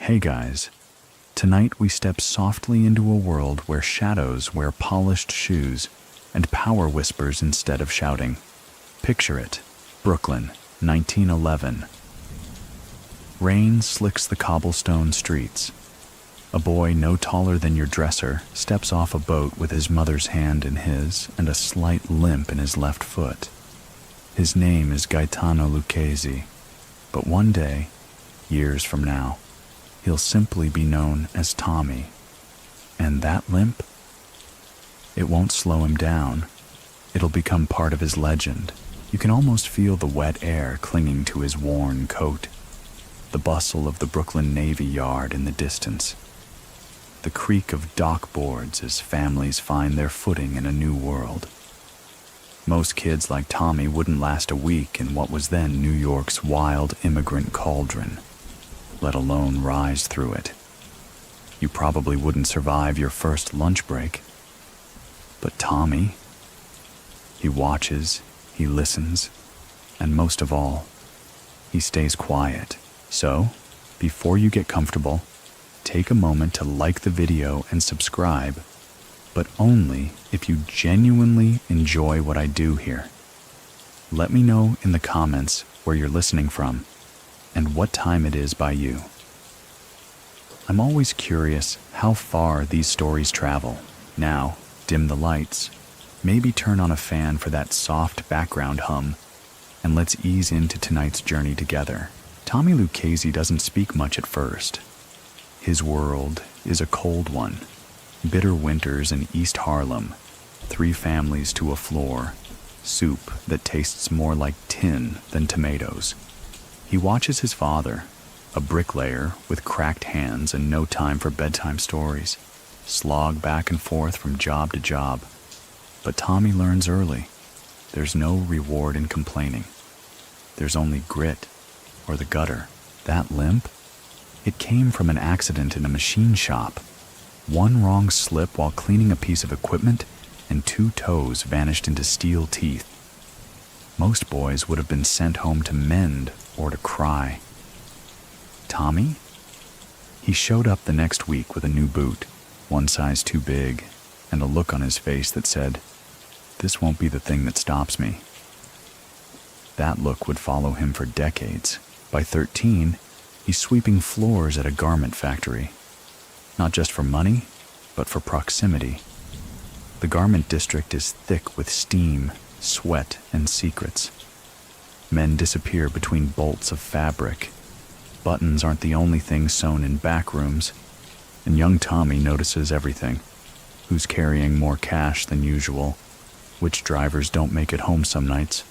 Hey guys, tonight we step softly into a world where shadows wear polished shoes and power whispers instead of shouting. Picture it, Brooklyn, 1911. Rain slicks the cobblestone streets. A boy no taller than your dresser steps off a boat with his mother's hand in his and a slight limp in his left foot. His name is Gaetano Lucchese, but one day, years from now, he'll simply be known as Tommy. And that limp? It won't slow him down. It'll become part of his legend. You can almost feel the wet air clinging to his worn coat, the bustle of the Brooklyn Navy Yard in the distance, the creak of dock boards as families find their footing in a new world. Most kids like Tommy wouldn't last a week in what was then New York's wild immigrant cauldron, let alone rise through it. You probably wouldn't survive your first lunch break. But Tommy, he watches, he listens, and most of all, he stays quiet. So, before you get comfortable, take a moment to like the video and subscribe, but only if you genuinely enjoy what I do here. Let me know in the comments where you're listening from and what time it is by you. I'm always curious how far these stories travel. Now, dim the lights, maybe turn on a fan for that soft background hum, and let's ease into tonight's journey together. Tommy Lucchese doesn't speak much at first. His world is a cold one. Bitter winters in East Harlem, 3 families to a floor, soup that tastes more like tin than tomatoes. He watches his father, a bricklayer with cracked hands and no time for bedtime stories, slog back and forth from job to job. But Tommy learns early. There's no reward in complaining. There's only grit, or the gutter. That limp? It came from an accident in a machine shop. One wrong slip while cleaning a piece of equipment, and 2 toes vanished into steel teeth. Most boys would have been sent home to mend or to cry. Tommy? He showed up the next week with a new boot, 1 size too big, and a look on his face that said, "This won't be the thing that stops me." That look would follow him for decades. By 13, he's sweeping floors at a garment factory. Not just for money, but for proximity. The garment district is thick with steam, sweat, and secrets. Men disappear between bolts of fabric. Buttons aren't the only thing sewn in back rooms, and young Tommy notices everything. Who's carrying more cash than usual, which drivers don't make it home some nights,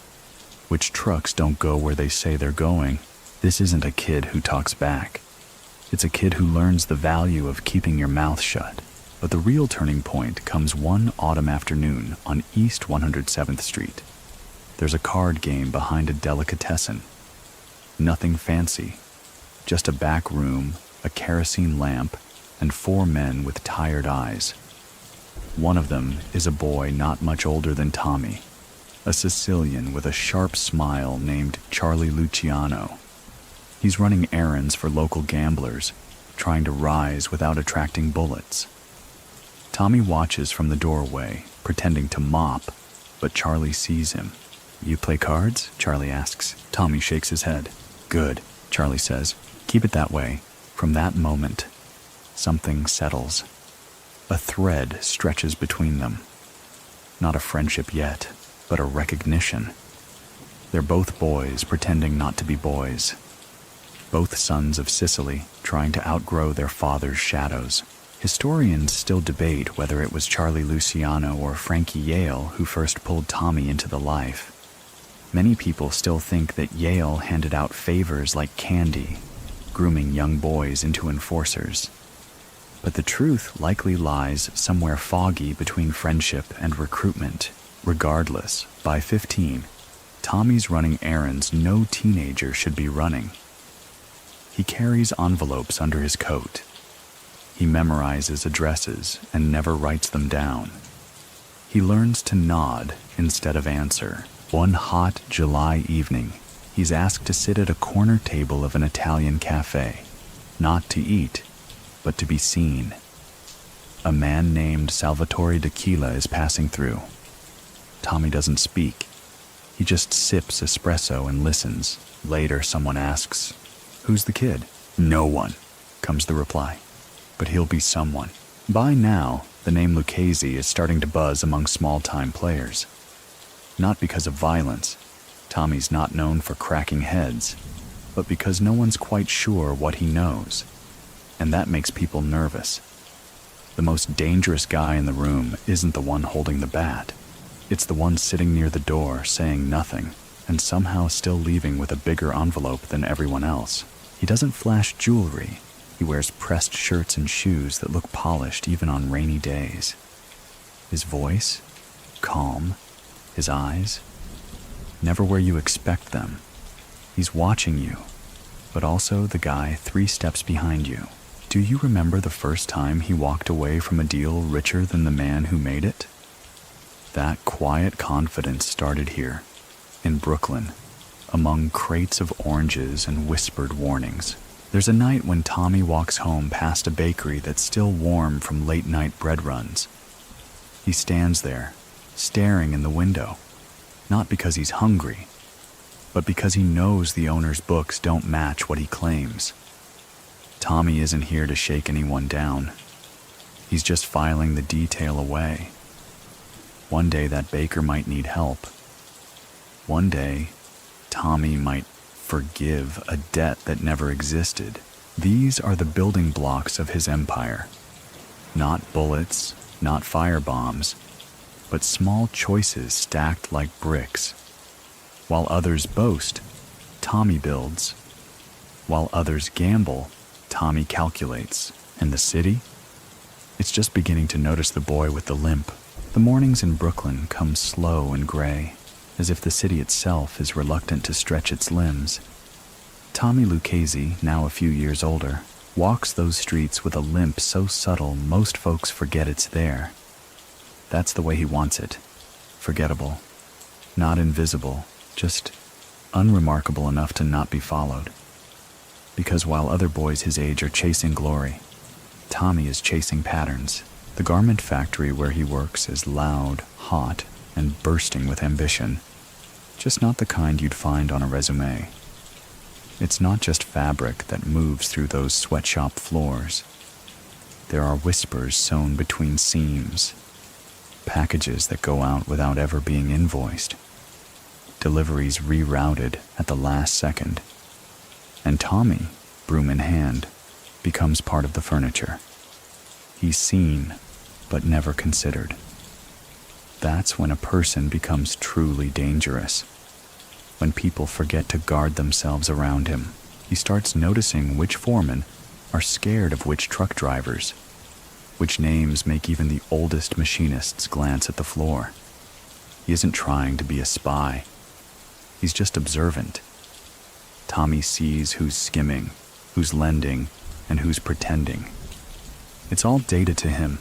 which trucks don't go where they say they're going. This isn't a kid who talks back. It's a kid who learns the value of keeping your mouth shut. But the real turning point comes one autumn afternoon on East 107th Street. There's a card game behind a delicatessen. Nothing fancy, just a back room, a kerosene lamp, and 4 men with tired eyes. One of them is a boy not much older than Tommy, a Sicilian with a sharp smile named Charlie Luciano. He's running errands for local gamblers, trying to rise without attracting bullets. Tommy watches from the doorway, pretending to mop, but Charlie sees him. "You play cards?" Charlie asks. Tommy shakes his head. "Good," Charlie says. "Keep it that way." From that moment, something settles. A thread stretches between them. Not a friendship yet, but a recognition. They're both boys pretending not to be boys. Both sons of Sicily trying to outgrow their father's shadows. Historians still debate whether it was Charlie Luciano or Frankie Yale who first pulled Tommy into the life. Many people still think that Yale handed out favors like candy, grooming young boys into enforcers. But the truth likely lies somewhere foggy between friendship and recruitment. Regardless, by 15, Tommy's running errands no teenager should be running. He carries envelopes under his coat. He memorizes addresses and never writes them down. He learns to nod instead of answer. One hot July evening, he's asked to sit at a corner table of an Italian cafe. not to eat, but to be seen. A man named Salvatore Tequila is passing through. Tommy doesn't speak. He just sips espresso and listens. Later, someone asks, "Who's the kid?" "No one," comes the reply. "But he'll be someone." By now, the name Lucchese is starting to buzz among small-time players. Not because of violence. Tommy's not known for cracking heads, but because no one's quite sure what he knows. And that makes people nervous. The most dangerous guy in the room isn't the one holding the bat. It's the one sitting near the door saying nothing and somehow still leaving with a bigger envelope than everyone else. He doesn't flash jewelry. He wears pressed shirts and shoes that look polished even on rainy days. His voice, calm. His eyes, never where you expect them. He's watching you, but also the guy 3 steps behind you. Do you remember the first time he walked away from a deal richer than the man who made it? That quiet confidence started here, in Brooklyn, among crates of oranges and whispered warnings. There's a night when Tommy walks home past a bakery that's still warm from late-night bread runs. He stands there, staring in the window, not because he's hungry, but because he knows the owner's books don't match what he claims. Tommy isn't here to shake anyone down. He's just filing the detail away. One day that baker might need help. One day, Tommy might forgive a debt that never existed. These are the building blocks of his empire. Not bullets, not firebombs, but small choices stacked like bricks. While others boast, Tommy builds. While others gamble, Tommy calculates. And the city? It's just beginning to notice the boy with the limp. The mornings in Brooklyn come slow and gray, as if the city itself is reluctant to stretch its limbs. Tommy Lucchese, now a few years older, walks those streets with a limp so subtle most folks forget it's there. That's the way he wants it. Forgettable. Not invisible, just unremarkable enough to not be followed. Because while other boys his age are chasing glory, Tommy is chasing patterns. The garment factory where he works is loud, hot, and bursting with ambition. Just not the kind you'd find on a resume. It's not just fabric that moves through those sweatshop floors. There are whispers sewn between seams, packages that go out without ever being invoiced, deliveries rerouted at the last second. And Tommy, broom in hand, becomes part of the furniture. He's seen, but never considered. That's when a person becomes truly dangerous. When people forget to guard themselves around him, he starts noticing which foremen are scared of which truck drivers, which names make even the oldest machinists glance at the floor. He isn't trying to be a spy. He's just observant. Tommy sees who's skimming, who's lending, and who's pretending. It's all data to him,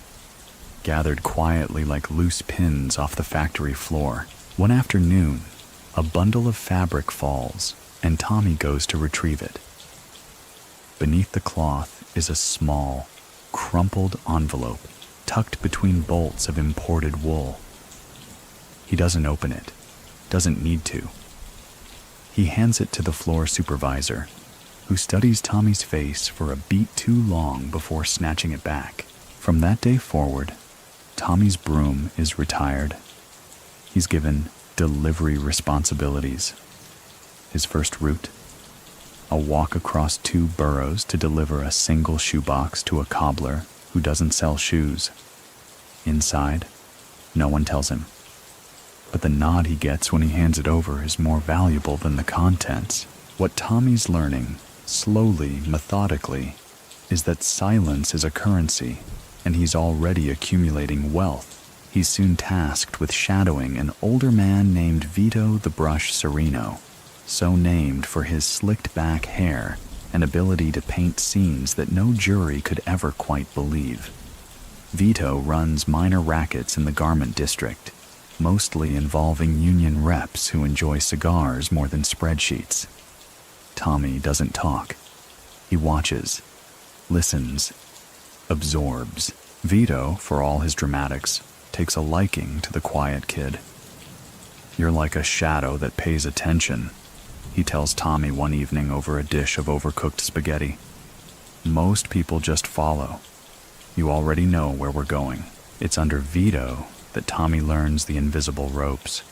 gathered quietly like loose pins off the factory floor. One afternoon, a bundle of fabric falls, and Tommy goes to retrieve it. Beneath the cloth is a small, crumpled envelope tucked between bolts of imported wool. He doesn't open it, doesn't need to. He hands it to the floor supervisor, who studies Tommy's face for a beat too long before snatching it back. From that day forward, Tommy's broom is retired. He's given delivery responsibilities. His first route, a walk across 2 boroughs to deliver a single shoebox to a cobbler who doesn't sell shoes. Inside, no one tells him. But the nod he gets when he hands it over is more valuable than the contents. What Tommy's learning, slowly, methodically, is that silence is a currency, and he's already accumulating wealth. He's soon tasked with shadowing an older man named Vito the Brush Sereno, so named for his slicked-back hair and ability to paint scenes that no jury could ever quite believe. Vito runs minor rackets in the garment district, mostly involving union reps who enjoy cigars more than spreadsheets. Tommy doesn't talk. He watches, listens, absorbs. Vito, for all his dramatics, takes a liking to the quiet kid. "You're like a shadow that pays attention," he tells Tommy one evening over a dish of overcooked spaghetti. "Most people just follow. You already know where we're going." It's under Vito that Tommy learns the invisible ropes,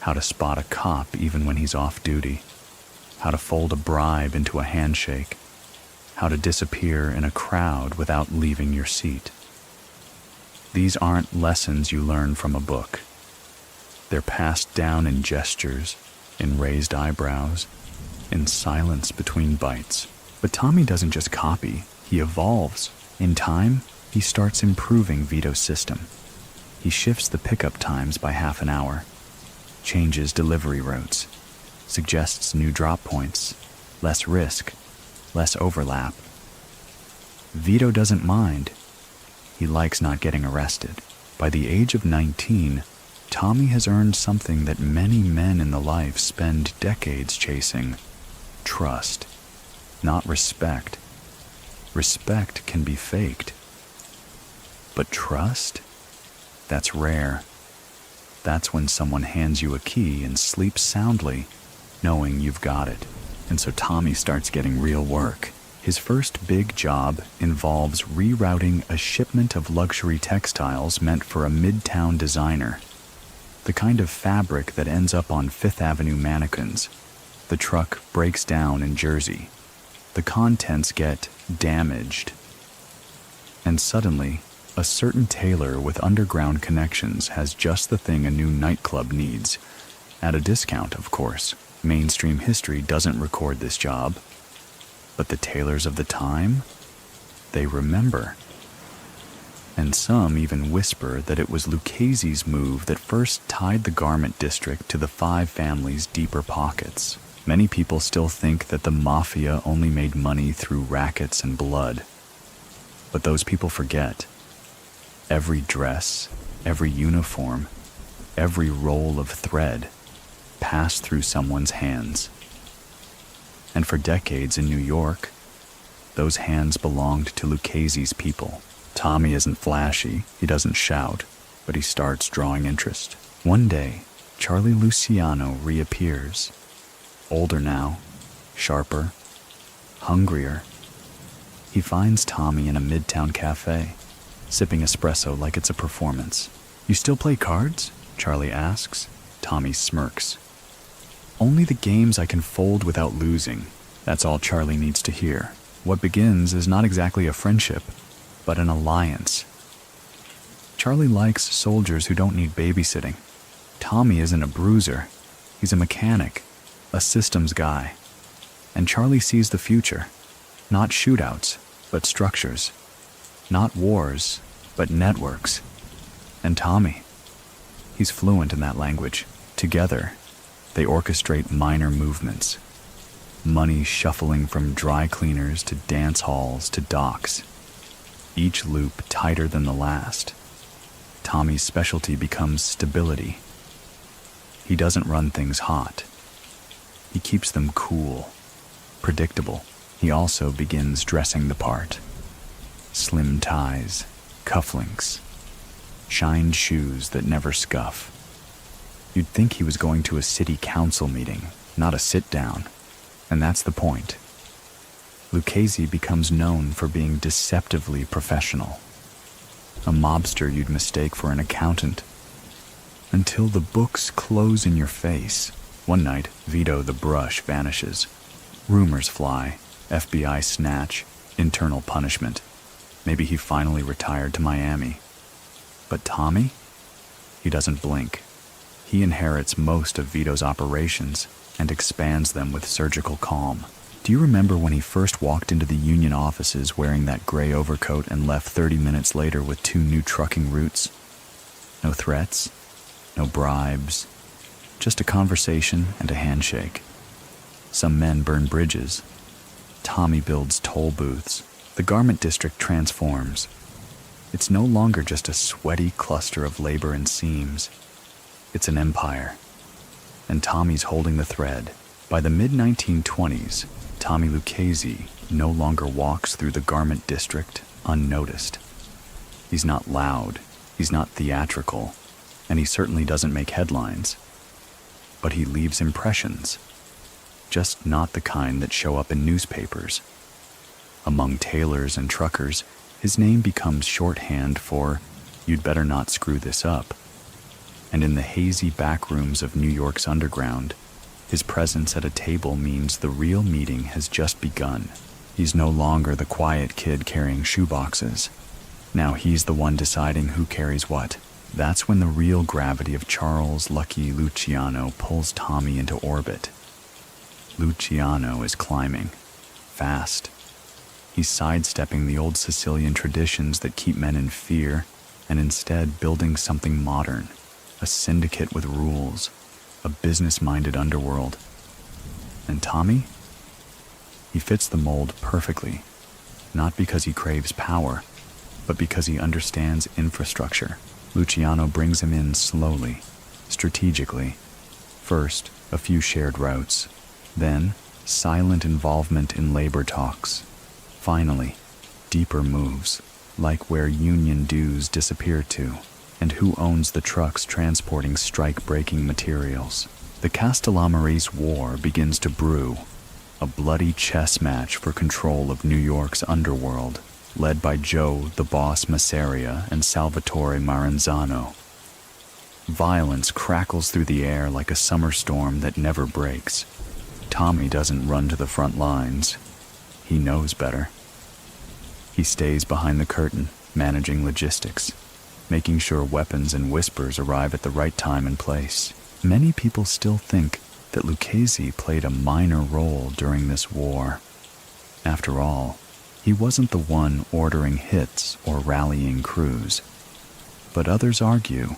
how to spot a cop even when he's off duty, how to fold a bribe into a handshake, how to disappear in a crowd without leaving your seat. These aren't lessons you learn from a book. They're passed down in gestures, in raised eyebrows, in silence between bites. But Tommy doesn't just copy, he evolves. In time, he starts improving Vito's system. He shifts the pickup times by half an hour, changes delivery routes, suggests new drop points, less risk, less overlap. Vito doesn't mind. He likes not getting arrested. By the age of 19, Tommy has earned something that many men in the life spend decades chasing: trust, not respect. Respect can be faked. But trust? That's rare. That's when someone hands you a key and sleeps soundly, knowing you've got it. And so Tommy starts getting real work. His first big job involves rerouting a shipment of luxury textiles meant for a midtown designer. The kind of fabric that ends up on Fifth Avenue mannequins. The truck breaks down in Jersey. The contents get damaged. And suddenly, a certain tailor with underground connections has just the thing a new nightclub needs. At a discount, of course. Mainstream history doesn't record this job. But the tailors of the time, they remember. And some even whisper that it was Lucchese's move that first tied the garment district to the five families' deeper pockets. Many people still think that the Mafia only made money through rackets and blood. But those people forget. Every dress, every uniform, every roll of thread passed through someone's hands. And for decades in New York, those hands belonged to Lucchese's people. Tommy isn't flashy, he doesn't shout, but he starts drawing interest. One day, Charlie Luciano reappears. Older now, sharper, hungrier. He finds Tommy in a midtown cafe, sipping espresso like it's a performance. "You still play cards?" Charlie asks. Tommy smirks. "Only the games I can fold without losing." That's all Charlie needs to hear. What begins is not exactly a friendship, but an alliance. Charlie likes soldiers who don't need babysitting. Tommy isn't a bruiser. He's a mechanic, a systems guy. And Charlie sees the future. Not shootouts, but structures. Not wars, but networks. And Tommy, he's fluent in that language. Together, they orchestrate minor movements. Money shuffling from dry cleaners to dance halls to docks. Each loop tighter than the last. Tommy's specialty becomes stability. He doesn't run things hot. He keeps them cool, predictable. He also begins dressing the part. Slim ties, cufflinks, shined shoes that never scuff. You'd think he was going to a city council meeting, not a sit-down. And that's the point. Lucchese becomes known for being deceptively professional. A mobster you'd mistake for an accountant. Until the books close in your face. One night, Vito the Brush vanishes. Rumors fly, FBI snatch, internal punishment. Maybe he finally retired to Miami. But Tommy? He doesn't blink. He inherits most of Vito's operations and expands them with surgical calm. Do you remember when he first walked into the union offices wearing that gray overcoat and left 30 minutes later with 2 new trucking routes? No threats, no bribes, just a conversation and a handshake. Some men burn bridges. Tommy builds toll booths. The garment district transforms. It's no longer just a sweaty cluster of labor and seams. It's an empire. And Tommy's holding the thread. By the mid-1920s, Tommy Lucchese, no longer walks through the garment district unnoticed. He's not loud, he's not theatrical, and he certainly doesn't make headlines. But he leaves impressions, just not the kind that show up in newspapers. Among tailors and truckers, his name becomes shorthand for, "You'd better not screw this up." And in the hazy back rooms of New York's underground, his presence at a table means the real meeting has just begun. He's no longer the quiet kid carrying shoeboxes. Now he's the one deciding who carries what. That's when the real gravity of Charles "Lucky" Luciano pulls Tommy into orbit. Luciano is climbing, fast. He's sidestepping the old Sicilian traditions that keep men in fear and instead building something modern, a syndicate with rules, a business-minded underworld. And Tommy? He fits the mold perfectly, not because he craves power, but because he understands infrastructure. Luciano brings him in slowly, strategically. First, a few shared routes, then silent involvement in labor talks. Finally, deeper moves, like where union dues disappear to, and who owns the trucks transporting strike-breaking materials. The Castellamarese War begins to brew, a bloody chess match for control of New York's underworld, led by Joe the Boss Masseria and Salvatore Maranzano. Violence crackles through the air like a summer storm that never breaks. Tommy doesn't run to the front lines. He knows better. He stays behind the curtain, managing logistics, making sure weapons and whispers arrive at the right time and place. Many people still think that Lucchese played a minor role during this war. After all, he wasn't the one ordering hits or rallying crews. But others argue,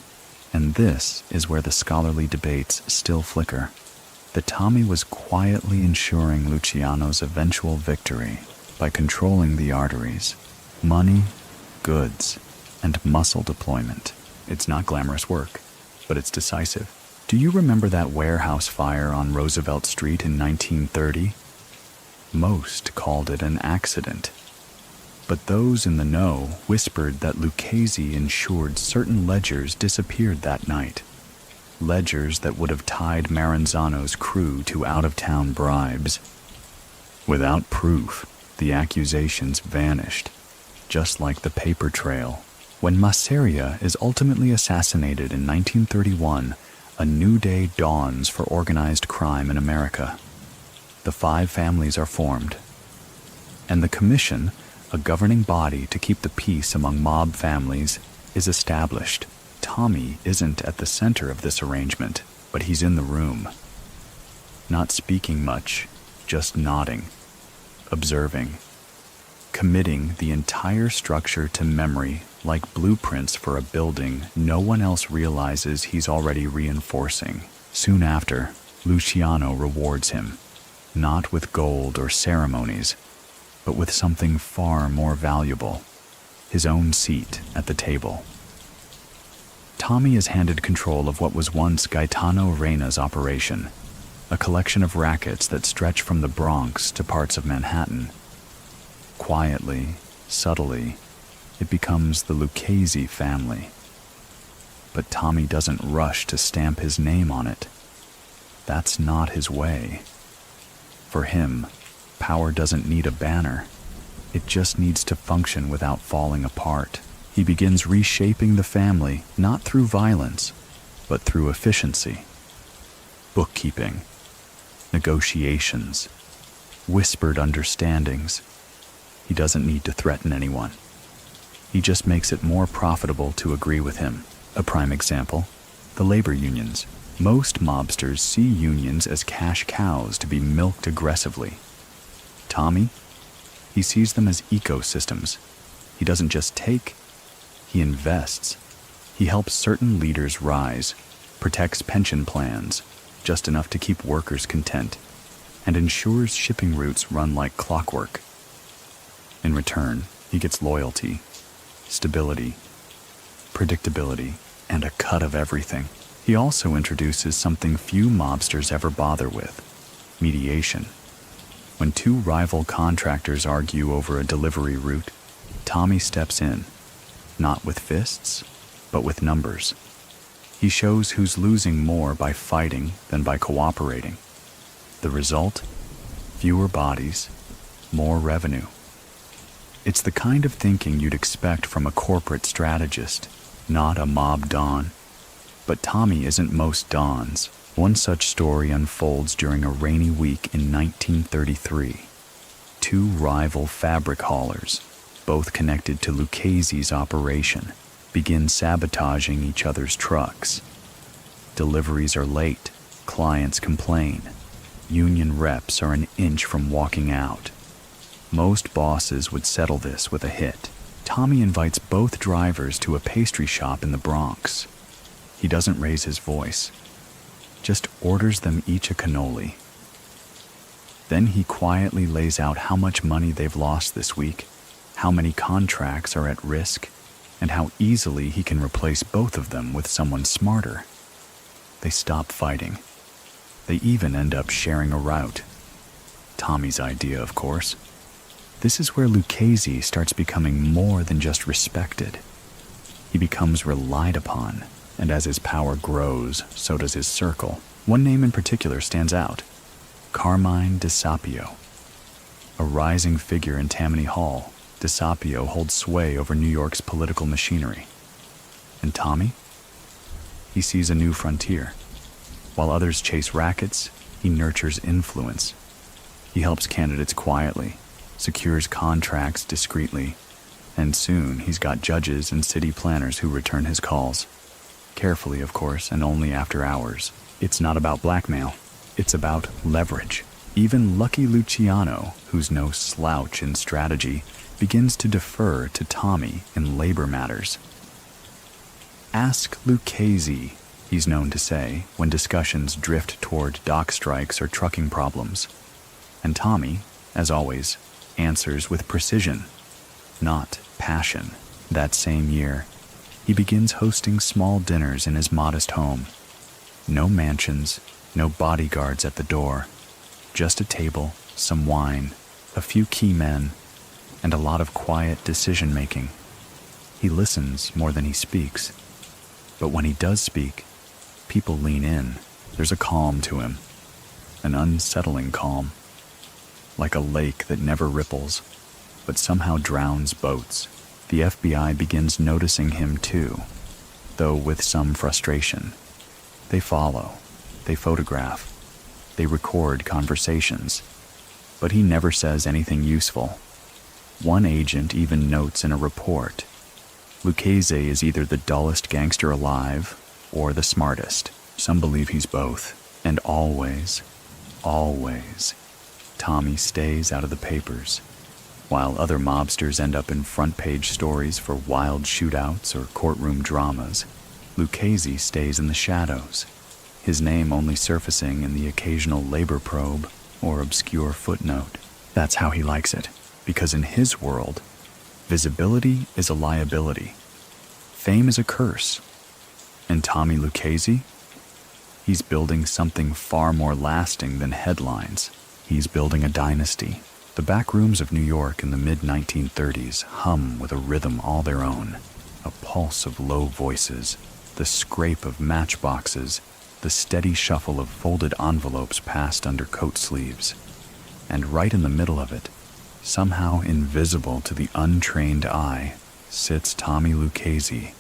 and this is where the scholarly debates still flicker, that Tommy was quietly ensuring Luciano's eventual victory by controlling the arteries, money, goods, and muscle deployment. It's not glamorous work, but it's decisive. Do you remember that warehouse fire on Roosevelt Street in 1930? Most called it an accident. But those in the know whispered that Lucchese ensured certain ledgers disappeared that night. Ledgers that would have tied Maranzano's crew to out-of-town bribes. Without proof, the accusations vanished, just like the paper trail. When Masseria is ultimately assassinated in 1931, a new day dawns for organized crime in America. The 5 families are formed, and the Commission, a governing body to keep the peace among mob families, is established. Tommy isn't at the center of this arrangement, but he's in the room. Not speaking much, just nodding, observing, committing the entire structure to memory like blueprints for a building no one else realizes he's already reinforcing. Soon after, Luciano rewards him, not with gold or ceremonies, but with something far more valuable, his own seat at the table. Tommy is handed control of what was once Gaetano Reyna's operation, a collection of rackets that stretch from the Bronx to parts of Manhattan. Quietly, subtly, it becomes the Lucchese family. But Tommy doesn't rush to stamp his name on it. That's not his way. For him, power doesn't need a banner. It just needs to function without falling apart. He begins reshaping the family, not through violence, but through efficiency. Bookkeeping, negotiations, whispered understandings. He doesn't need to threaten anyone. He just makes it more profitable to agree with him. A prime example, the labor unions. Most mobsters see unions as cash cows to be milked aggressively. Tommy? He sees them as ecosystems. He doesn't just take, he invests. He helps certain leaders rise, protects pension plans, just enough to keep workers content, and ensures shipping routes run like clockwork. In return, he gets loyalty, stability, predictability, and a cut of everything. He also introduces something few mobsters ever bother with: mediation. When two rival contractors argue over a delivery route, Tommy steps in, not with fists, but with numbers. He shows who's losing more by fighting than by cooperating. The result? Fewer bodies, more revenue. It's the kind of thinking you'd expect from a corporate strategist, not a mob don. But Tommy isn't most dons. One such story unfolds during a rainy week in 1933. Two rival fabric haulers, both connected to Lucchese's operation, begin sabotaging each other's trucks. Deliveries are late, clients complain. Union reps are an inch from walking out. Most bosses would settle this with a hit. Tommy invites both drivers to a pastry shop in the Bronx. He doesn't raise his voice, just orders them each a cannoli. Then he quietly lays out how much money they've lost this week, how many contracts are at risk, and how easily he can replace both of them with someone smarter. They stop fighting. They even end up sharing a route. Tommy's idea, of course. This is where Lucchese starts becoming more than just respected. He becomes relied upon, and as his power grows, so does his circle. One name in particular stands out: Carmine DeSapio. A rising figure in Tammany Hall, DeSapio holds sway over New York's political machinery. And Tommy? He sees a new frontier. While others chase rackets, he nurtures influence. He helps candidates quietly, secures contracts discreetly, and soon he's got judges and city planners who return his calls. Carefully, of course, and only after hours. It's not about blackmail. It's about leverage. Even Lucky Luciano, who's no slouch in strategy, begins to defer to Tommy in labor matters. "Ask Lucchese," he's known to say when discussions drift toward dock strikes or trucking problems. And Tommy, as always, answers with precision, not passion. That same year, he begins hosting small dinners in his modest home. No mansions, no bodyguards at the door, just a table, some wine, a few key men, and a lot of quiet decision-making. He listens more than he speaks. But when he does speak, people lean in. There's a calm to him, an unsettling calm, like a lake that never ripples, but somehow drowns boats. The FBI begins noticing him too, though with some frustration. They follow, they photograph, they record conversations, but he never says anything useful. One agent even notes in a report, Lucchese is either the dullest gangster alive or the smartest. Some believe he's both, and always, Tommy stays out of the papers. While other mobsters end up in front-page stories for wild shootouts or courtroom dramas, Lucchese stays in the shadows, his name only surfacing in the occasional labor probe or obscure footnote. That's how he likes it, because in his world, visibility is a liability. Fame is a curse. And Tommy Lucchese? He's building something far more lasting than headlines. He's building a dynasty. The back rooms of New York in the mid-1930s hum with a rhythm all their own, a pulse of low voices, the scrape of matchboxes, the steady shuffle of folded envelopes passed under coat sleeves. And right in the middle of it, somehow invisible to the untrained eye, sits Tommy Lucchese,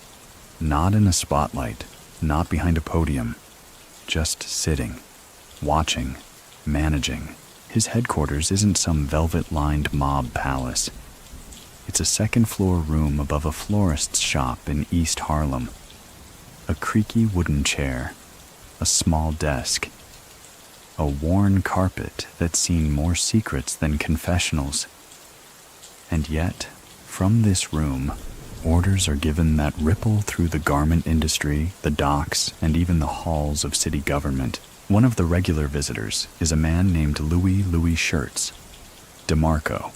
not in a spotlight, not behind a podium, just sitting, watching, managing. His headquarters isn't some velvet-lined mob palace. It's a second-floor room above a florist's shop in East Harlem. A creaky wooden chair, a small desk, a worn carpet that's seen more secrets than confessionals. And yet, from this room, orders are given that ripple through the garment industry, the docks, and even the halls of city government. One of the regular visitors is a man named Louis Shirts, DeMarco,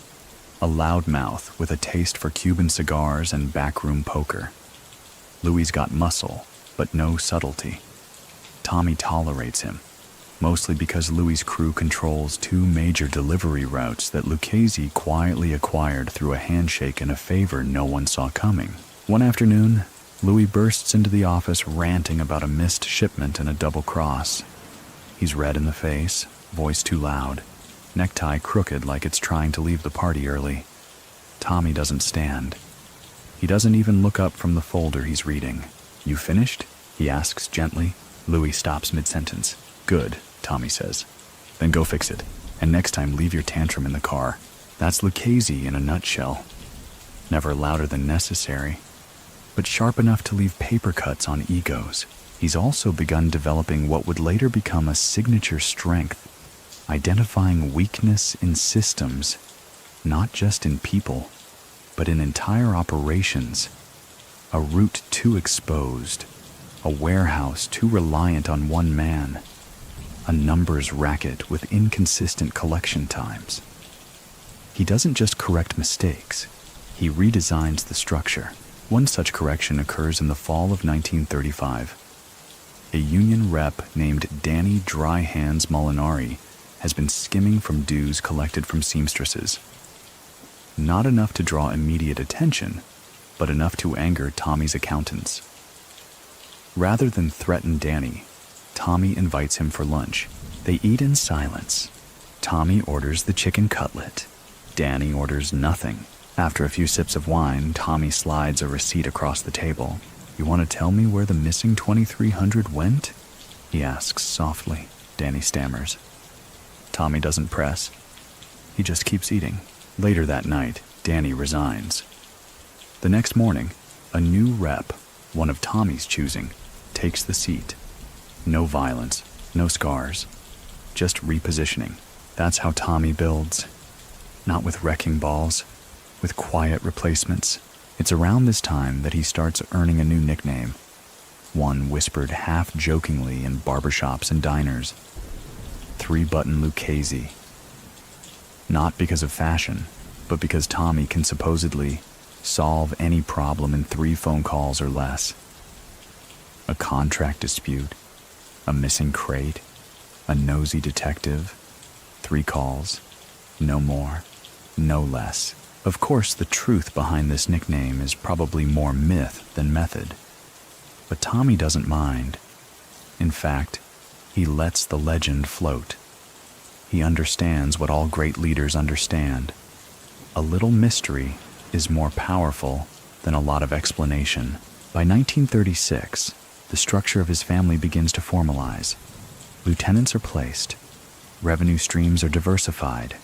a loudmouth with a taste for Cuban cigars and backroom poker. Louis's got muscle, but no subtlety. Tommy tolerates him. mostly because Louis' crew controls two major delivery routes that Lucchese quietly acquired through a handshake and a favor no one saw coming. One afternoon, Louis bursts into the office ranting about a missed shipment and a double cross. He's red in the face, voice too loud, necktie crooked like it's trying to leave the party early. Tommy doesn't stand. He doesn't even look up from the folder he's reading. "You finished?" he asks gently. Louis stops mid-sentence. "Good," Tommy says. "Then go fix it. And next time leave your tantrum in the car." That's Lucchese in a nutshell. Never louder than necessary, but sharp enough to leave paper cuts on egos. He's also begun developing what would later become a signature strength, identifying weakness in systems, not just in people, but in entire operations. A route too exposed, a warehouse too reliant on one man, a numbers racket with inconsistent collection times. He doesn't just correct mistakes, he redesigns the structure. One such correction occurs in the fall of 1935. A union rep named Danny Dry Hands Molinari has been skimming from dues collected from seamstresses. Not enough to draw immediate attention, but enough to anger Tommy's accountants. Rather than threaten Danny, Tommy invites him for lunch. They eat in silence. Tommy orders the chicken cutlet. Danny orders nothing. After a few sips of wine, Tommy slides a receipt across the table. "You want to tell me where the missing 2,300 went?" he asks softly. Danny stammers. Tommy doesn't press. He just keeps eating. Later that night, Danny resigns. The next morning, a new rep, one of Tommy's choosing, takes the seat. No violence, no scars, just repositioning. That's how Tommy builds. Not with wrecking balls, with quiet replacements. It's around this time that he starts earning a new nickname, one whispered half-jokingly in barbershops and diners. Three-button Lucchese. Not because of fashion, but because Tommy can supposedly solve any problem in 3 phone calls or less. A contract dispute, a missing crate, a nosy detective, 3 calls, no more, no less. Of course, the truth behind this nickname is probably more myth than method. But Tommy doesn't mind. In fact, he lets the legend float. He understands what all great leaders understand. A little mystery is more powerful than a lot of explanation. By 1936, the structure of his family begins to formalize. Lieutenants are placed. Revenue streams are diversified.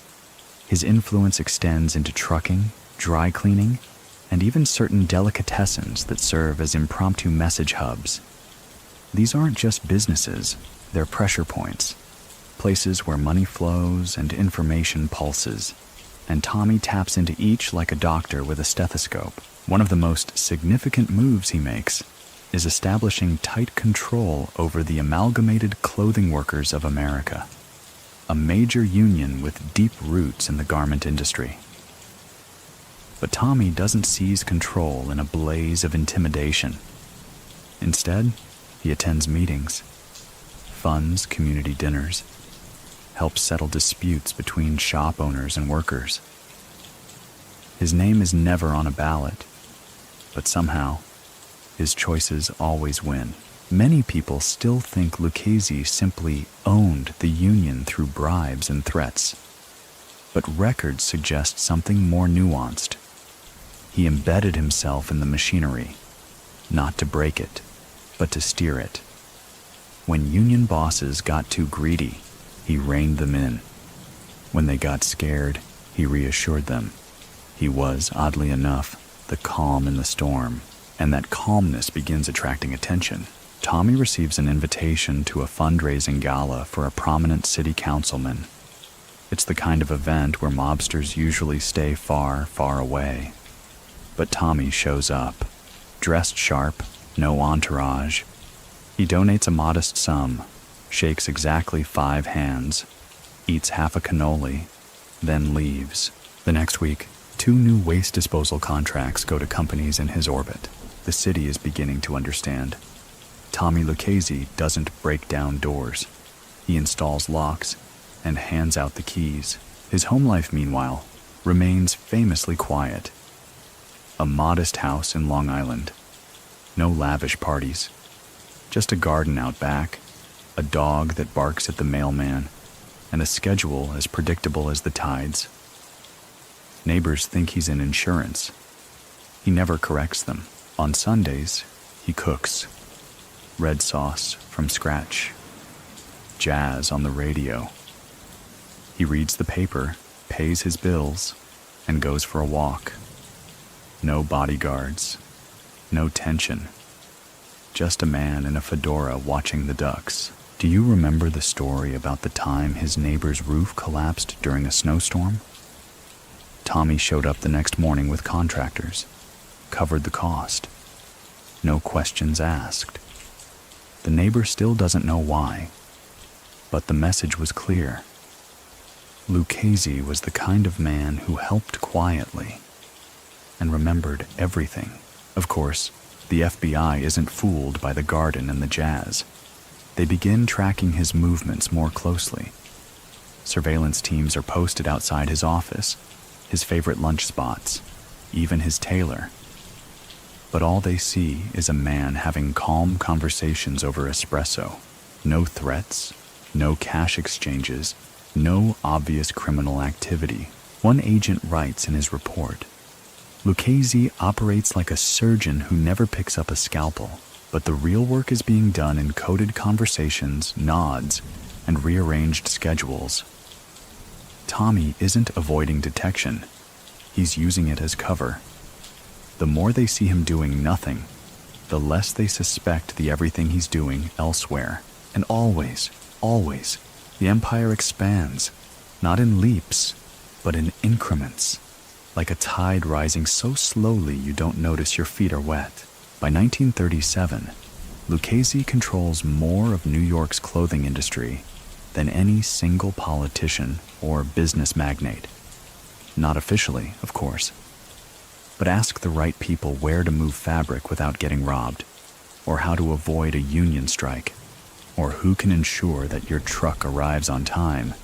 His influence extends into trucking, dry cleaning, and even certain delicatessens that serve as impromptu message hubs. These aren't just businesses, they're pressure points, places where money flows and information pulses, and Tommy taps into each like a doctor with a stethoscope. One of the most significant moves he makes is establishing tight control over the Amalgamated Clothing Workers of America, a major union with deep roots in the garment industry. But Tommy doesn't seize control in a blaze of intimidation. Instead, he attends meetings, funds community dinners, helps settle disputes between shop owners and workers. His name is never on a ballot, but somehow, his choices always win. Many people still think Lucchese simply owned the union through bribes and threats, but records suggest something more nuanced. He embedded himself in the machinery, not to break it, but to steer it. When union bosses got too greedy, he reined them in. When they got scared, he reassured them. He was, oddly enough, the calm in the storm, and that calmness begins attracting attention. Tommy receives an invitation to a fundraising gala for a prominent city councilman. It's the kind of event where mobsters usually stay far, far away. But Tommy shows up, dressed sharp, no entourage. He donates a modest sum, shakes exactly 5 hands, eats half a cannoli, then leaves. The next week, 2 new waste disposal contracts go to companies in his orbit. The city is beginning to understand. Tommy Lucchese doesn't break down doors. He installs locks and hands out the keys. His home life, meanwhile, remains famously quiet. A modest house in Long Island. No lavish parties. Just a garden out back, a dog that barks at the mailman, and a schedule as predictable as the tides. Neighbors think he's in insurance. He never corrects them. On Sundays, he cooks. Red sauce from scratch. Jazz on the radio. He reads the paper, pays his bills, and goes for a walk. No bodyguards. No tension. Just a man in a fedora watching the ducks. Do you remember the story about the time his neighbor's roof collapsed during a snowstorm? Tommy showed up the next morning with contractors, covered the cost. No questions asked. The neighbor still doesn't know why, but the message was clear. Lucchese was the kind of man who helped quietly and remembered everything. Of course, the FBI isn't fooled by the garden and the jazz. They begin tracking his movements more closely. Surveillance teams are posted outside his office, his favorite lunch spots, even his tailor. But all they see is a man having calm conversations over espresso. No threats, no cash exchanges, no obvious criminal activity. One agent writes in his report, Lucchese operates like a surgeon who never picks up a scalpel, but the real work is being done in coded conversations, nods, and rearranged schedules. Tommy isn't avoiding detection. He's using it as cover. The more they see him doing nothing, the less they suspect the everything he's doing elsewhere. And always, the empire expands, not in leaps, but in increments, like a tide rising so slowly you don't notice your feet are wet. By 1937, Lucchese controls more of New York's clothing industry than any single politician or business magnate. Not officially, of course. But ask the right people where to move fabric without getting robbed, or how to avoid a union strike, or who can ensure that your truck arrives on time.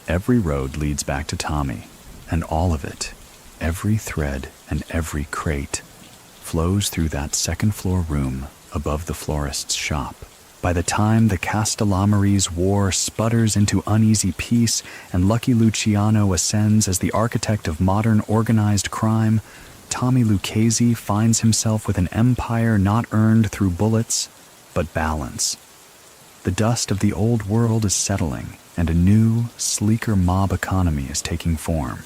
Every road leads back to Tommy, and all of it, every thread and every crate, flows through that second-floor room above the florist's shop. By the time the Castellamarese War sputters into uneasy peace and Lucky Luciano ascends as the architect of modern organized crime, Tommy Lucchese finds himself with an empire not earned through bullets, but balance. The dust of the old world is settling, and a new, sleeker mob economy is taking form.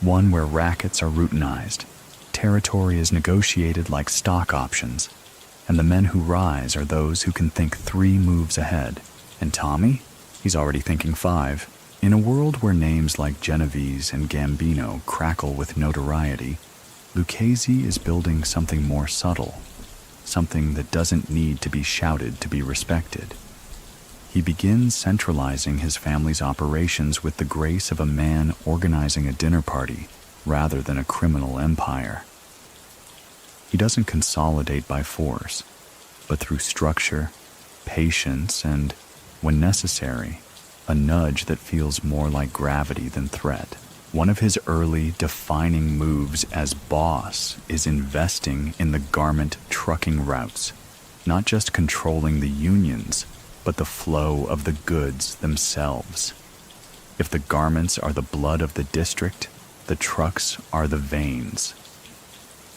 One where rackets are routinized, territory is negotiated like stock options, and the men who rise are those who can think 3 moves ahead. And Tommy? He's already thinking 5. In a world where names like Genovese and Gambino crackle with notoriety, Lucchese is building something more subtle, something that doesn't need to be shouted to be respected. He begins centralizing his family's operations with the grace of a man organizing a dinner party rather than a criminal empire. He doesn't consolidate by force, but through structure, patience, and, when necessary, a nudge that feels more like gravity than threat. One of his early defining moves as boss is investing in the garment trucking routes, not just controlling the unions, but the flow of the goods themselves. If the garments are the blood of the district, the trucks are the veins.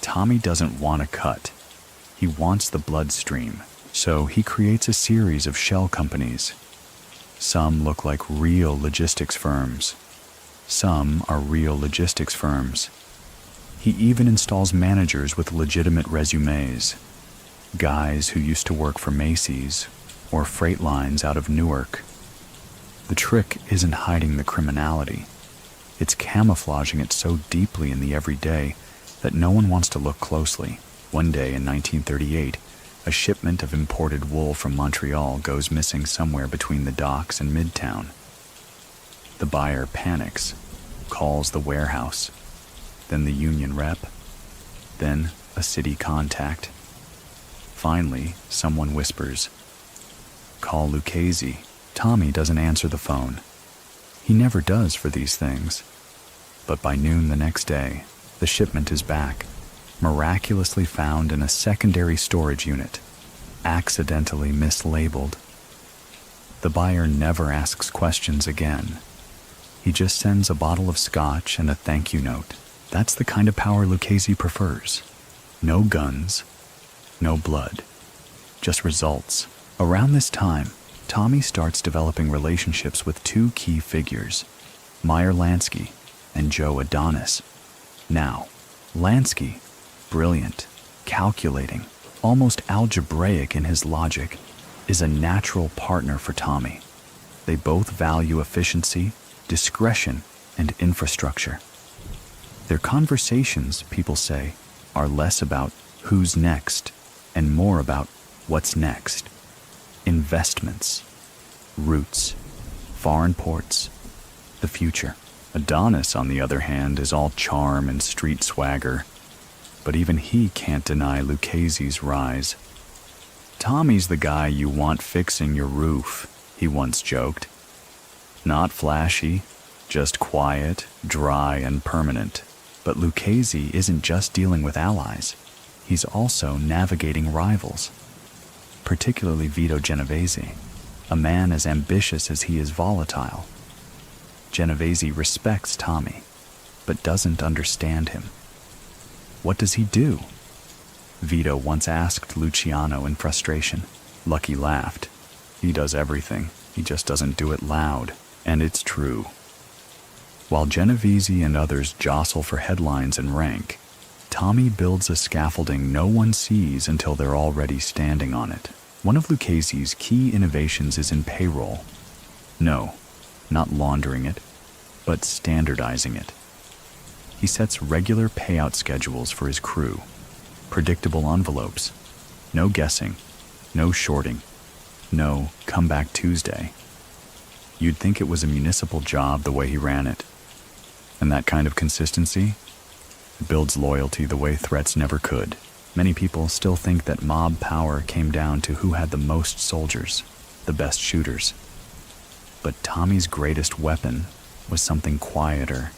Tommy doesn't want a cut. He wants the bloodstream, so he creates a series of shell companies. Some look like real logistics firms. Some are real logistics firms. He even installs managers with legitimate resumes, guys who used to work for Macy's or freight lines out of Newark. The trick isn't hiding the criminality. It's camouflaging it so deeply in the everyday that no one wants to look closely. One day in 1938, a shipment of imported wool from Montreal goes missing somewhere between the docks and Midtown. The buyer panics, calls the warehouse, then the union rep, then a city contact. Finally, someone whispers, "Call Lucchese." Tommy doesn't answer the phone. He never does for these things. But by noon the next day, the shipment is back, miraculously found in a secondary storage unit, accidentally mislabeled. The buyer never asks questions again. He just sends a bottle of scotch and a thank you note. That's the kind of power Lucchese prefers. No guns, no blood, just results. Around this time, Tommy starts developing relationships with two key figures, Meyer Lansky and Joe Adonis. Now, Lansky, brilliant, calculating, almost algebraic in his logic, is a natural partner for Tommy. They both value efficiency, discretion, and infrastructure. Their conversations, people say, are less about who's next and more about what's next. Investments, routes, foreign ports, the future. Adonis, on the other hand, is all charm and street swagger, but even he can't deny Lucchese's rise. Tommy's the guy you want fixing your roof, he once joked. Not flashy, just quiet, dry, and permanent. But Lucchese isn't just dealing with allies. He's also navigating rivals, particularly Vito Genovese, a man as ambitious as he is volatile. Genovese respects Tommy, but doesn't understand him. What does he do? Vito once asked Luciano in frustration. Lucky laughed. He does everything, he just doesn't do it loud, and it's true. While Genovese and others jostle for headlines and rank, Tommy builds a scaffolding no one sees until they're already standing on it. One of Lucchese's key innovations is in payroll. No, not laundering it, but standardizing it. He sets regular payout schedules for his crew, predictable envelopes, no guessing, no shorting, no come back Tuesday. You'd think it was a municipal job the way he ran it. And that kind of consistency builds loyalty the way threats never could. Many people still think that mob power came down to who had the most soldiers, the best shooters. But Tommy's greatest weapon was something quieter,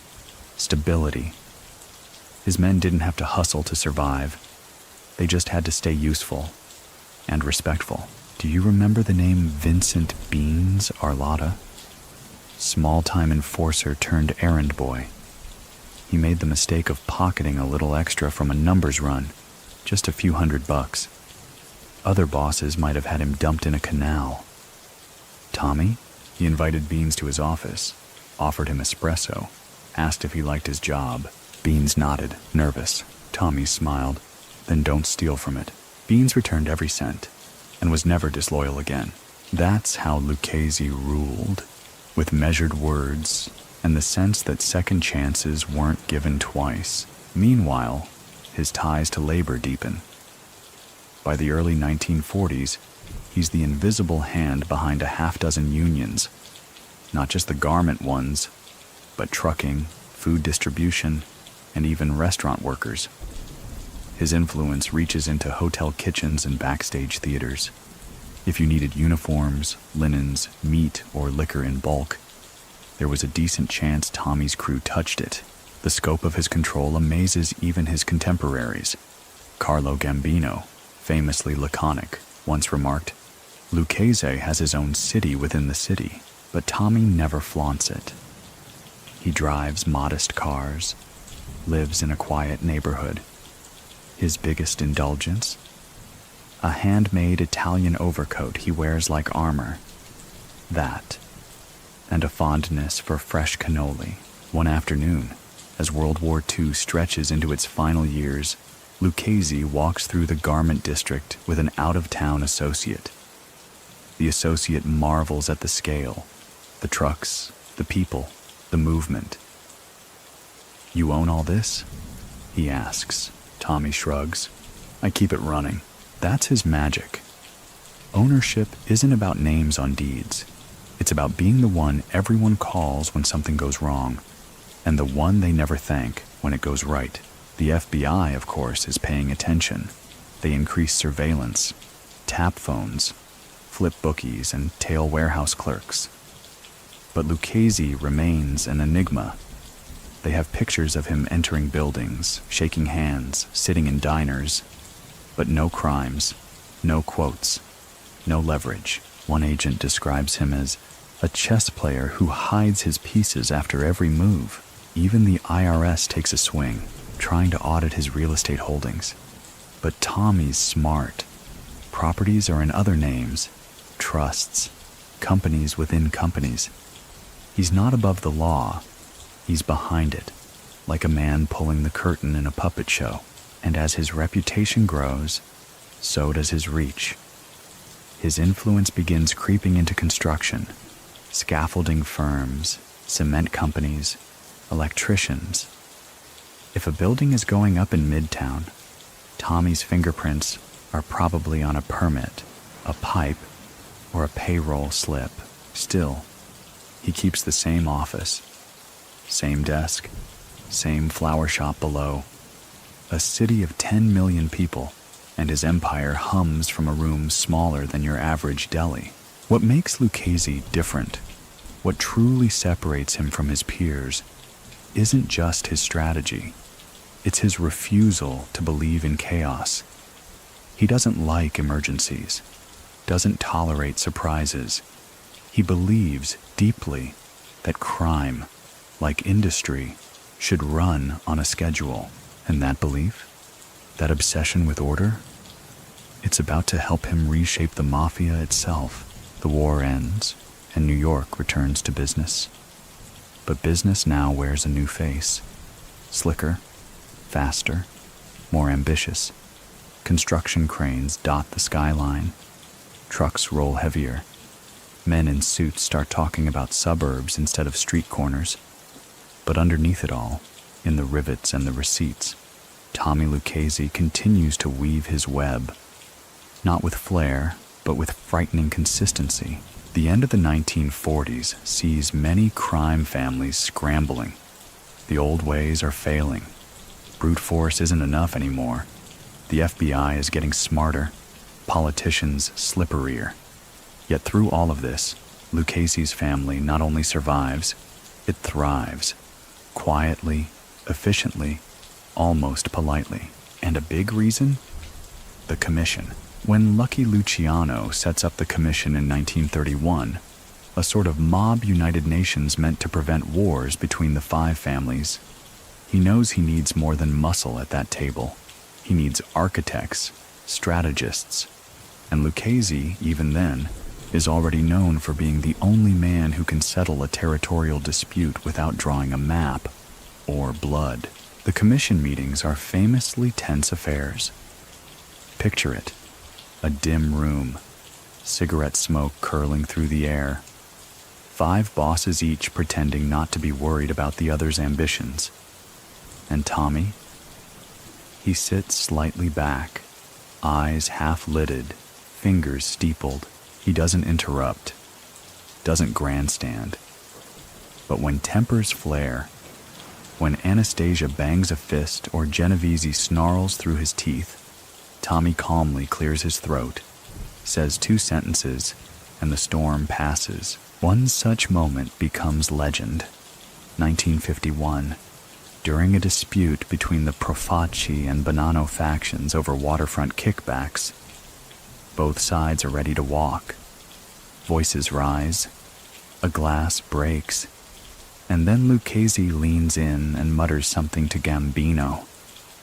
stability. His men didn't have to hustle to survive. They just had to stay useful and respectful. Do you remember the name Vincent Beans Arlotta? Small-time enforcer turned errand boy. He made the mistake of pocketing a little extra from a numbers run, just a few $100. Other bosses might have had him dumped in a canal. Tommy? He invited Beans to his office, offered him espresso, asked if he liked his job. Beans nodded, nervous. Tommy smiled. Then don't steal from it. Beans returned every cent, and was never disloyal again. That's how Lucchese ruled, with measured words and the sense that second chances weren't given twice. Meanwhile, his ties to labor deepen. By the early 1940s, he's the invisible hand behind a half-dozen unions, not just the garment ones, but trucking, food distribution, and even restaurant workers. His influence reaches into hotel kitchens and backstage theaters. If you needed uniforms, linens, meat, or liquor in bulk, there was a decent chance Tommy's crew touched it. The scope of his control amazes even his contemporaries. Carlo Gambino, famously laconic, once remarked, "Lucchese has his own city within the city, but Tommy never flaunts it. He drives modest cars, lives in a quiet neighborhood. His biggest indulgence? A handmade Italian overcoat he wears like armor. That, and a fondness for fresh cannoli. One afternoon, as World War II stretches into its final years, Lucchese walks through the garment district with an out-of-town associate. The associate marvels at the scale, the trucks, the people, the movement. "You own all this?" he asks. Tommy shrugs. "I keep it running." That's his magic. Ownership isn't about names on deeds. It's about being the one everyone calls when something goes wrong, and the one they never thank when it goes right. The FBI, of course, is paying attention. They increase surveillance, tap phones, flip bookies, and tail warehouse clerks. But Lucchese remains an enigma. They have pictures of him entering buildings, shaking hands, sitting in diners, but no crimes, no quotes, no leverage. One agent describes him as a chess player who hides his pieces after every move. Even the IRS takes a swing, trying to audit his real estate holdings. But Tommy's smart. Properties are in other names, trusts, companies within companies. He's not above the law, he's behind it, like a man pulling the curtain in a puppet show. And as his reputation grows, so does his reach. His influence begins creeping into construction, scaffolding firms, cement companies, electricians. If a building is going up in Midtown, Tommy's fingerprints are probably on a permit, a pipe, or a payroll slip. Still, he keeps the same office, same desk, same flower shop below. A city of 10 million people, and his empire hums from a room smaller than your average deli. What makes Lucchese different, what truly separates him from his peers, isn't just his strategy. It's his refusal to believe in chaos. He doesn't like emergencies, doesn't tolerate surprises. He believes deeply that crime, like industry, should run on a schedule. And that belief, that obsession with order, it's about to help him reshape the mafia itself. The war ends, and New York returns to business. But business now wears a new face. Slicker, faster, more ambitious. Construction cranes dot the skyline. Trucks roll heavier. Men in suits start talking about suburbs instead of street corners. But underneath it all, in the rivets and the receipts, Tommy Lucchese continues to weave his web. Not with flair, but with frightening consistency. The end of the 1940s sees many crime families scrambling. The old ways are failing. Brute force isn't enough anymore. The FBI is getting smarter, politicians slipperier. Yet through all of this, Lucchese's family not only survives, it thrives. Quietly, efficiently, almost politely. And a big reason? The commission. When Lucky Luciano sets up the commission in 1931, a sort of mob United Nations meant to prevent wars between the five families, he knows he needs more than muscle at that table. He needs architects, strategists, and Lucchese, even then, is already known for being the only man who can settle a territorial dispute without drawing a map or blood. The commission meetings are famously tense affairs. Picture it. A dim room, cigarette smoke curling through the air. 5 bosses each pretending not to be worried about the other's ambitions. And Tommy? He sits slightly back, eyes half-lidded, fingers steepled. He doesn't interrupt, doesn't grandstand. But when tempers flare, when Anastasia bangs a fist or Genovese snarls through his teeth, Tommy calmly clears his throat, says 2 sentences, and the storm passes. One such moment becomes legend. 1951. During a dispute between the Profaci and Bonanno factions over waterfront kickbacks, both sides are ready to walk. Voices rise. A glass breaks. And then Lucchese leans in and mutters something to Gambino,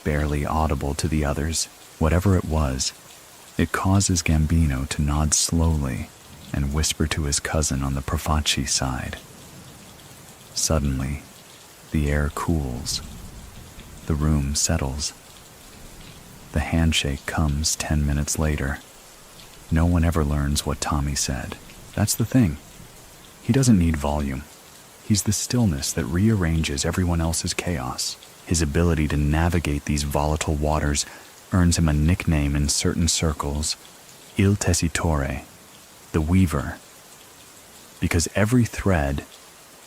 barely audible to the others. Whatever it was, it causes Gambino to nod slowly and whisper to his cousin on the Profaci side. Suddenly, the air cools. The room settles. The handshake comes 10 minutes later. No one ever learns what Tommy said. That's the thing. He doesn't need volume. He's the stillness that rearranges everyone else's chaos. His ability to navigate these volatile waters earns him a nickname in certain circles, Il Tessitore, the Weaver. Because every thread,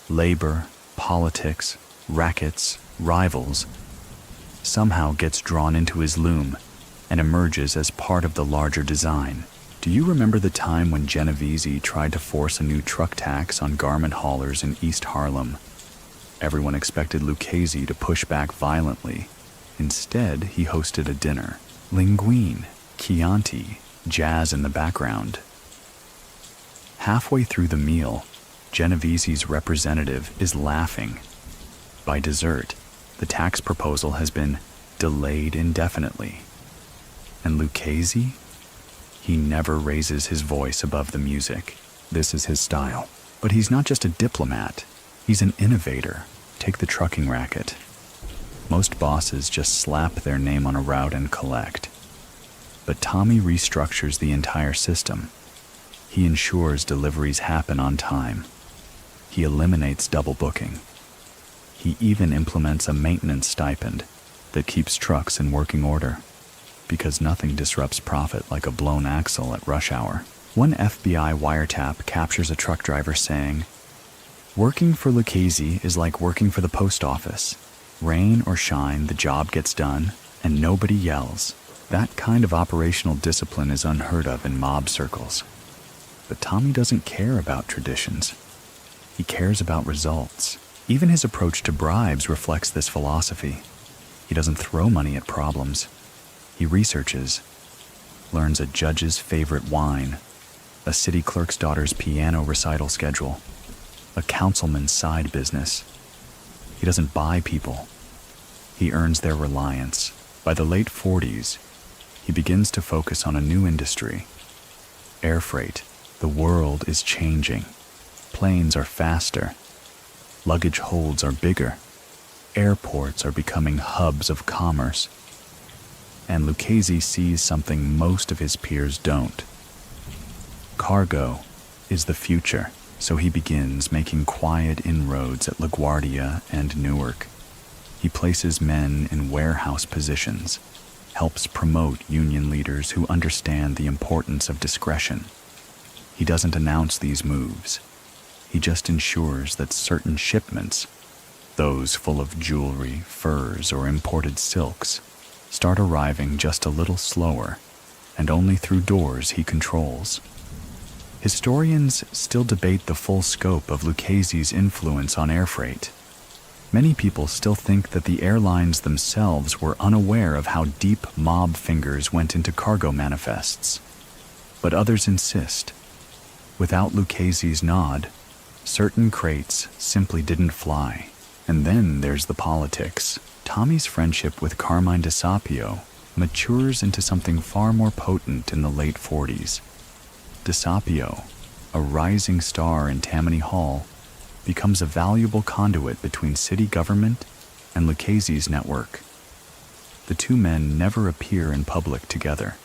labor, politics, rackets, rivals, somehow gets drawn into his loom and emerges as part of the larger design. Do you remember the time when Genovese tried to force a new truck tax on garment haulers in East Harlem? Everyone expected Lucchese to push back violently. Instead, he hosted a dinner. Linguine, Chianti, jazz in the background. Halfway through the meal, Genovese's representative is laughing. By dessert, the tax proposal has been delayed indefinitely. And Lucchese? He never raises his voice above the music. This is his style. But he's not just a diplomat. He's an innovator. Take the trucking racket. Most bosses just slap their name on a route and collect. But Tommy restructures the entire system. He ensures deliveries happen on time. He eliminates double booking. He even implements a maintenance stipend that keeps trucks in working order, because nothing disrupts profit like a blown axle at rush hour. One FBI wiretap captures a truck driver saying, "Working for Lucchese is like working for the post office. Rain or shine, the job gets done, and nobody yells." That kind of operational discipline is unheard of in mob circles. But Tommy doesn't care about traditions. He cares about results. Even his approach to bribes reflects this philosophy. He doesn't throw money at problems. He researches, learns a judge's favorite wine, a city clerk's daughter's piano recital schedule, a councilman's side business. He doesn't buy people. He earns their reliance. By the late 40s, he begins to focus on a new industry. Air freight. The world is changing. Planes are faster. Luggage holds are bigger. Airports are becoming hubs of commerce. And Lucchese sees something most of his peers don't. Cargo is the future, so he begins making quiet inroads at LaGuardia and Newark. He places men in warehouse positions, helps promote union leaders who understand the importance of discretion. He doesn't announce these moves. He just ensures that certain shipments, those full of jewelry, furs, or imported silks, start arriving just a little slower, and only through doors he controls. Historians still debate the full scope of Lucchese's influence on air freight. Many people still think that the airlines themselves were unaware of how deep mob fingers went into cargo manifests. But others insist. Without Lucchese's nod, certain crates simply didn't fly. And then there's the politics. Tommy's friendship with Carmine DeSapio matures into something far more potent in the late 40s. DeSapio, a rising star in Tammany Hall, becomes a valuable conduit between city government and Lucchese's network. The two men never appear in public together.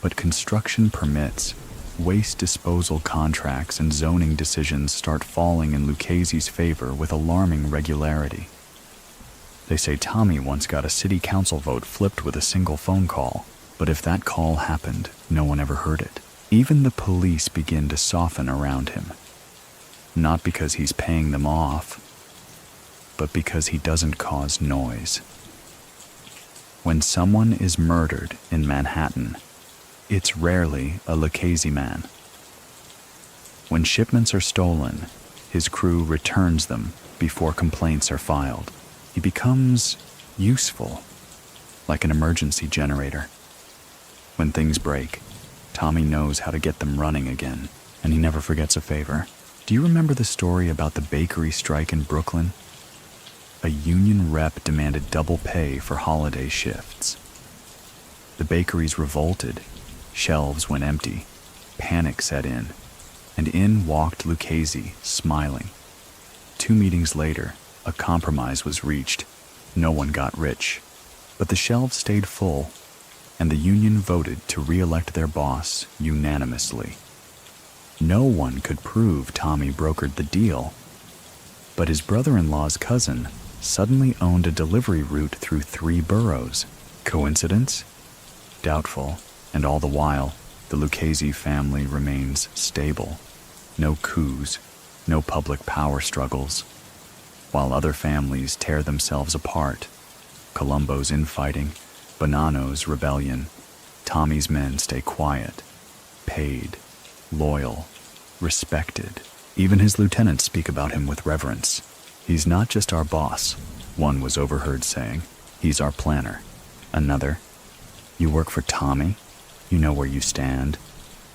But construction permits, waste disposal contracts, and zoning decisions start falling in Lucchese's favor with alarming regularity. They say Tommy once got a city council vote flipped with a single phone call, but if that call happened, no one ever heard it. Even the police begin to soften around him. Not because he's paying them off, but because he doesn't cause noise. When someone is murdered in Manhattan, it's rarely a Lucchese man. When shipments are stolen, his crew returns them before complaints are filed. He becomes useful, like an emergency generator. When things break, Tommy knows how to get them running again, and he never forgets a favor. Do you remember the story about the bakery strike in Brooklyn? A union rep demanded double pay for holiday shifts. The bakeries revolted. Shelves went empty. Panic set in. And in walked Lucchese, smiling. 2 meetings later, a compromise was reached. No one got rich. But the shelves stayed full, and the union voted to re-elect their boss unanimously. No one could prove Tommy brokered the deal, but his brother-in-law's cousin suddenly owned a delivery route through 3 boroughs. Coincidence? Doubtful. And all the while, the Lucchese family remains stable. No coups, no public power struggles. While other families tear themselves apart, Colombo's infighting, Bonanno's rebellion, Tommy's men stay quiet, paid, loyal, respected. Even his lieutenants speak about him with reverence. "He's not just our boss," one was overheard saying. "He's our planner." Another, "You work for Tommy? You know where you stand.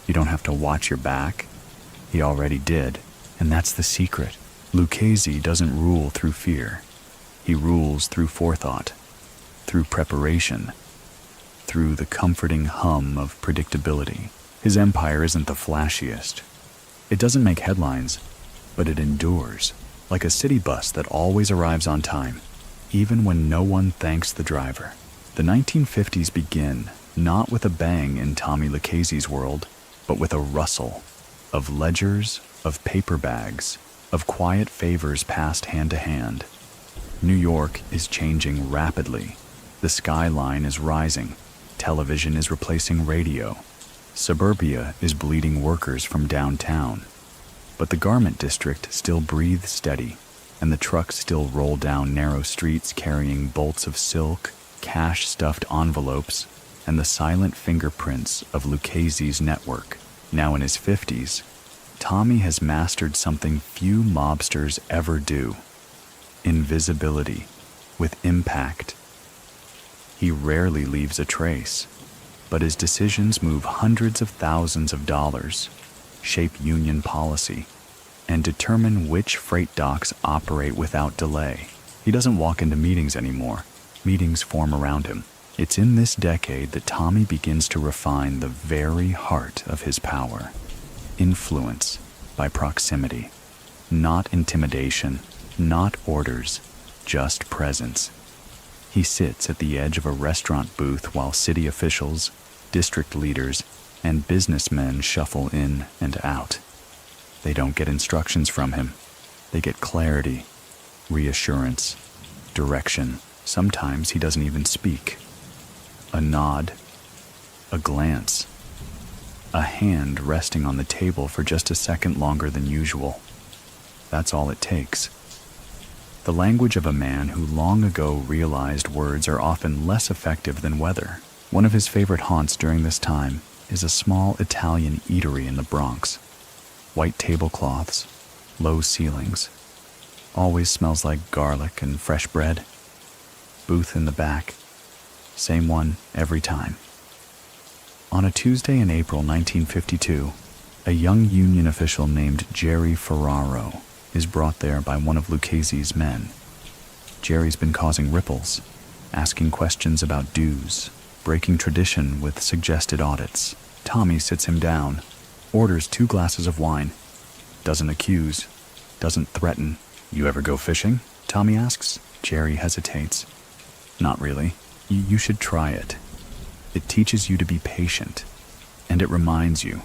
You don't have to watch your back." He already did, and that's the secret. Lucchese doesn't rule through fear. He rules through forethought, through preparation, through the comforting hum of predictability. His empire isn't the flashiest. It doesn't make headlines, but it endures, like a city bus that always arrives on time, even when no one thanks the driver. The 1950s begin not with a bang in Tommy Lucchese's world, but with a rustle of ledgers, of paper bags, of quiet favors passed hand to hand. New York is changing rapidly. The skyline is rising. Television is replacing radio. Suburbia is bleeding workers from downtown. But the garment district still breathes steady, and the trucks still roll down narrow streets carrying bolts of silk, cash-stuffed envelopes, and the silent fingerprints of Lucchese's network. Now in his 50s, Tommy has mastered something few mobsters ever do: invisibility with impact. He rarely leaves a trace, but his decisions move hundreds of thousands of dollars, shape union policy, and determine which freight docks operate without delay. He doesn't walk into meetings anymore. Meetings form around him. It's in this decade that Tommy begins to refine the very heart of his power. Influence by proximity. Not intimidation, not orders, just presence. He sits at the edge of a restaurant booth while city officials, district leaders, and businessmen shuffle in and out. They don't get instructions from him. They get clarity, reassurance, direction. Sometimes he doesn't even speak. A nod, a glance, a hand resting on the table for just a second longer than usual. That's all it takes. The language of a man who long ago realized words are often less effective than weather. One of his favorite haunts during this time is a small Italian eatery in the Bronx. White tablecloths, low ceilings. Always smells like garlic and fresh bread. Booth in the back. Same one every time. On a Tuesday in April 1952, a young union official named Jerry Ferraro is brought there by one of Lucchese's men. Jerry's been causing ripples, asking questions about dues, breaking tradition with suggested audits. Tommy sits him down, orders 2 glasses of wine, doesn't accuse, doesn't threaten. "You ever go fishing?" Tommy asks. Jerry hesitates. "Not really. You should try it. It teaches you to be patient, and it reminds you.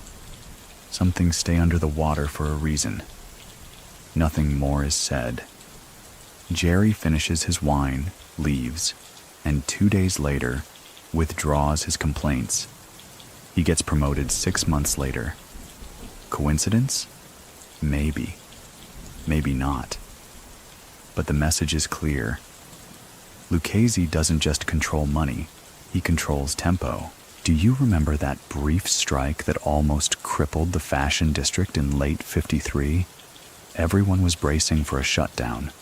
Some things stay under the water for a reason." Nothing more is said. Jerry finishes his wine, leaves, and 2 days later, withdraws his complaints. He gets promoted 6 months later. Coincidence? Maybe. Maybe not. But the message is clear. Lucchese doesn't just control money, he controls tempo. Do you remember that brief strike that almost crippled the fashion district in late '53? Everyone was bracing for a shutdown.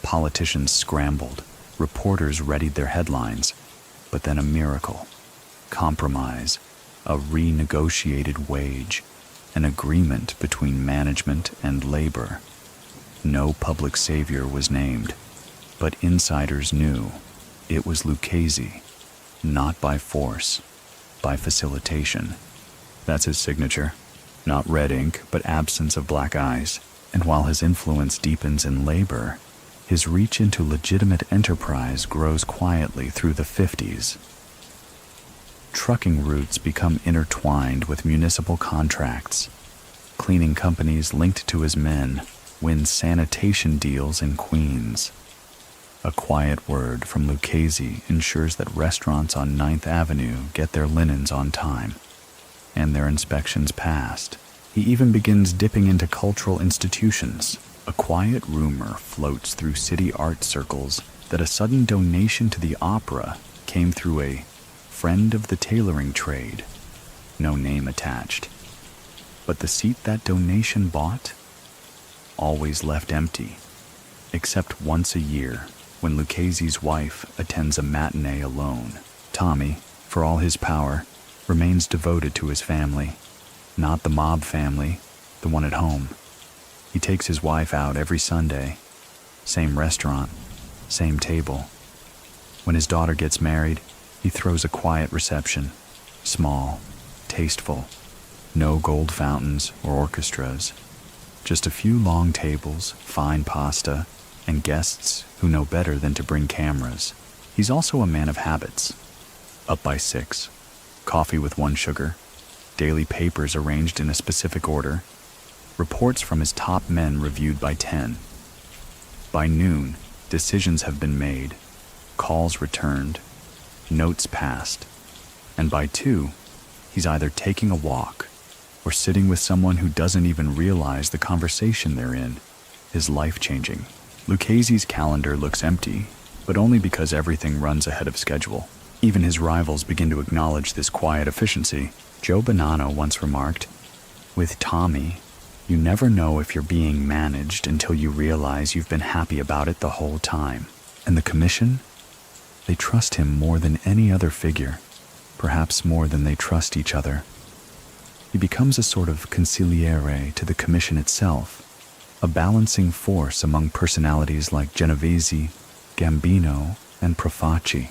Politicians scrambled, reporters readied their headlines, but then a miracle. Compromise, a renegotiated wage, an agreement between management and labor. No public savior was named, but insiders knew it was Lucchese, not by force, by facilitation. That's his signature. Not red ink, but absence of black eyes. And while his influence deepens in labor, his reach into legitimate enterprise grows quietly through the 50s. Trucking routes become intertwined with municipal contracts. Cleaning companies linked to his men win sanitation deals in Queens. A quiet word from Lucchese ensures that restaurants on 9th Avenue get their linens on time, and their inspections passed. He even begins dipping into cultural institutions. A quiet rumor floats through city art circles that a sudden donation to the opera came through a friend of the tailoring trade. No name attached, But the seat that donation bought? Always left empty, except once a year when Lucchese's wife attends a matinee alone. Tommy, for all his power, remains devoted to his family, not the mob family, the one at home. He takes his wife out every Sunday, same restaurant, same table. When his daughter gets married, he throws a quiet reception, small, tasteful, no gold fountains or orchestras, just a few long tables, fine pasta, and guests who know better than to bring cameras. He's also a man of habits. Up by 6, coffee with 1 sugar, daily papers arranged in a specific order, reports from his top men reviewed by 10. By noon, decisions have been made, calls returned, notes passed, and by 2, he's either taking a walk or sitting with someone who doesn't even realize the conversation they're in is life-changing. Lucchese's calendar looks empty, but only because everything runs ahead of schedule. Even his rivals begin to acknowledge this quiet efficiency. Joe Bonanno once remarked, "With Tommy, you never know if you're being managed until you realize you've been happy about it the whole time." And the commission? They trust him more than any other figure, perhaps more than they trust each other. He becomes a sort of consigliere to the commission itself, a balancing force among personalities like Genovese, Gambino, and Profaci.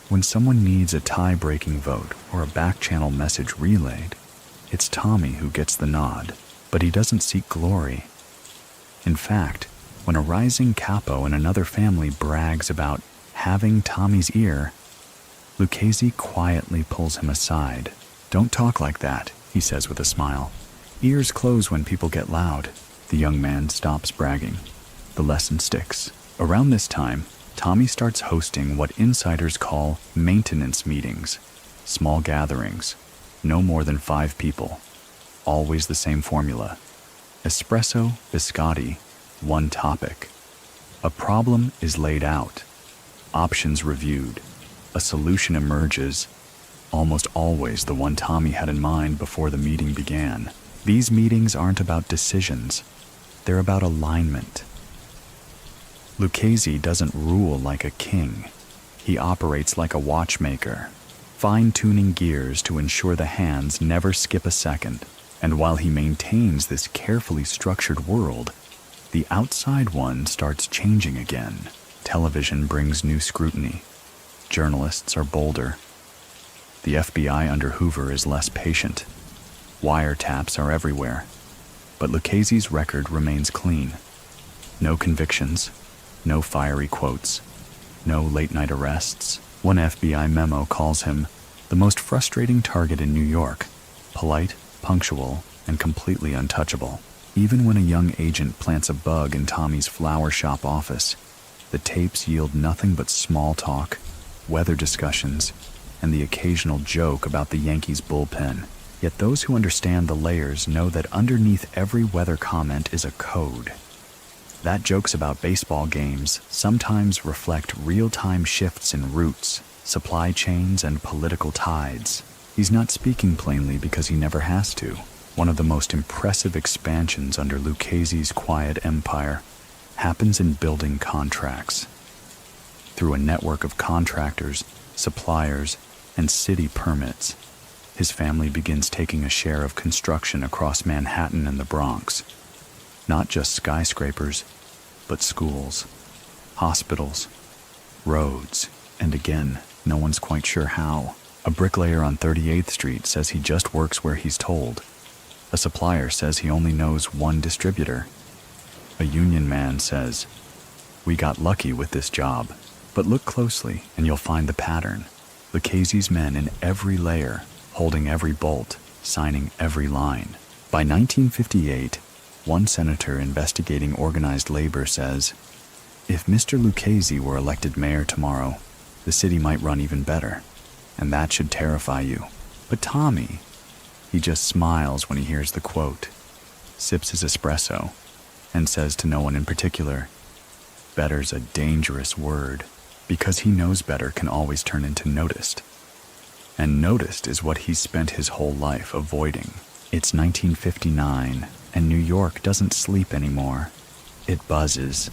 When someone needs a tie-breaking vote or a back-channel message relayed, it's Tommy who gets the nod, but he doesn't seek glory. In fact, when a rising capo in another family brags about having Tommy's ear, Lucchese quietly pulls him aside. "Don't talk like that," he says with a smile. "Ears close when people get loud." The young man stops bragging. The lesson sticks. Around this time, Tommy starts hosting what insiders call maintenance meetings, small gatherings, no more than 5 people. Always the same formula. Espresso, biscotti, one topic. A problem is laid out, options reviewed, a solution emerges, almost always the one Tommy had in mind before the meeting began. These meetings aren't about decisions, they're about alignment. Lucchese doesn't rule like a king. He operates like a watchmaker, fine-tuning gears to ensure the hands never skip a second. And while he maintains this carefully structured world, the outside one starts changing again. Television brings new scrutiny. Journalists are bolder. The FBI under Hoover is less patient. Wiretaps are everywhere. But Lucchese's record remains clean. No convictions, no fiery quotes, no late-night arrests. One FBI memo calls him the most frustrating target in New York, polite, punctual, and completely untouchable. Even when a young agent plants a bug in Tommy's flower shop office, the tapes yield nothing but small talk, weather discussions, and the occasional joke about the Yankees bullpen. Yet those who understand the layers know that underneath every weather comment is a code. That jokes about baseball games sometimes reflect real-time shifts in routes, supply chains, and political tides. He's not speaking plainly because he never has to. One of the most impressive expansions under Lucchese's quiet empire happens in building contracts. Through a network of contractors, suppliers, and city permits, his family begins taking a share of construction across Manhattan and the Bronx. Not just skyscrapers, but schools, hospitals, roads, and again, no one's quite sure how. A bricklayer on 38th Street says he just works where he's told. A supplier says he only knows one distributor. A union man says, "We got lucky with this job." But look closely and you'll find the pattern. Lucchese's men in every layer, holding every bolt, signing every line. By 1958, one senator investigating organized labor says, "If Mr. Lucchese were elected mayor tomorrow, the city might run even better. And that should terrify you." But Tommy, he just smiles when he hears the quote, sips his espresso, and says to no one in particular, "Better's a dangerous word," because he knows better can always turn into noticed. And noticed is what he's spent his whole life avoiding. It's 1959, and New York doesn't sleep anymore. It buzzes.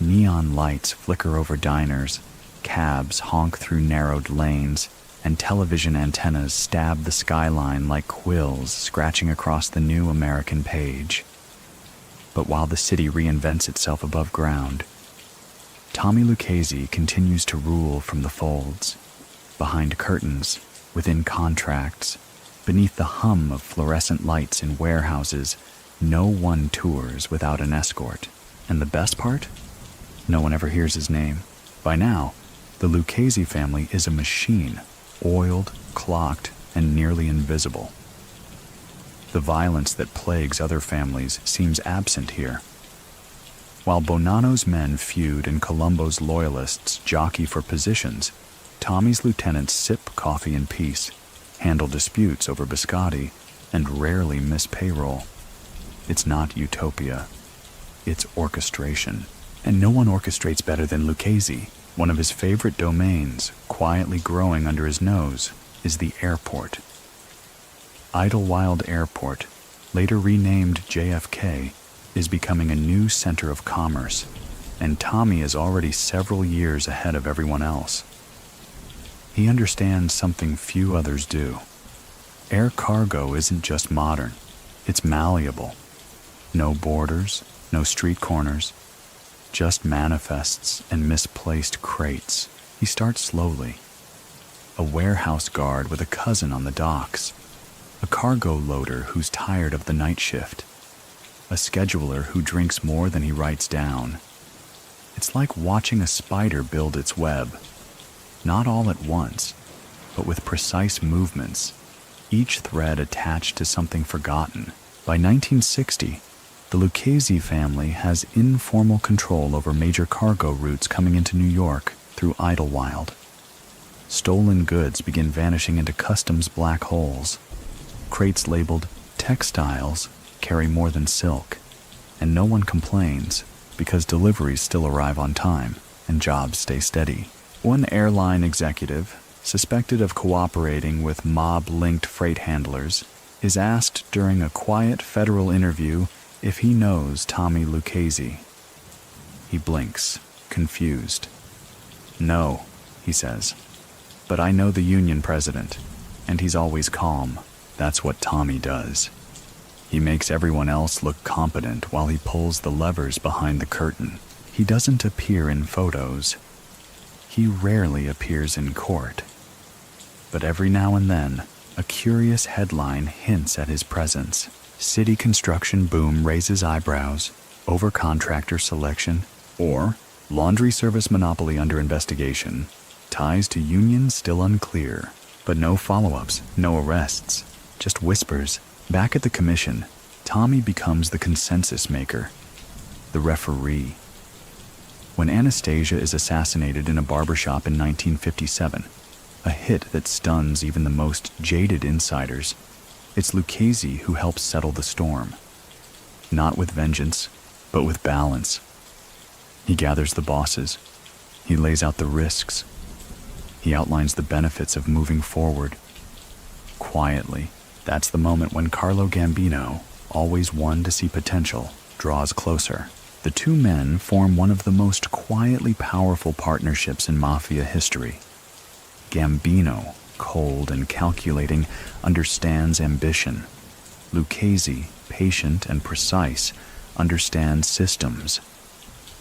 Neon lights flicker over diners, cabs honk through narrowed lanes, and television antennas stab the skyline like quills scratching across the new American page. But while the city reinvents itself above ground, Tommy Lucchese continues to rule from the folds, behind curtains, within contracts, beneath the hum of fluorescent lights in warehouses. No one tours without an escort. And the best part? No one ever hears his name. By now, the Lucchese family is a machine, oiled, clocked, and nearly invisible. The violence that plagues other families seems absent here. While Bonanno's men feud and Colombo's loyalists jockey for positions, Tommy's lieutenants sip coffee in peace, handle disputes over biscotti, and rarely miss payroll. It's not utopia. It's orchestration. And no one orchestrates better than Lucchese. One of his favorite domains, quietly growing under his nose, is the airport. Idlewild Airport, later renamed JFK, is becoming a new center of commerce, and Tommy is already several years ahead of everyone else. He understands something few others do. Air cargo isn't just modern, it's malleable. No borders, no street corners, just manifests and misplaced crates. He starts slowly. A warehouse guard with a cousin on the docks, a cargo loader who's tired of the night shift, a scheduler who drinks more than he writes down. It's like watching a spider build its web, not all at once, but with precise movements, each thread attached to something forgotten. By 1960, the Lucchese family has informal control over major cargo routes coming into New York through Idlewild. Stolen goods begin vanishing into customs black holes. Crates labeled textiles carry more than silk, and no one complains because deliveries still arrive on time and jobs stay steady. One airline executive, suspected of cooperating with mob-linked freight handlers, is asked during a quiet federal interview if he knows Tommy Lucchese. He blinks, confused. "No," he says, "but I know the union president, and he's always calm. That's what Tommy does." He makes everyone else look competent while he pulls the levers behind the curtain. He doesn't appear in photos. He rarely appears in court. But every now and then, a curious headline hints at his presence. City construction boom raises eyebrows, over contractor selection, or laundry service monopoly under investigation, ties to unions still unclear. But no follow-ups, no arrests, just whispers. Back at the commission, Tommy becomes the consensus maker, the referee. When Anastasia is assassinated in a barbershop in 1957, a hit that stuns even the most jaded insiders, it's Lucchese who helps settle the storm. Not with vengeance, but with balance. He gathers the bosses. He lays out the risks. He outlines the benefits of moving forward. Quietly, that's the moment when Carlo Gambino, always one to see potential, draws closer. The two men form one of the most quietly powerful partnerships in Mafia history. Gambino, cold and calculating, understands ambition. Lucchese, patient and precise, understands systems.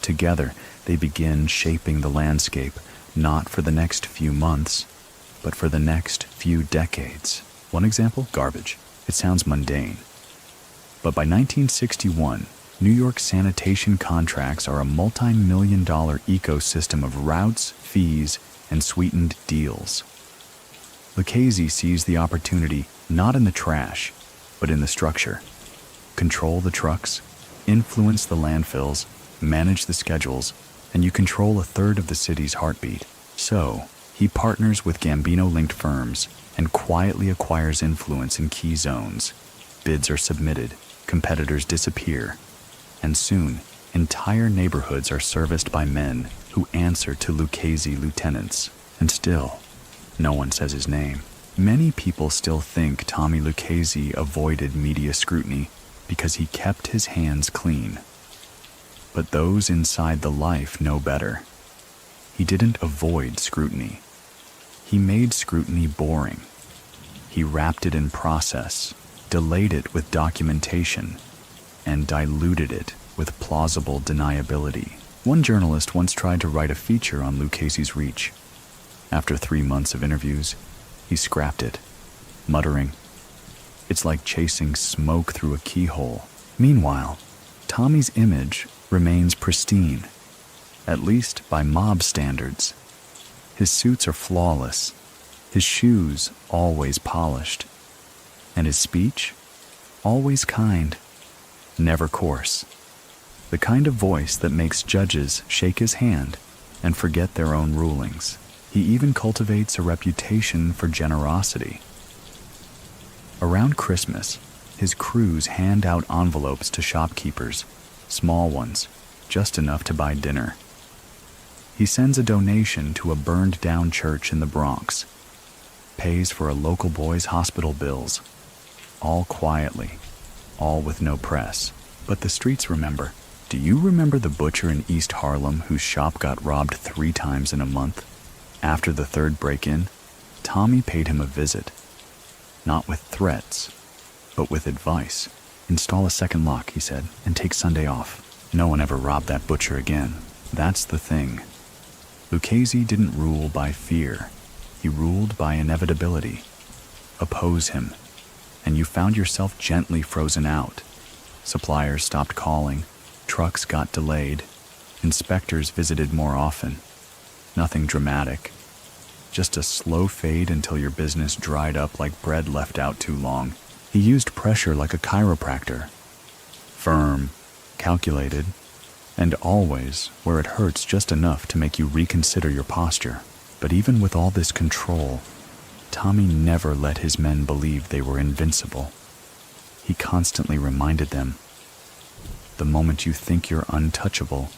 Together, they begin shaping the landscape, not for the next few months, but for the next few decades. One example, garbage. It sounds mundane. But by 1961, New York sanitation contracts are a multi-million-dollar ecosystem of routes, fees, and sweetened deals. Lucchese sees the opportunity not in the trash, but in the structure. Control the trucks, influence the landfills, manage the schedules, and you control a third of the city's heartbeat. So, he partners with Gambino-linked firms and quietly acquires influence in key zones. Bids are submitted, competitors disappear, and soon, entire neighborhoods are serviced by men who answer to Lucchese lieutenants. And still, no one says his name. Many people still think Tommy Lucchese avoided media scrutiny because he kept his hands clean. But those inside the life know better. He didn't avoid scrutiny. He made scrutiny boring. He wrapped it in process, delayed it with documentation, and diluted it with plausible deniability. One journalist once tried to write a feature on Lucchese's reach. After 3 months of interviews, he scrapped it, muttering, "It's like chasing smoke through a keyhole." Meanwhile, Tommy's image remains pristine, at least by mob standards. His suits are flawless, his shoes always polished, and his speech always kind, never coarse. The kind of voice that makes judges shake his hand and forget their own rulings. He even cultivates a reputation for generosity. Around Christmas, his crews hand out envelopes to shopkeepers, small ones, just enough to buy dinner. He sends a donation to a burned-down church in the Bronx, pays for a local boy's hospital bills, all quietly, all with no press. But the streets remember. Do you remember the butcher in East Harlem whose shop got robbed 3 times in a month? After the 3rd break-in, Tommy paid him a visit. Not with threats, but with advice. "Install a second lock," he said, "and take Sunday off. No one ever robbed that butcher again." That's the thing. Lucchese didn't rule by fear. He ruled by inevitability. Oppose him, and you found yourself gently frozen out. Suppliers stopped calling, trucks got delayed, inspectors visited more often. Nothing dramatic, just a slow fade until your business dried up like bread left out too long. He used pressure like a chiropractor. Firm, calculated, and always where it hurts just enough to make you reconsider your posture. But even with all this control, Tommy never let his men believe they were invincible. He constantly reminded them, the moment you think you're untouchable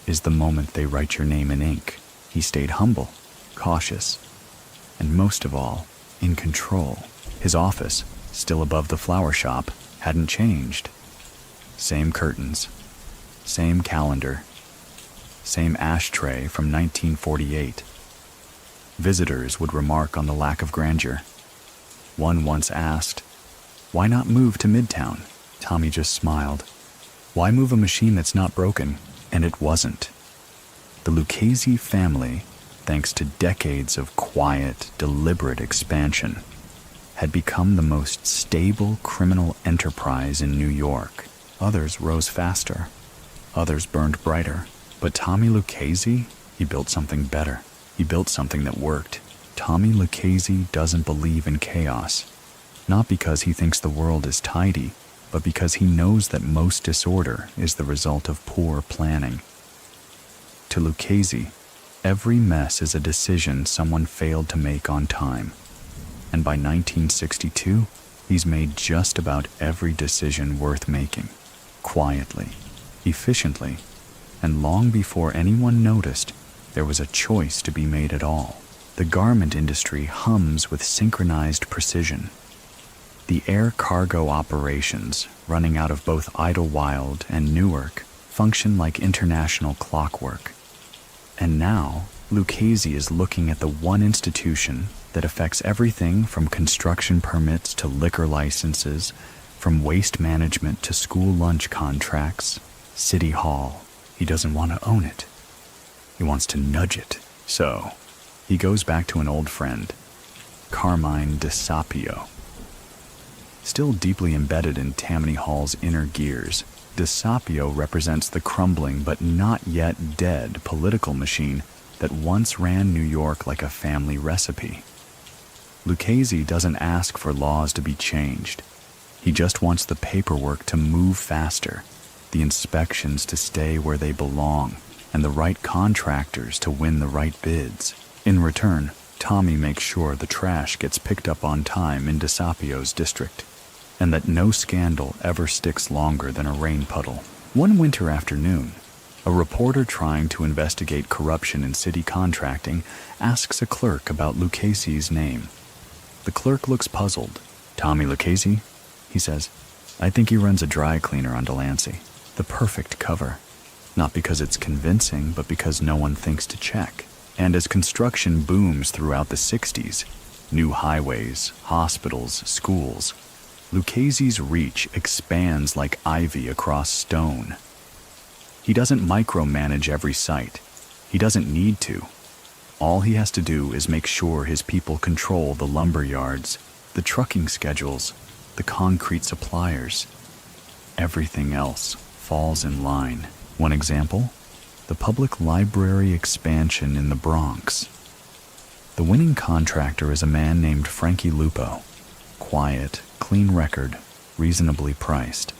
is the moment they write your name in ink. He stayed humble, cautious, and most of all, in control. His office, still above the flower shop, hadn't changed. Same curtains, same calendar, same ashtray from 1948. Visitors would remark on the lack of grandeur. One once asked, "Why not move to Midtown?" Tommy just smiled. "Why move a machine that's not broken?" And it wasn't. The Lucchese family, thanks to decades of quiet, deliberate expansion, had become the most stable criminal enterprise in New York. Others rose faster. Others burned brighter. But Tommy Lucchese, he built something better. He built something that worked. Tommy Lucchese doesn't believe in chaos. Not because he thinks the world is tidy, but because he knows that most disorder is the result of poor planning. To Lucchese, every mess is a decision someone failed to make on time. And by 1962, he's made just about every decision worth making. Quietly, efficiently, and long before anyone noticed, there was a choice to be made at all. The garment industry hums with synchronized precision. The air cargo operations, running out of both Idlewild and Newark, function like international clockwork. And now, Lucchese is looking at the one institution that affects everything from construction permits to liquor licenses, from waste management to school lunch contracts, City Hall. He doesn't want to own it. He wants to nudge it. So, he goes back to an old friend, Carmine DeSapio. Still deeply embedded in Tammany Hall's inner gears, DeSapio represents the crumbling but not yet dead political machine that once ran New York like a family recipe. Lucchese doesn't ask for laws to be changed. He just wants the paperwork to move faster, the inspections to stay where they belong, and the right contractors to win the right bids. In return, Tommy makes sure the trash gets picked up on time in DeSapio's district, and that no scandal ever sticks longer than a rain puddle. One winter afternoon, a reporter trying to investigate corruption in city contracting asks a clerk about Lucchese's name. The clerk looks puzzled. Tommy Lucchese? He says. I think he runs a dry cleaner on Delancey. The perfect cover. Not because it's convincing, but because no one thinks to check. And as construction booms throughout the 60s, new highways, hospitals, schools, Lucchese's reach expands like ivy across stone. He doesn't micromanage every site. He doesn't need to. All he has to do is make sure his people control the lumber yards, the trucking schedules, the concrete suppliers. Everything else falls in line. One example, the public library expansion in the Bronx. The winning contractor is a man named Frankie Lupo. Quiet, clean record, reasonably priced.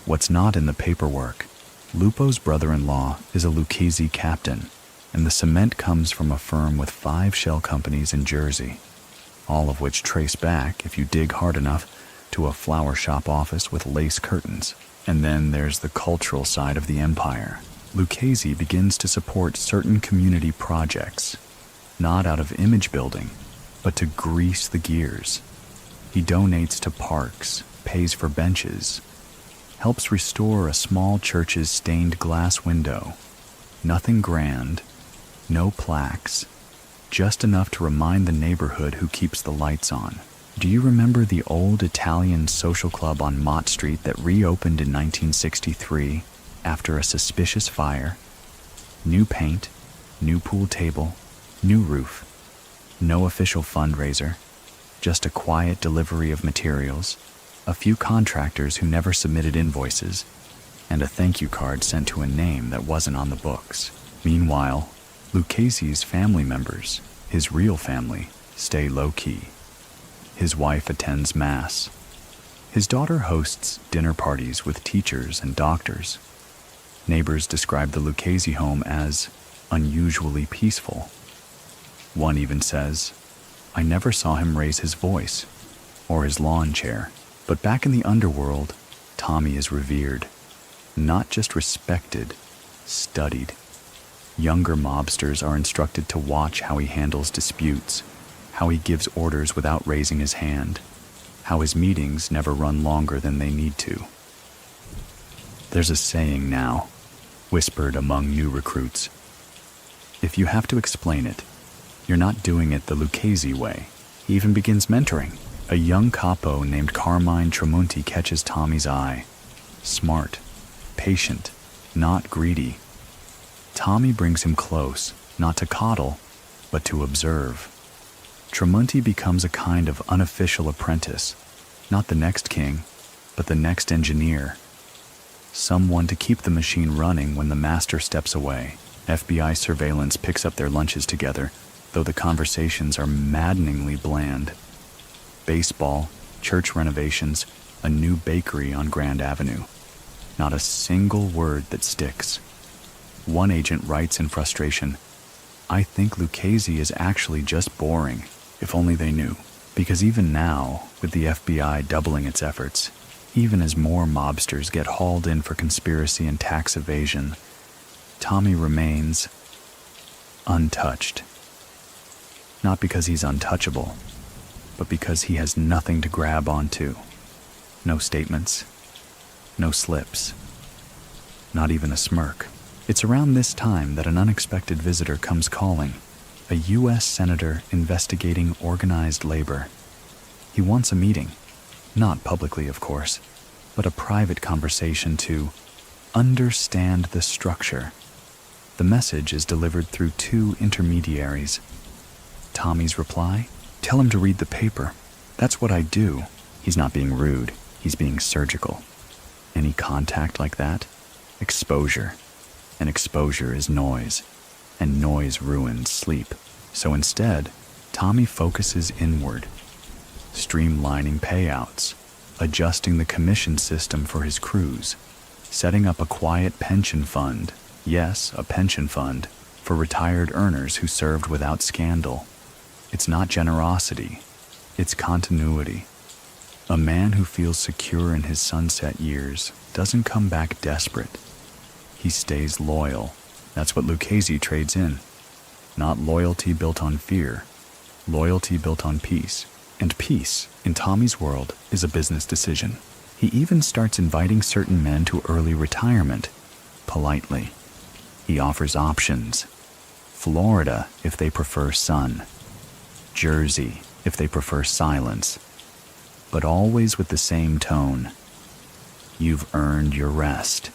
What's not in the paperwork, Lupo's brother-in-law is a Lucchese captain, and the cement comes from a firm with 5 shell companies in Jersey, all of which trace back, if you dig hard enough, to a flower shop office with lace curtains. And then there's the cultural side of the empire. Lucchese begins to support certain community projects, not out of image building, but to grease the gears. He donates to parks, pays for benches, helps restore a small church's stained glass window. Nothing grand, no plaques, just enough to remind the neighborhood who keeps the lights on. Do you remember the old Italian social club on Mott Street that reopened in 1963 after a suspicious fire? New paint, new pool table, new roof, no official fundraiser, just a quiet delivery of materials, a few contractors who never submitted invoices, and a thank you card sent to a name that wasn't on the books. Meanwhile, Lucchese's family members, his real family, stay low-key. His wife attends mass. His daughter hosts dinner parties with teachers and doctors. Neighbors describe the Lucchese home as unusually peaceful. One even says, I never saw him raise his voice or his lawn chair. But back in the underworld, Tommy is revered. Not just respected, studied. Younger mobsters are instructed to watch how he handles disputes, how he gives orders without raising his hand, how his meetings never run longer than they need to. There's a saying now, whispered among new recruits. If you have to explain it, you're not doing it the Lucchese way. He even begins mentoring. A young capo named Carmine Tramonti catches Tommy's eye. Smart, patient, not greedy. Tommy brings him close, not to coddle, but to observe. Tramonti becomes a kind of unofficial apprentice, not the next king, but the next engineer. Someone to keep the machine running when the master steps away. FBI surveillance picks up their lunches together, though the conversations are maddeningly bland. Baseball, church renovations, a new bakery on Grand Avenue. Not a single word that sticks. One agent writes in frustration, I think Lucchese is actually just boring, if only they knew. Because even now, with the FBI doubling its efforts, even as more mobsters get hauled in for conspiracy and tax evasion, Tommy remains untouched. Not because he's untouchable, but because he has nothing to grab onto. No statements, no slips, not even a smirk. It's around this time that an unexpected visitor comes calling, a U.S. senator investigating organized labor. He wants a meeting, not publicly, of course, but a private conversation to understand the structure. The message is delivered through 2 intermediaries. Tommy's reply? Tell him to read the paper. That's what I do. He's not being rude. He's being surgical. Any contact like that? Exposure. And exposure is noise. And noise ruins sleep. So instead, Tommy focuses inward, streamlining payouts, adjusting the commission system for his crews, setting up a quiet pension fund, yes, a pension fund, for retired earners who served without scandal. It's not generosity, it's continuity. A man who feels secure in his sunset years doesn't come back desperate. He stays loyal. That's what Lucchese trades in. Not loyalty built on fear, loyalty built on peace. And peace, in Tommy's world, is a business decision. He even starts inviting certain men to early retirement, politely. He offers options. Florida, if they prefer sun. Jersey, if they prefer silence. But always with the same tone. You've earned your rest.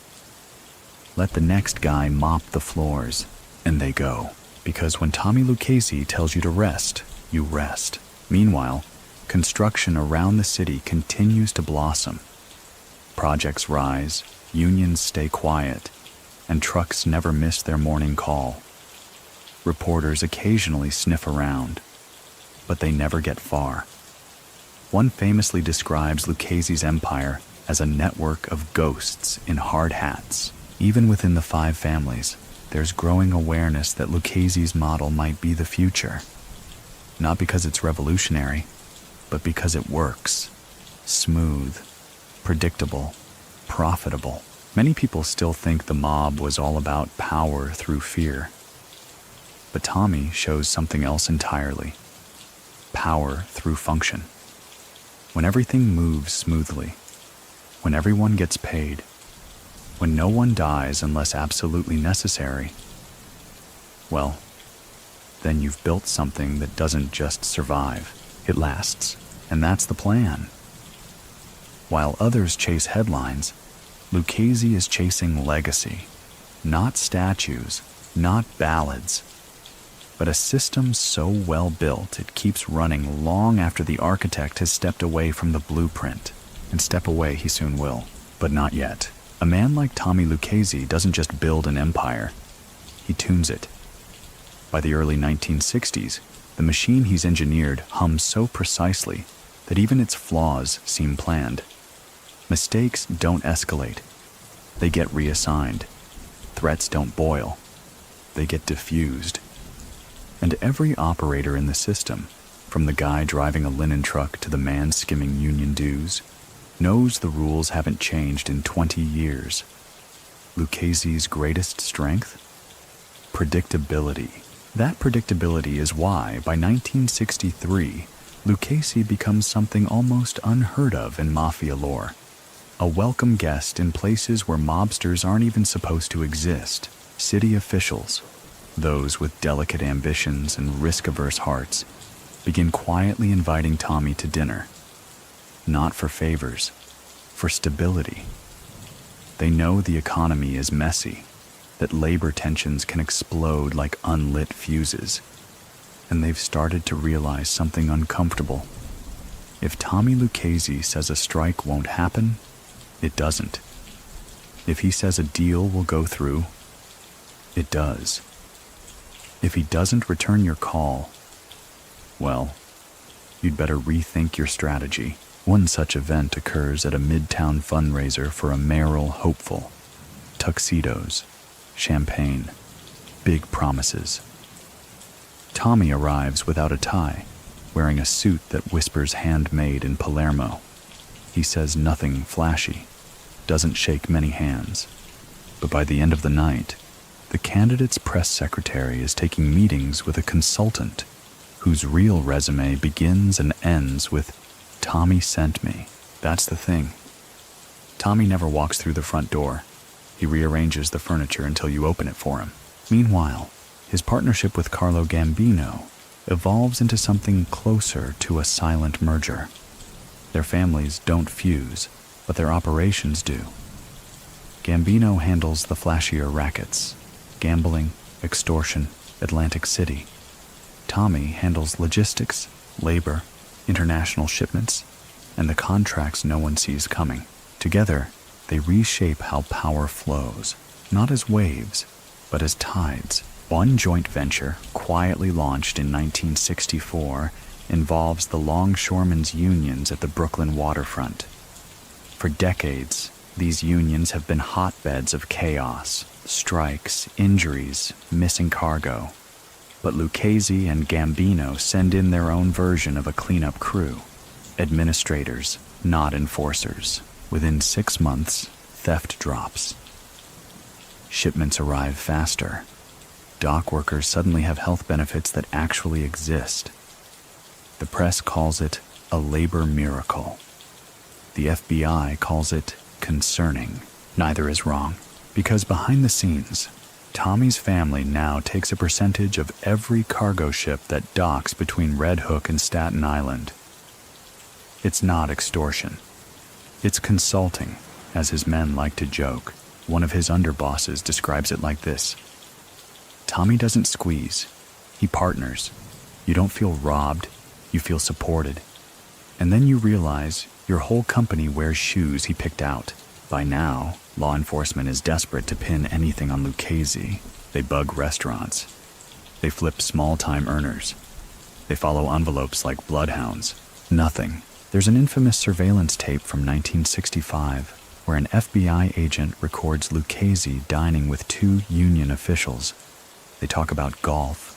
Let the next guy mop the floors, and they go. Because when Tommy Lucchese tells you to rest, you rest. Meanwhile, construction around the city continues to blossom. Projects rise, unions stay quiet, and trucks never miss their morning call. Reporters occasionally sniff around, but they never get far. One famously describes Lucchese's empire as a network of ghosts in hard hats. Even within the 5 families, there's growing awareness that Lucchese's model might be the future. Not because it's revolutionary, but because it works. Smooth, predictable, profitable. Many people still think the mob was all about power through fear. But Tommy shows something else entirely. Power through function. When everything moves smoothly, when everyone gets paid, when no one dies unless absolutely necessary, well, then you've built something that doesn't just survive, it lasts, and that's the plan. While others chase headlines, Lucchese is chasing legacy, not statues, not ballads, but a system so well built it keeps running long after the architect has stepped away from the blueprint. And step away he soon will, but not yet. A man like Tommy Lucchese doesn't just build an empire, he tunes it. By the early 1960s, the machine he's engineered hums so precisely that even its flaws seem planned. Mistakes don't escalate, they get reassigned. Threats don't boil, they get diffused. And every operator in the system, from the guy driving a linen truck to the man skimming union dues, knows the rules haven't changed in 20 years. Lucchese's greatest strength? Predictability. That predictability is why, by 1963, Lucchese becomes something almost unheard of in mafia lore. A welcome guest in places where mobsters aren't even supposed to exist. City officials, those with delicate ambitions and risk-averse hearts, begin quietly inviting Tommy to dinner. Not for favors, for stability. They know the economy is messy, that labor tensions can explode like unlit fuses, and they've started to realize something uncomfortable. If Tommy Lucchese says a strike won't happen, it doesn't. If he says a deal will go through, it does. If he doesn't return your call, well, you'd better rethink your strategy. One such event occurs at a midtown fundraiser for a mayoral hopeful. Tuxedos, champagne, big promises. Tommy arrives without a tie, wearing a suit that whispers handmade in Palermo. He says nothing flashy, doesn't shake many hands. But by the end of the night, the candidate's press secretary is taking meetings with a consultant whose real resume begins and ends with "Tommy sent me." That's the thing. Tommy never walks through the front door. He rearranges the furniture until you open it for him. Meanwhile, his partnership with Carlo Gambino evolves into something closer to a silent merger. Their families don't fuse, but their operations do. Gambino handles the flashier rackets, gambling, extortion, Atlantic City. Tommy handles logistics, labor, international shipments, and the contracts no one sees coming. Together, they reshape how power flows, not as waves, but as tides. One joint venture, quietly launched in 1964, involves the longshoremen's unions at the Brooklyn waterfront. For decades, these unions have been hotbeds of chaos, strikes, injuries, missing cargo. But Lucchese and Gambino send in their own version of a cleanup crew. Administrators, not enforcers. Within 6 months, theft drops. Shipments arrive faster. Dock workers suddenly have health benefits that actually exist. The press calls it a labor miracle. The FBI calls it concerning. Neither is wrong, because behind the scenes, Tommy's family now takes a percentage of every cargo ship that docks between Red Hook and Staten Island. It's not extortion. It's consulting, as his men like to joke. One of his underbosses describes it like this: Tommy doesn't squeeze, he partners. You don't feel robbed, you feel supported. And then you realize your whole company wears shoes he picked out. By now, law enforcement is desperate to pin anything on Lucchese. They bug restaurants. They flip small-time earners. They follow envelopes like bloodhounds. Nothing. There's an infamous surveillance tape from 1965 where an FBI agent records Lucchese dining with two union officials. They talk about golf,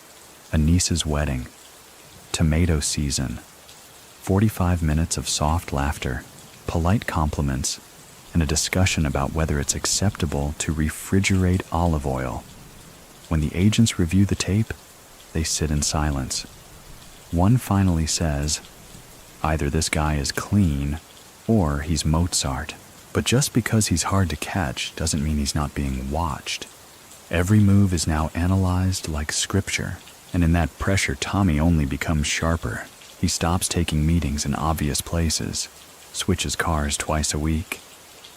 a niece's wedding, tomato season, 45 minutes of soft laughter, polite compliments, and a discussion about whether it's acceptable to refrigerate olive oil. When the agents review the tape, they sit in silence. One finally says, either this guy is clean or he's Mozart. But just because he's hard to catch doesn't mean he's not being watched. Every move is now analyzed like scripture, and in that pressure, Tommy only becomes sharper. He stops taking meetings in obvious places, switches cars twice a week,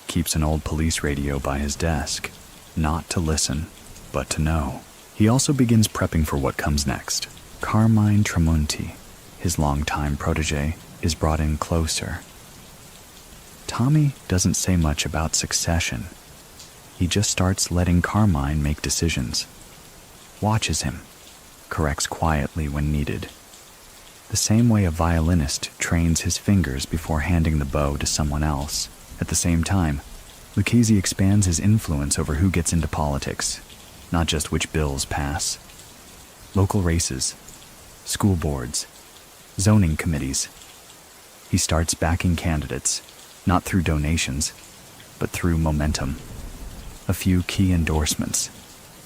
keeps an old police radio by his desk, not to listen, but to know. He also begins prepping for what comes next. Carmine Tramonti, his longtime protege, is brought in closer. Tommy doesn't say much about succession. He just starts letting Carmine make decisions, watches him, corrects quietly when needed. The same way a violinist trains his fingers before handing the bow to someone else. At the same time, Lucchese expands his influence over who gets into politics, not just which bills pass. Local races, school boards, zoning committees. He starts backing candidates, not through donations, but through momentum. A few key endorsements,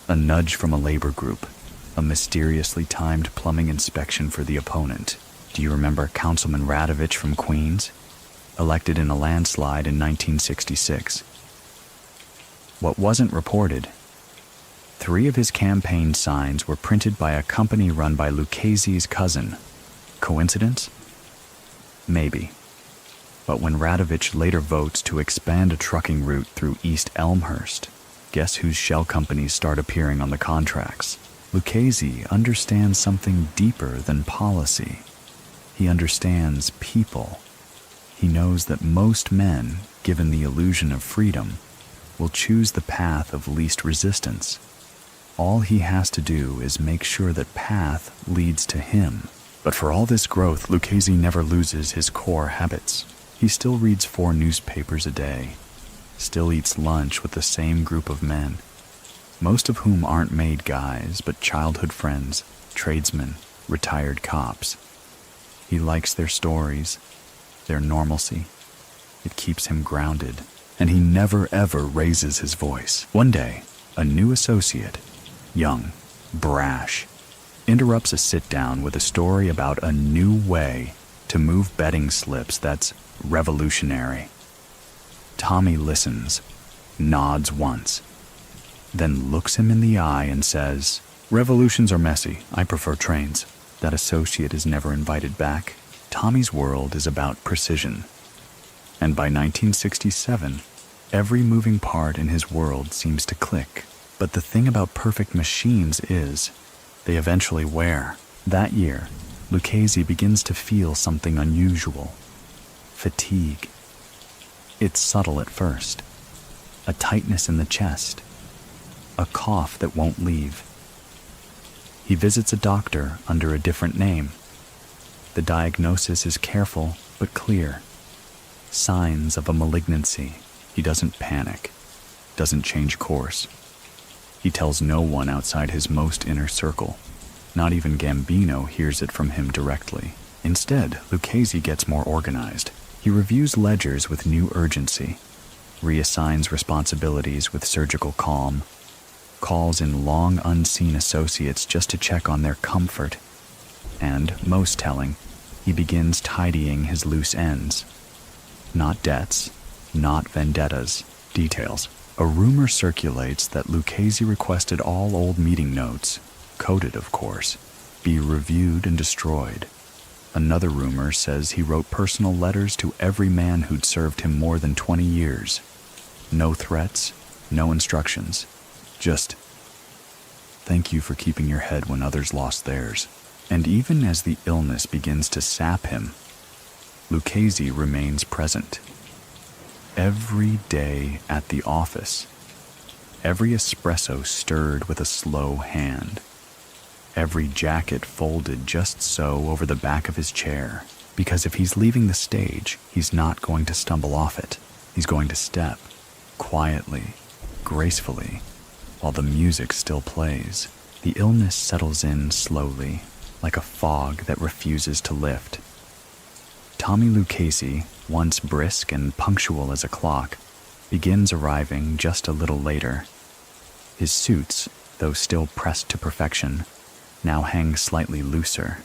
a nudge from a labor group, a mysteriously timed plumbing inspection for the opponent. Do you remember Councilman Radovich from Queens? Elected in a landslide in 1966. What wasn't reported: 3 of his campaign signs were printed by a company run by Lucchese's cousin. Coincidence? Maybe. But when Radovich later votes to expand a trucking route through East Elmhurst, guess whose shell companies start appearing on the contracts? Lucchese understands something deeper than policy. He understands people. He knows that most men, given the illusion of freedom, will choose the path of least resistance. All he has to do is make sure that path leads to him. But for all this growth, Lucchese never loses his core habits. He still reads 4 newspapers a day, still eats lunch with the same group of men, most of whom aren't made guys, but childhood friends, tradesmen, retired cops. He likes their stories, their normalcy. It keeps him grounded, and he never ever raises his voice. One day, a new associate, young, brash, interrupts a sit-down with a story about a new way to move betting slips that's revolutionary. Tommy listens, nods once, then looks him in the eye and says, "Revolutions are messy. I prefer trains." That associate is never invited back. Tommy's world is about precision. And by 1967, every moving part in his world seems to click. But the thing about perfect machines is, they eventually wear. That year, Lucchese begins to feel something unusual. Fatigue. It's subtle at first. A tightness in the chest. A cough that won't leave. He visits a doctor under a different name. The diagnosis is careful but clear. Signs of a malignancy. He doesn't panic, doesn't change course. He tells no one outside his most inner circle. Not even Gambino hears it from him directly. Instead, Lucchese gets more organized. He reviews ledgers with new urgency, reassigns responsibilities with surgical calm, calls in long unseen associates just to check on their comfort, and, most telling, He begins tidying his loose ends. Not debts, not vendettas, details. A rumor circulates that Lucchese requested all old meeting notes, coded of course, be reviewed and destroyed. Another rumor says he wrote personal letters to every man who'd served him more than 20 years. No threats, no instructions, just, "Thank you for keeping your head when others lost theirs." And even as the illness begins to sap him, Lucchese remains present. Every day at the office, every espresso stirred with a slow hand, every jacket folded just so over the back of his chair, because if he's leaving the stage, he's not going to stumble off it. He's going to step, quietly, gracefully, while the music still plays. The illness settles in slowly, like a fog that refuses to lift. Tommy Lucchese, once brisk and punctual as a clock, begins arriving just a little later. His suits, though still pressed to perfection, now hang slightly looser.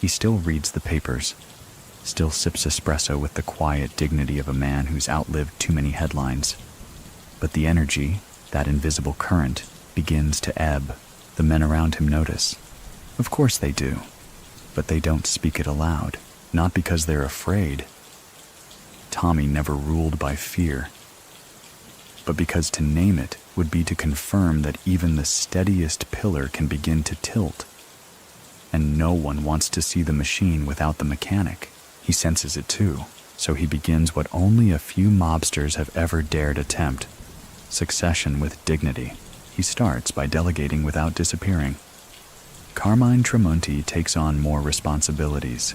He still reads the papers, still sips espresso with the quiet dignity of a man who's outlived too many headlines. But the energy, that invisible current, begins to ebb. The men around him notice. Of course they do, but they don't speak it aloud. Not because they're afraid. Tommy never ruled by fear, but because to name it would be to confirm that even the steadiest pillar can begin to tilt. And no one wants to see the machine without the mechanic. He senses it too, so he begins what only a few mobsters have ever dared attempt: succession with dignity. He starts by delegating without disappearing. Carmine Tremonti takes on more responsibilities.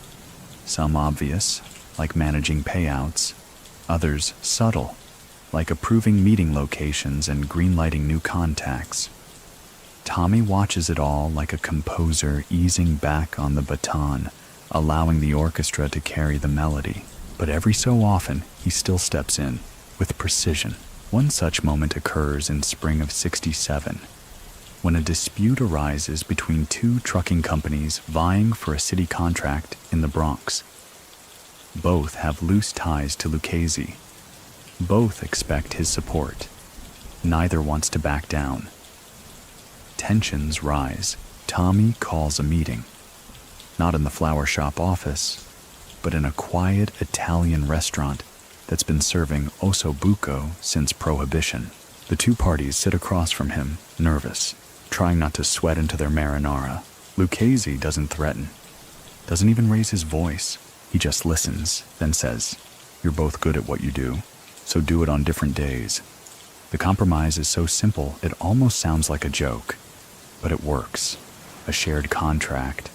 Some obvious, like managing payouts. Others subtle, like approving meeting locations and greenlighting new contacts. Tommy watches it all like a composer easing back on the baton, allowing the orchestra to carry the melody. But every so often, he still steps in, with precision. One such moment occurs in spring of '67, when a dispute arises between two trucking companies vying for a city contract in the Bronx. Both have loose ties to Lucchese. Both expect his support. Neither wants to back down. Tensions rise. Tommy calls a meeting. Not in the flower shop office, but in a quiet Italian restaurant that's been serving osso buco since Prohibition. The two parties sit across from him, nervous, trying not to sweat into their marinara. Lucchese doesn't threaten, doesn't even raise his voice. He just listens, then says, "You're both good at what you do, so do it on different days." The compromise is so simple it almost sounds like a joke, but it works. A shared contract,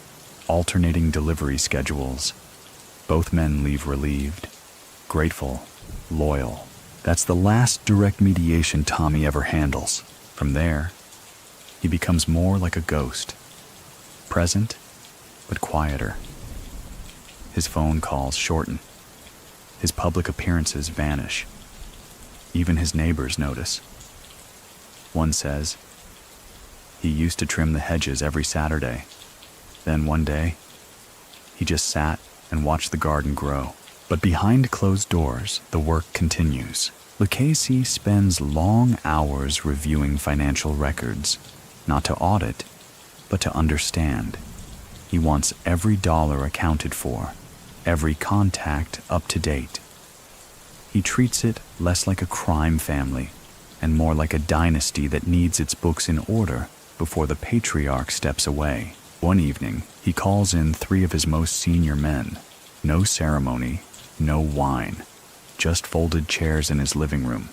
alternating delivery schedules. Both men leave relieved, grateful, loyal. That's the last direct mediation Tommy ever handles. From there, he becomes more like a ghost, present, but quieter. His phone calls shorten. His public appearances vanish. Even his neighbors notice. One says, he used to trim the hedges every Saturday. Then one day, he just sat and watched the garden grow. But behind closed doors, the work continues. Lucchese spends long hours reviewing financial records, not to audit, but to understand. He wants every dollar accounted for, every contact up to date. He treats it less like a crime family and more like a dynasty that needs its books in order before the patriarch steps away. One evening, he calls in 3 of his most senior men. No ceremony, no wine, just folded chairs in his living room.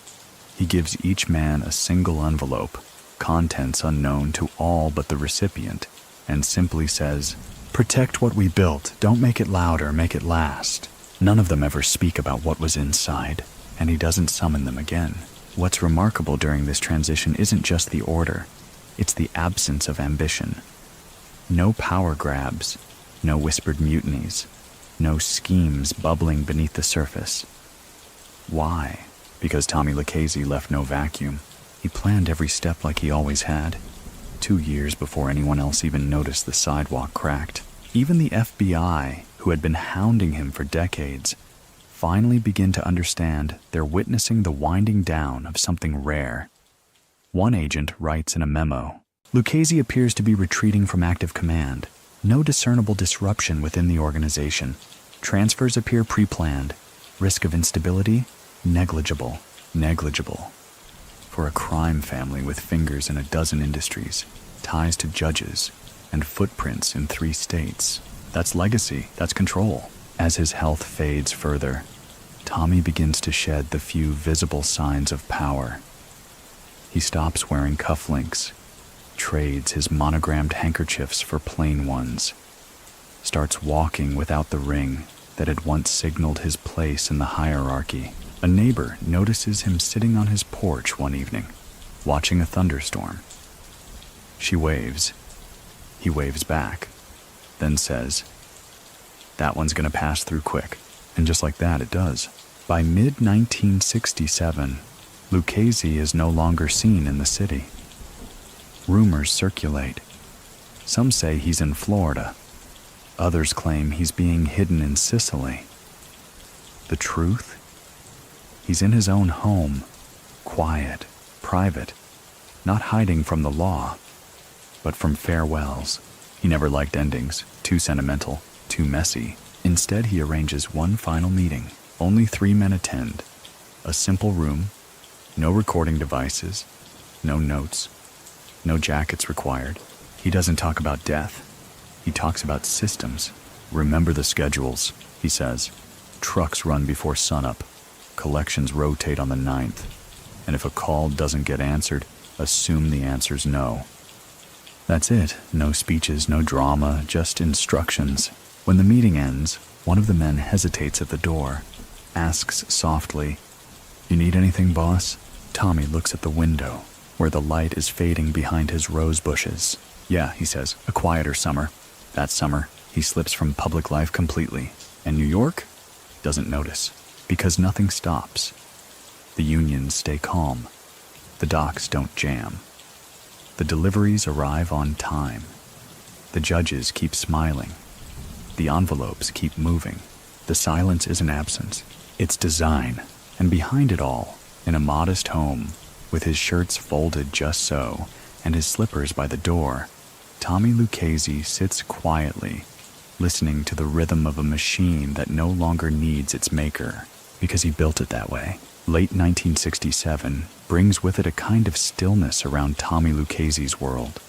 He gives each man a single envelope, contents unknown to all but the recipient, and simply says, "Protect what we built, don't make it louder, make it last." None of them ever speak about what was inside, and he doesn't summon them again. What's remarkable during this transition isn't just the order, it's the absence of ambition. No power grabs, no whispered mutinies, no schemes bubbling beneath the surface. Why? Because Tommy Lucchese left no vacuum. He planned every step like he always had. 2 years before anyone else even noticed the sidewalk cracked. Even the FBI, who who had been hounding him for decades, finally begin to understand they're witnessing the winding down of something rare. One agent writes in a memo, "Lucchese appears to be retreating from active command. No discernible disruption within the organization. Transfers appear pre-planned. Risk of instability? Negligible. Negligible." For a crime family with fingers in a dozen industries, ties to judges, and footprints in 3 states, that's legacy, that's control. As his health fades further, Tommy begins to shed the few visible signs of power. He stops wearing cufflinks, trades his monogrammed handkerchiefs for plain ones, starts walking without the ring that had once signaled his place in the hierarchy. A neighbor notices him sitting on his porch one evening, watching a thunderstorm. She waves. He waves back, then says, "That one's gonna pass through quick." And just like that, it does. By mid-1967, Lucchese is no longer seen in the city. Rumors circulate. Some say he's in Florida. Others claim he's being hidden in Sicily. The truth? He's in his own home, quiet, private, not hiding from the law, but from farewells. He never liked endings, too sentimental, too messy. Instead, he arranges one final meeting. Only 3 men attend. A simple room, no recording devices, no notes, no jackets required. He doesn't talk about death. He talks about systems. "Remember the schedules," he says. "Trucks run before sunup. Collections rotate on the 9th. And if a call doesn't get answered, assume the answer's no." That's it. No speeches, no drama, just instructions. When the meeting ends, one of the men hesitates at the door, asks softly, "You need anything, boss?" Tommy looks at the window, where the light is fading behind his rose bushes. "Yeah," he says, "a quieter summer." That summer, he slips from public life completely. And New York? Doesn't notice, because nothing stops. The unions stay calm. The docks don't jam. The deliveries arrive on time. The judges keep smiling. The envelopes keep moving. The silence isn't absence. It's design. And behind it all, in a modest home, with his shirts folded just so, and his slippers by the door, Tommy Lucchese sits quietly, listening to the rhythm of a machine that no longer needs its maker, because he built it that way. Late 1967 brings with it a kind of stillness around Tommy Lucchese's world.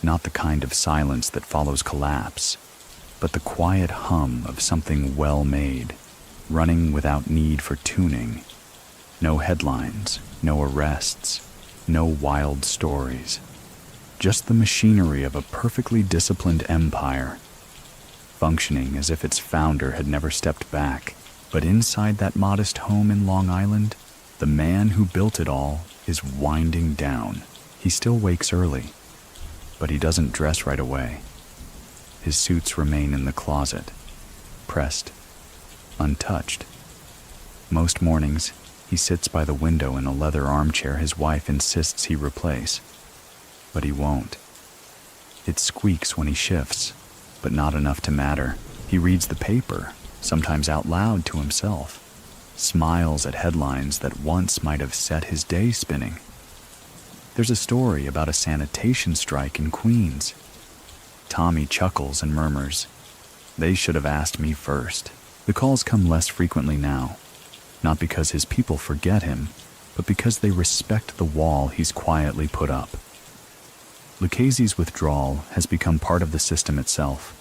Not the kind of silence that follows collapse, but the quiet hum of something well-made, running without need for tuning. No headlines, no arrests, no wild stories. Just the machinery of a perfectly disciplined empire, functioning as if its founder had never stepped back. But inside that modest home in Long Island, the man who built it all is winding down. He still wakes early, but he doesn't dress right away. His suits remain in the closet, pressed, untouched. Most mornings, he sits by the window in a leather armchair his wife insists he replace. But he won't. It squeaks when he shifts, but not enough to matter. He reads the paper, sometimes out loud to himself, smiles at headlines that once might have set his day spinning. There's a story about a sanitation strike in Queens. Tommy chuckles and murmurs, "They should have asked me first." The calls come less frequently now, not because his people forget him, but because they respect the wall he's quietly put up. Lucchese's withdrawal has become part of the system itself.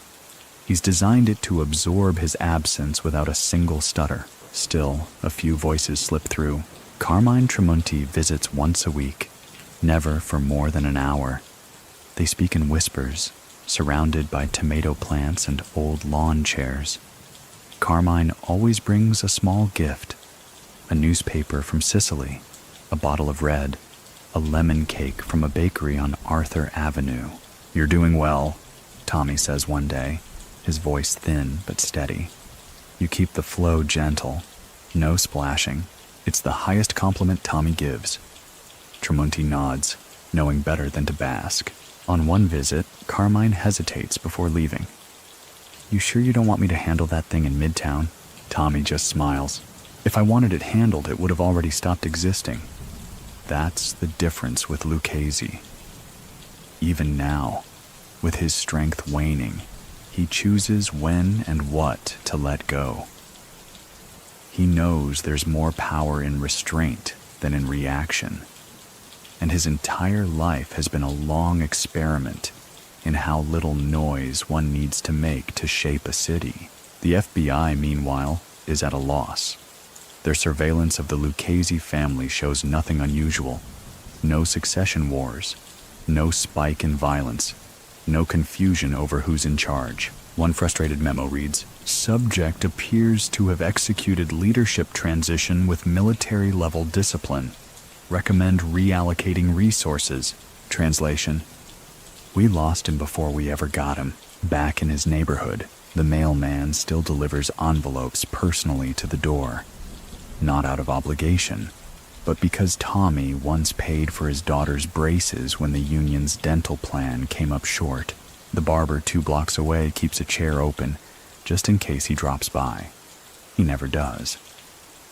He's designed it to absorb his absence without a single stutter. Still, a few voices slip through. Carmine Tramonti visits once a week, never for more than an hour. They speak in whispers, surrounded by tomato plants and old lawn chairs. Carmine always brings a small gift, a newspaper from Sicily, a bottle of red, a lemon cake from a bakery on Arthur Avenue. "You're doing well," Tommy says one day, his voice thin but steady. "You keep the flow gentle, no splashing." It's the highest compliment Tommy gives. Tramonti nods, knowing better than to bask. On one visit, Carmine hesitates before leaving. You sure you don't want me to handle that thing in Midtown? Tommy just smiles. If I wanted it handled, it would have already stopped existing. That's the difference with Lucchese. Even now, with his strength waning, he chooses when and what to let go. He knows there's more power in restraint than in reaction, and his entire life has been a long experiment in how little noise one needs to make to shape a city. The FBI, meanwhile, is at a loss. Their surveillance of the Lucchese family shows nothing unusual. No succession wars, no spike in violence, no confusion over who's in charge. One frustrated memo reads, "Subject appears to have executed leadership transition with military-level discipline. Recommend reallocating resources." Translation: We lost him before we ever got him. Back in his neighborhood, the mailman still delivers envelopes personally to the door. Not out of obligation, but because Tommy once paid for his daughter's braces when the union's dental plan came up short. The barber 2 blocks away keeps a chair open, just in case he drops by. He never does.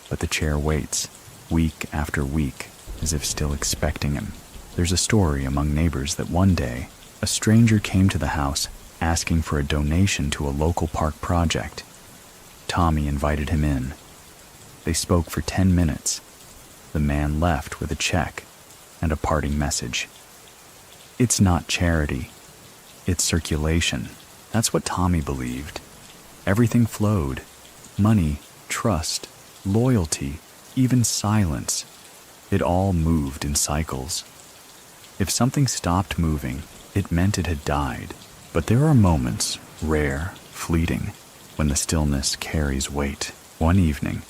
But the chair waits, week after week, as if still expecting him. There's a story among neighbors that one day, a stranger came to the house asking for a donation to a local park project. Tommy invited him in. They spoke for 10 minutes. The man left with a check and a parting message. It's not charity. It's circulation. That's what Tommy believed. Everything flowed. Money, trust, loyalty, even silence. It all moved in cycles. If something stopped moving, it meant it had died. But there are moments, rare, fleeting, when the stillness carries weight. One evening,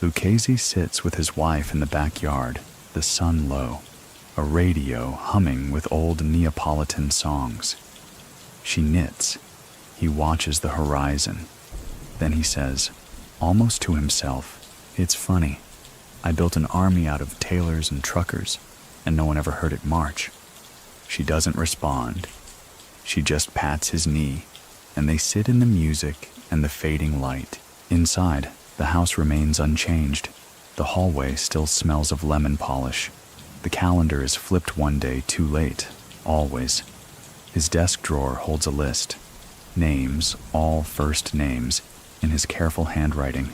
Lucchese sits with his wife in the backyard, the sun low, a radio humming with old Neapolitan songs. She knits. He watches the horizon. Then he says, almost to himself, "It's funny. I built an army out of tailors and truckers, and no one ever heard it march." She doesn't respond. She just pats his knee, and they sit in the music and the fading light. Inside, the house remains unchanged. The hallway still smells of lemon polish. The calendar is flipped one day too late, always. His desk drawer holds a list. Names, all first names, in his careful handwriting.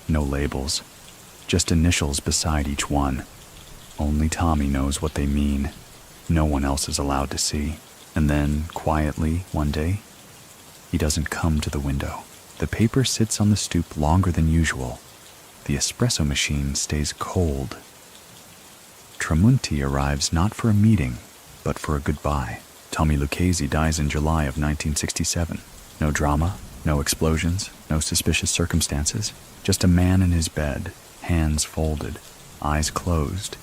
No labels, just initials beside each one. Only Tommy knows what they mean. No one else is allowed to see. And then, quietly, one day, he doesn't come to the window. The paper sits on the stoop longer than usual. The espresso machine stays cold. Tramunti arrives not for a meeting, but for a goodbye. Tommy Lucchese dies in July of 1967. No drama, no explosions, no suspicious circumstances. Just a man in his bed, hands folded, eyes closed.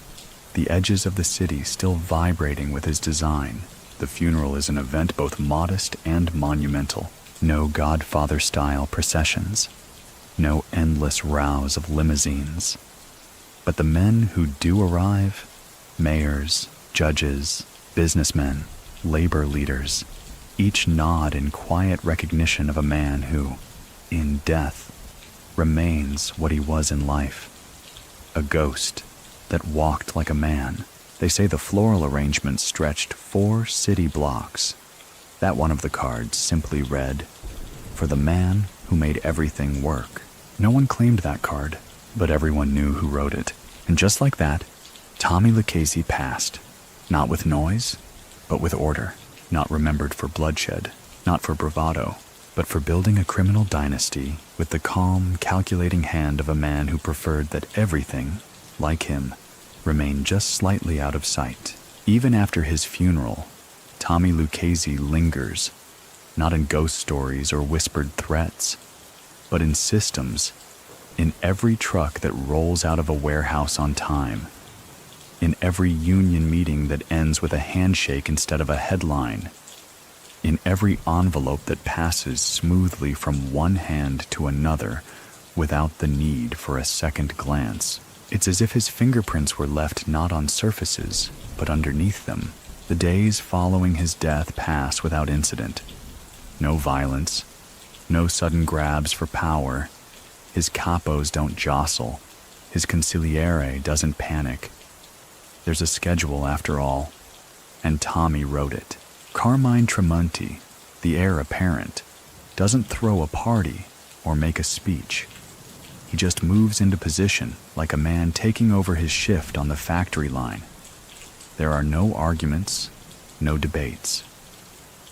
The edges of the city still vibrating with his design. The funeral is an event both modest and monumental. No Godfather-style processions. No endless rows of limousines. But the men who do arrive, mayors, judges, businessmen, labor leaders, each nod in quiet recognition of a man who, in death, remains what he was in life. A ghost that walked like a man. They say the floral arrangement stretched 4 city blocks. That one of the cards simply read, "For the man who made everything work." No one claimed that card, but everyone knew who wrote it. And just like that, Tommy Lucchese passed. Not with noise, but with order. Not remembered for bloodshed, not for bravado, but for building a criminal dynasty with the calm, calculating hand of a man who preferred that everything, like him, remain just slightly out of sight. Even after his funeral, Tommy Lucchese lingers, not in ghost stories or whispered threats, but in systems, in every truck that rolls out of a warehouse on time, in every union meeting that ends with a handshake instead of a headline, in every envelope that passes smoothly from one hand to another without the need for a second glance. It's as if his fingerprints were left not on surfaces, but underneath them. The days following his death pass without incident. No violence, No sudden grabs for power. His capos don't jostle. His consigliere doesn't panic. There's a schedule after all, and Tommy wrote it. Carmine Tremonti, the heir apparent, doesn't throw a party or make a speech. He just moves into position like a man taking over his shift on the factory line. There are no arguments, no debates.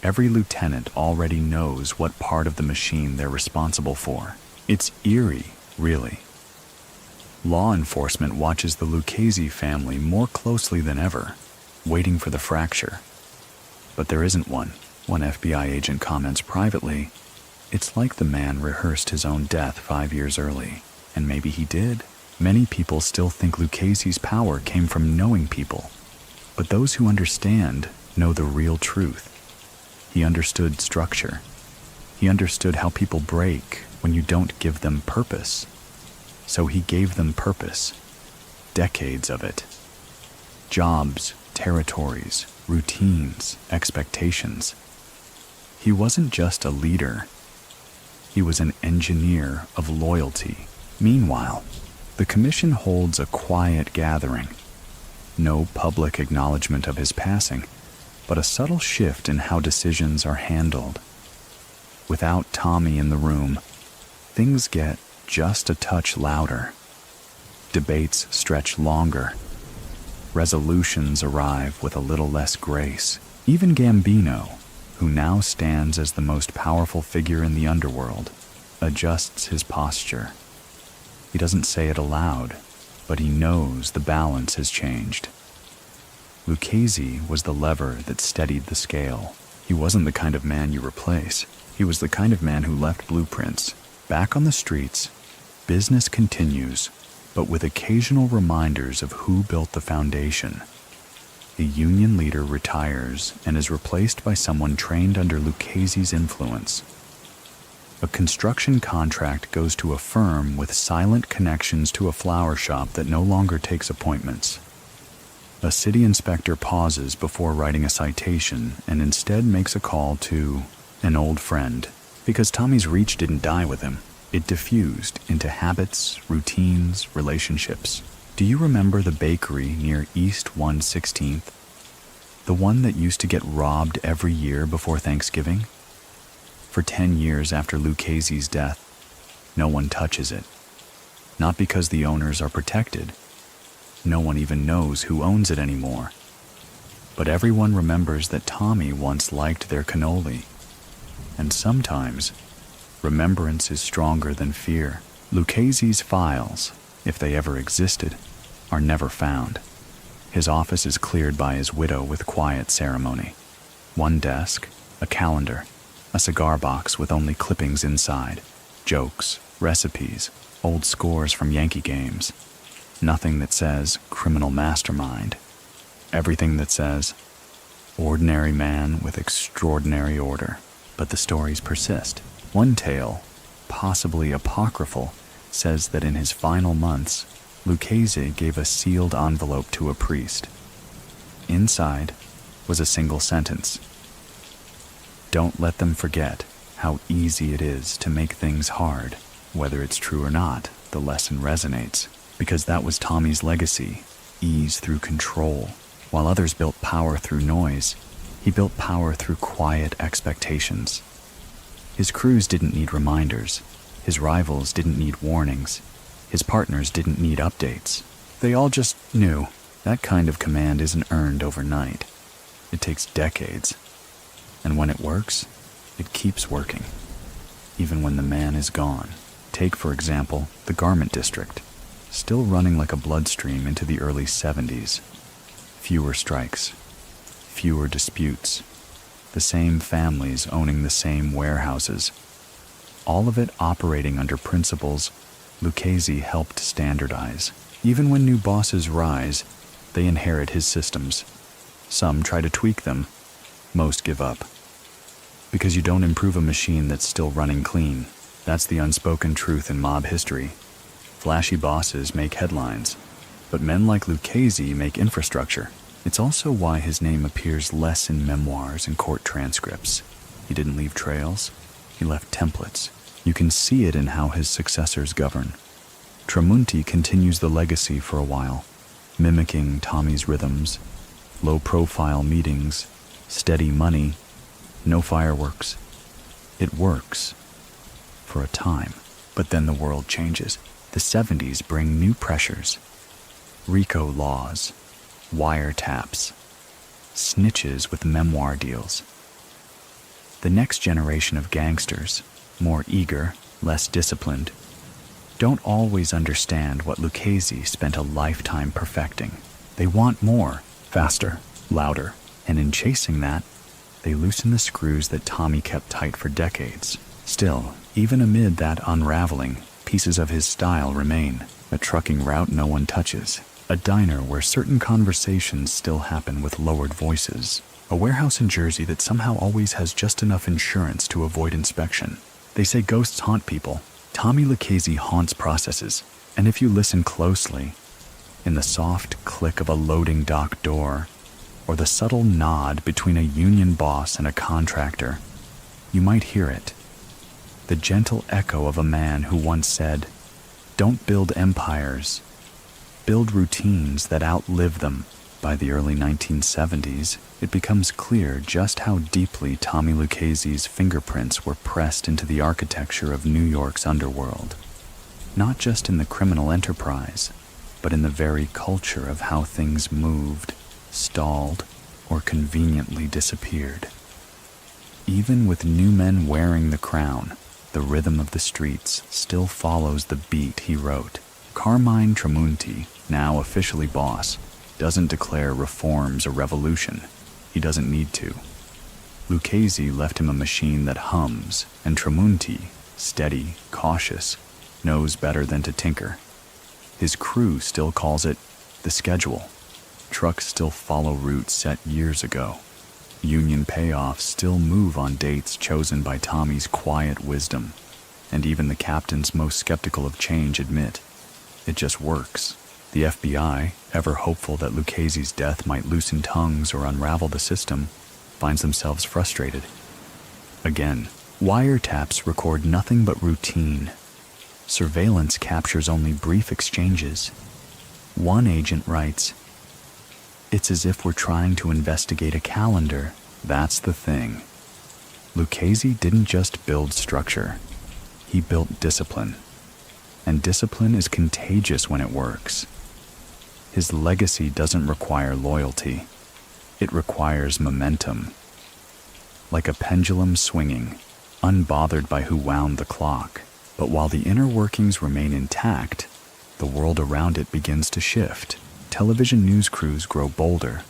Every lieutenant already knows what part of the machine they're responsible for. It's eerie, really. Law enforcement watches the Lucchese family more closely than ever, waiting for the fracture. But there isn't one. One FBI agent comments privately, "It's like the man rehearsed his own death 5 years early." And maybe he did. Many people still think Lucchese's power came from knowing people. But those who understand know the real truth. He understood structure. He understood how people break when you don't give them purpose. So he gave them purpose. Decades of it. Jobs, territories, routines, expectations. He wasn't just a leader. He was an engineer of loyalty. Meanwhile, the commission holds a quiet gathering. No public acknowledgement of his passing, but a subtle shift in how decisions are handled. Without Tommy in the room, things get just a touch louder. Debates stretch longer. Resolutions arrive with a little less grace. Even Gambino, who now stands as the most powerful figure in the underworld, adjusts his posture. He doesn't say it aloud, but he knows the balance has changed. Lucchese was the lever that steadied the scale. He wasn't the kind of man you replace. He was the kind of man who left blueprints. Back on the streets, business continues, but with occasional reminders of who built the foundation. A union leader retires and is replaced by someone trained under Lucchese's influence. A construction contract goes to a firm with silent connections to a flower shop that no longer takes appointments. A city inspector pauses before writing a citation and instead makes a call to an old friend, because Tommy's reach didn't die with him. It diffused into habits, routines, relationships. Do you remember the bakery near East 116th? The one that used to get robbed every year before Thanksgiving? For 10 years after Lucchese's death, no one touches it. Not because the owners are protected. No one even knows who owns it anymore. But everyone remembers that Tommy once liked their cannoli. And sometimes, remembrance is stronger than fear. Lucchese's files, if they ever existed, are never found. His office is cleared by his widow with quiet ceremony. One desk, a calendar, a cigar box with only clippings inside, jokes, recipes, old scores from Yankee games. Nothing that says criminal mastermind. Everything that says ordinary man with extraordinary order. But the stories persist. One tale, possibly apocryphal, says that in his final months, Lucchese gave a sealed envelope to a priest. Inside was a single sentence. Don't let them forget how easy it is to make things hard. Whether it's true or not, the lesson resonates, because that was Tommy's legacy, ease through control. While others built power through noise, he built power through quiet expectations. His crews didn't need reminders. His rivals didn't need warnings. His partners didn't need updates. They all just knew. That kind of command isn't earned overnight. It takes decades. And when it works, it keeps working, even when the man is gone. Take, for example, the garment district, still running like a bloodstream into the early 70s. Fewer strikes, fewer disputes, the same families owning the same warehouses, all of it operating under principles Lucchese helped standardize. Even when new bosses rise, they inherit his systems. Some try to tweak them, most give up. Because you don't improve a machine that's still running clean. That's the unspoken truth in mob history. Flashy bosses make headlines, but men like Lucchese make infrastructure. It's also why his name appears less in memoirs and court transcripts. He didn't leave trails. He left templates. You can see it in how his successors govern. Tramunti continues the legacy for a while, mimicking Tommy's rhythms, low-profile meetings, steady money, no fireworks. It works. For a time. But then the world changes. The 70s bring new pressures. RICO laws, wiretaps, snitches with memoir deals. The next generation of gangsters, more eager, less disciplined, don't always understand what Lucchese spent a lifetime perfecting. They want more, faster, louder, and in chasing that, they loosen the screws that Tommy kept tight for decades. Still, even amid that unraveling, pieces of his style remain. A trucking route no one touches, a diner where certain conversations still happen with lowered voices, a warehouse in Jersey that somehow always has just enough insurance to avoid inspection. They say ghosts haunt people. Tommy Lucchese haunts processes, and if you listen closely, in the soft click of a loading dock door, or the subtle nod between a union boss and a contractor, you might hear it. The gentle echo of a man who once said, "Don't build empires, build routines that outlive them." By the early 1970s, it becomes clear just how deeply Tommy Lucchese's fingerprints were pressed into the architecture of New York's underworld. Not just in the criminal enterprise, but in the very culture of how things moved, stalled, or conveniently disappeared. Even with new men wearing the crown, the rhythm of the streets still follows the beat he wrote. Carmine Tramunti, now officially boss, doesn't declare reforms a revolution. He doesn't need to. Lucchese left him a machine that hums, and Tramunti, steady, cautious, knows better than to tinker. His crew still calls it the schedule. Trucks still follow routes set years ago. Union payoffs still move on dates chosen by Tommy's quiet wisdom, and even the captains most skeptical of change admit it just works. The FBI, ever hopeful that Lucchese's death might loosen tongues or unravel the system, finds themselves frustrated. Again, wiretaps record nothing but routine. Surveillance captures only brief exchanges. One agent writes, "It's as if we're trying to investigate a calendar." That's the thing. Lucchese didn't just build structure. He built discipline. And discipline is contagious when it works. His legacy doesn't require loyalty. It requires momentum. Like a pendulum swinging, unbothered by who wound the clock. But while the inner workings remain intact, the world around it begins to shift. Television news crews grow bolder.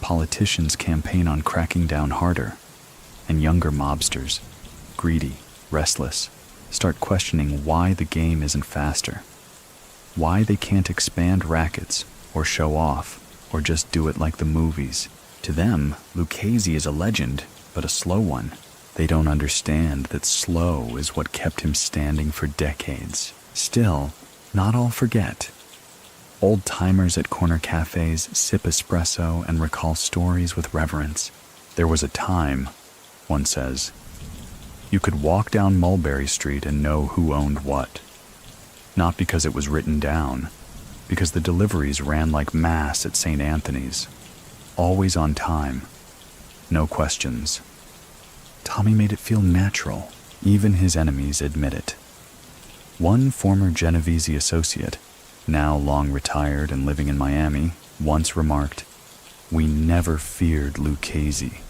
Politicians campaign on cracking down harder. And younger mobsters, greedy, restless, start questioning why the game isn't faster. Why they can't expand rackets, or show off, or just do it like the movies. To them, Lucchese is a legend, but a slow one. They don't understand that slow is what kept him standing for decades. Still, not all forget. Old-timers at corner cafes sip espresso and recall stories with reverence. There was a time, one says, you could walk down Mulberry Street and know who owned what. Not because it was written down, because the deliveries ran like mass at St. Anthony's. Always on time. No questions. Tommy made it feel natural. Even his enemies admit it. One former Genovese associate, now long retired and living in Miami, once remarked, "We never feared Lucchese.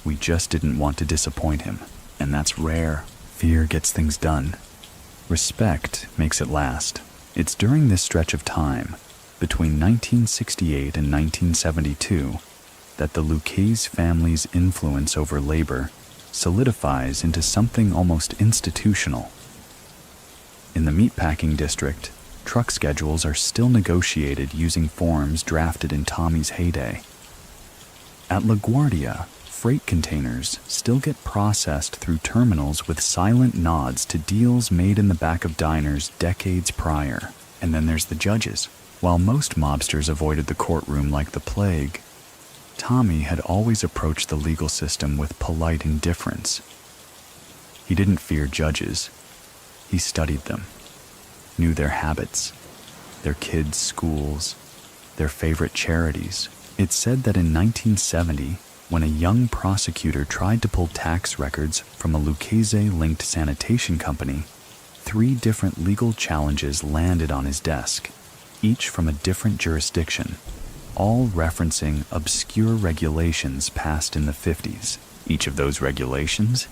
We just didn't want to disappoint him. And that's rare. Fear gets things done. Respect makes it last." It's during this stretch of time, between 1968 and 1972, that the Lucchese family's influence over labor solidifies into something almost institutional. In the meatpacking district, truck schedules are still negotiated using forms drafted in Tommy's heyday. At LaGuardia, freight containers still get processed through terminals with silent nods to deals made in the back of diners decades prior. And then there's the judges. While most mobsters avoided the courtroom like the plague, Tommy had always approached the legal system with polite indifference. He didn't fear judges. He studied them, knew their habits, their kids' schools, their favorite charities. It's said that in 1970, when a young prosecutor tried to pull tax records from a Lucchese-linked sanitation company, 3 different legal challenges landed on his desk, each from a different jurisdiction, all referencing obscure regulations passed in the 50s. Each of those regulations,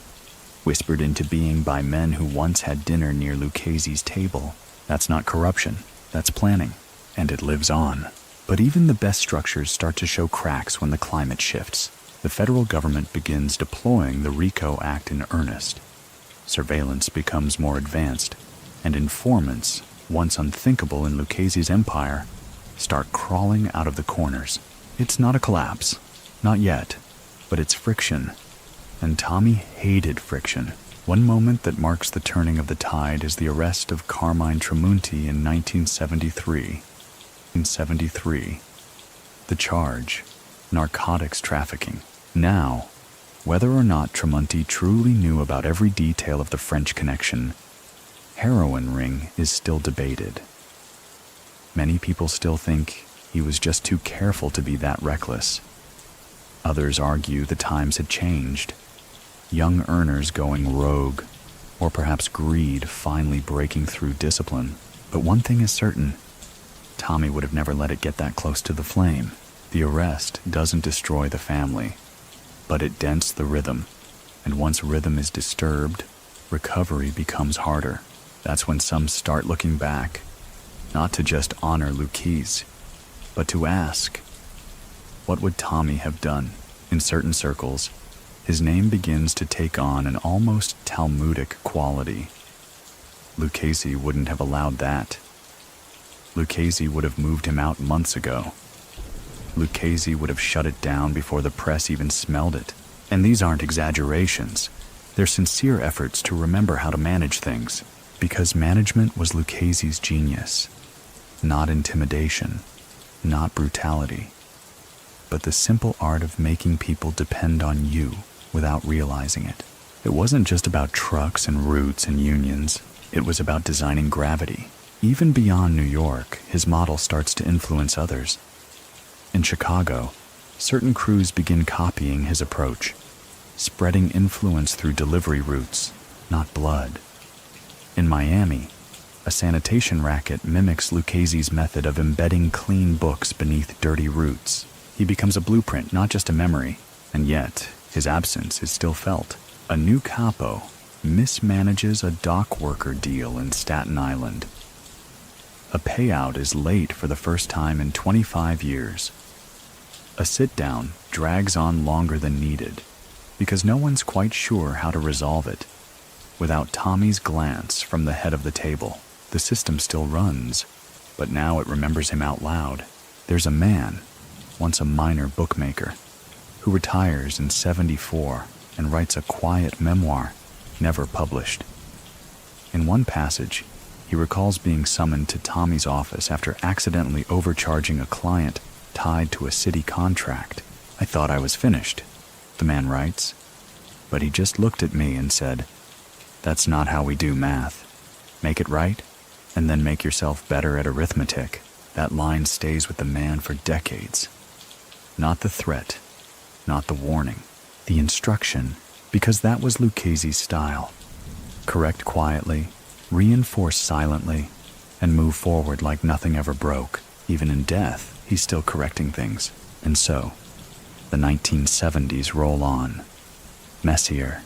whispered into being by men who once had dinner near Lucchese's table. That's not corruption, that's planning, and it lives on. But even the best structures start to show cracks when the climate shifts. The federal government begins deploying the RICO Act in earnest. Surveillance becomes more advanced, and informants, once unthinkable in Lucchese's empire, start crawling out of the corners. It's not a collapse, not yet, but it's friction. And Tommy hated friction. One moment that marks the turning of the tide is the arrest of Carmine Tramunti in 1973. The charge, narcotics trafficking. Now, whether or not Tramunti truly knew about every detail of the French connection, heroin ring is still debated. Many people still think he was just too careful to be that reckless. Others argue the times had changed. Young earners going rogue, or perhaps greed finally breaking through discipline. But one thing is certain, Tommy would have never let it get that close to the flame. The arrest doesn't destroy the family, but it dents the rhythm, and once rhythm is disturbed, recovery becomes harder. That's when some start looking back, not to just honor Lucchese, but to ask, what would Tommy have done? In certain circles, his name begins to take on an almost Talmudic quality. Lucchese wouldn't have allowed that. Lucchese would have moved him out months ago. Lucchese would have shut it down before the press even smelled it. And these aren't exaggerations. They're sincere efforts to remember how to manage things, because management was Lucchese's genius. Not intimidation, not brutality, but the simple art of making people depend on you without realizing it. It wasn't just about trucks and routes and unions. It was about designing gravity. Even beyond New York, his model starts to influence others. In Chicago, certain crews begin copying his approach, spreading influence through delivery routes, not blood. In Miami, a sanitation racket mimics Lucchese's method of embedding clean books beneath dirty routes. He becomes a blueprint, not just a memory, and yet his absence is still felt. A new capo mismanages a dock worker deal in Staten Island. A payout is late for the first time in 25 years. A sit-down drags on longer than needed because no one's quite sure how to resolve it. Without Tommy's glance from the head of the table, the system still runs, but now it remembers him out loud. There's a man, once a minor bookmaker, who retires in 74 and writes a quiet memoir, never published. In one passage, he recalls being summoned to Tommy's office after accidentally overcharging a client tied to a city contract. I thought I was finished, the man writes, but he just looked at me and said, "That's not how we do math. Make it right, and then make yourself better at arithmetic." That line stays with the man for decades. Not the threat, not the warning, the instruction, because that was Lucchese's style. Correct quietly, reinforce silently, and move forward like nothing ever broke. Even in death, he's still correcting things. And so, the 1970s roll on. Messier,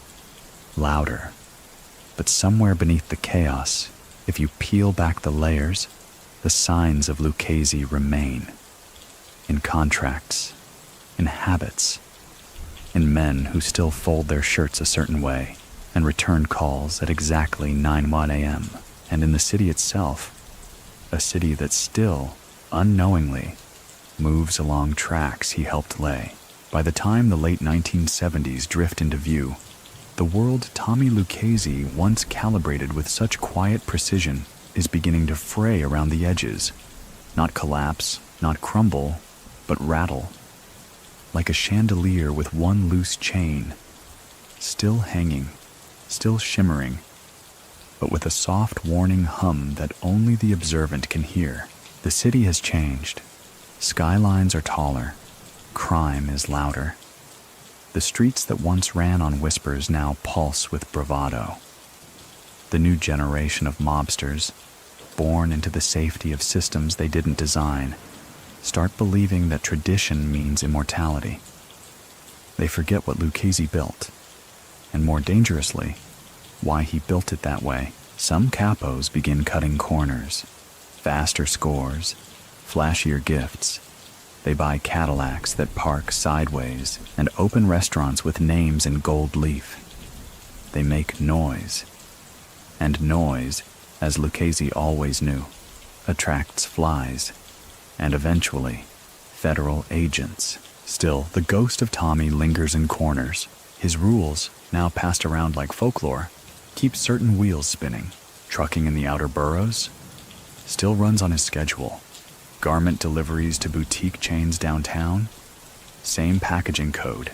louder. But somewhere beneath the chaos, if you peel back the layers, the signs of Lucchese remain. In contracts, in habits, in men who still fold their shirts a certain way and return calls at exactly 9:01 a.m. And in the city itself, a city that still, unknowingly, moves along tracks he helped lay. By the time the late 1970s drift into view, the world Tommy Lucchese once calibrated with such quiet precision is beginning to fray around the edges. Not collapse, not crumble, but rattle. Like a chandelier with one loose chain, still hanging, still shimmering, but with a soft warning hum that only the observant can hear. The city has changed. Skylines are taller. Crime is louder. The streets that once ran on whispers now pulse with bravado. The new generation of mobsters, born into the safety of systems they didn't design, start believing that tradition means immortality. They forget what Lucchese built, and more dangerously, why he built it that way. Some capos begin cutting corners, faster scores, flashier gifts. They buy Cadillacs that park sideways and open restaurants with names in gold leaf. They make noise. And noise, as Lucchese always knew, attracts flies, and eventually, federal agents. Still, the ghost of Tommy lingers in corners. His rules, now passed around like folklore, keep certain wheels spinning. Trucking in the outer boroughs still runs on his schedule. Garment deliveries to boutique chains downtown, same packaging code.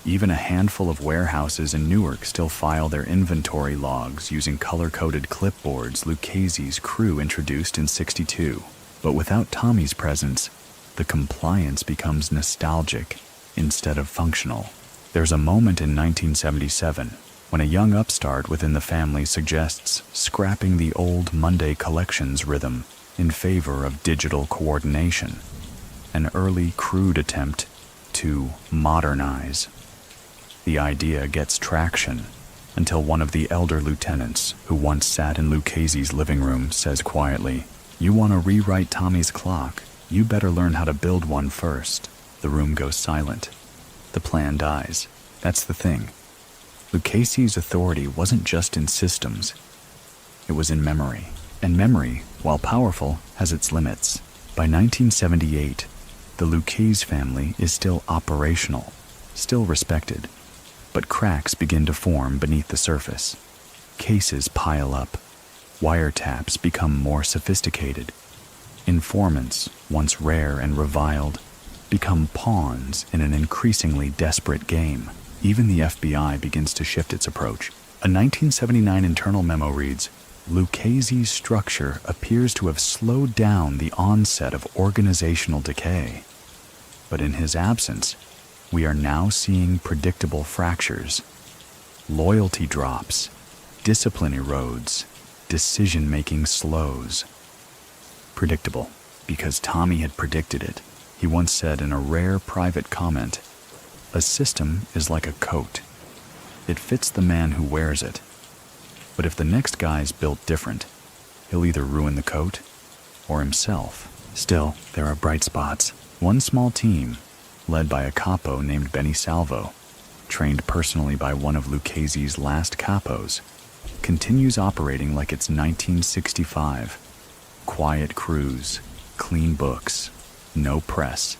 Even a handful of warehouses in Newark still file their inventory logs using color-coded clipboards Lucchese's crew introduced in '62. But without Tommy's presence, the compliance becomes nostalgic instead of functional. There's a moment in 1977 when a young upstart within the family suggests scrapping the old Monday collections rhythm in favor of digital coordination, an early crude attempt to modernize. The idea gets traction until one of the elder lieutenants who once sat in Lucchese's living room says quietly, "You want to rewrite Tommy's clock? You better learn how to build one first." The room goes silent. The plan dies. That's the thing. Lucchese's authority wasn't just in systems. It was in memory. And memory, while powerful, has its limits. By 1978, the Lucchese family is still operational, still respected. But cracks begin to form beneath the surface. Cases pile up. Wiretaps become more sophisticated. Informants, once rare and reviled, become pawns in an increasingly desperate game. Even the FBI begins to shift its approach. A 1979 internal memo reads, "Lucchese's structure appears to have slowed down the onset of organizational decay. But in his absence, we are now seeing predictable fractures. Loyalty drops, discipline erodes, decision-making slows." Predictable, because Tommy had predicted it. He once said in a rare private comment, "A system is like a coat. It fits the man who wears it. But if the next guy's built different, he'll either ruin the coat or himself." Still, there are bright spots. One small team, led by a capo named Benny Salvo, trained personally by one of Lucchese's last capos, continues operating like it's 1965. Quiet crews, clean books, no press.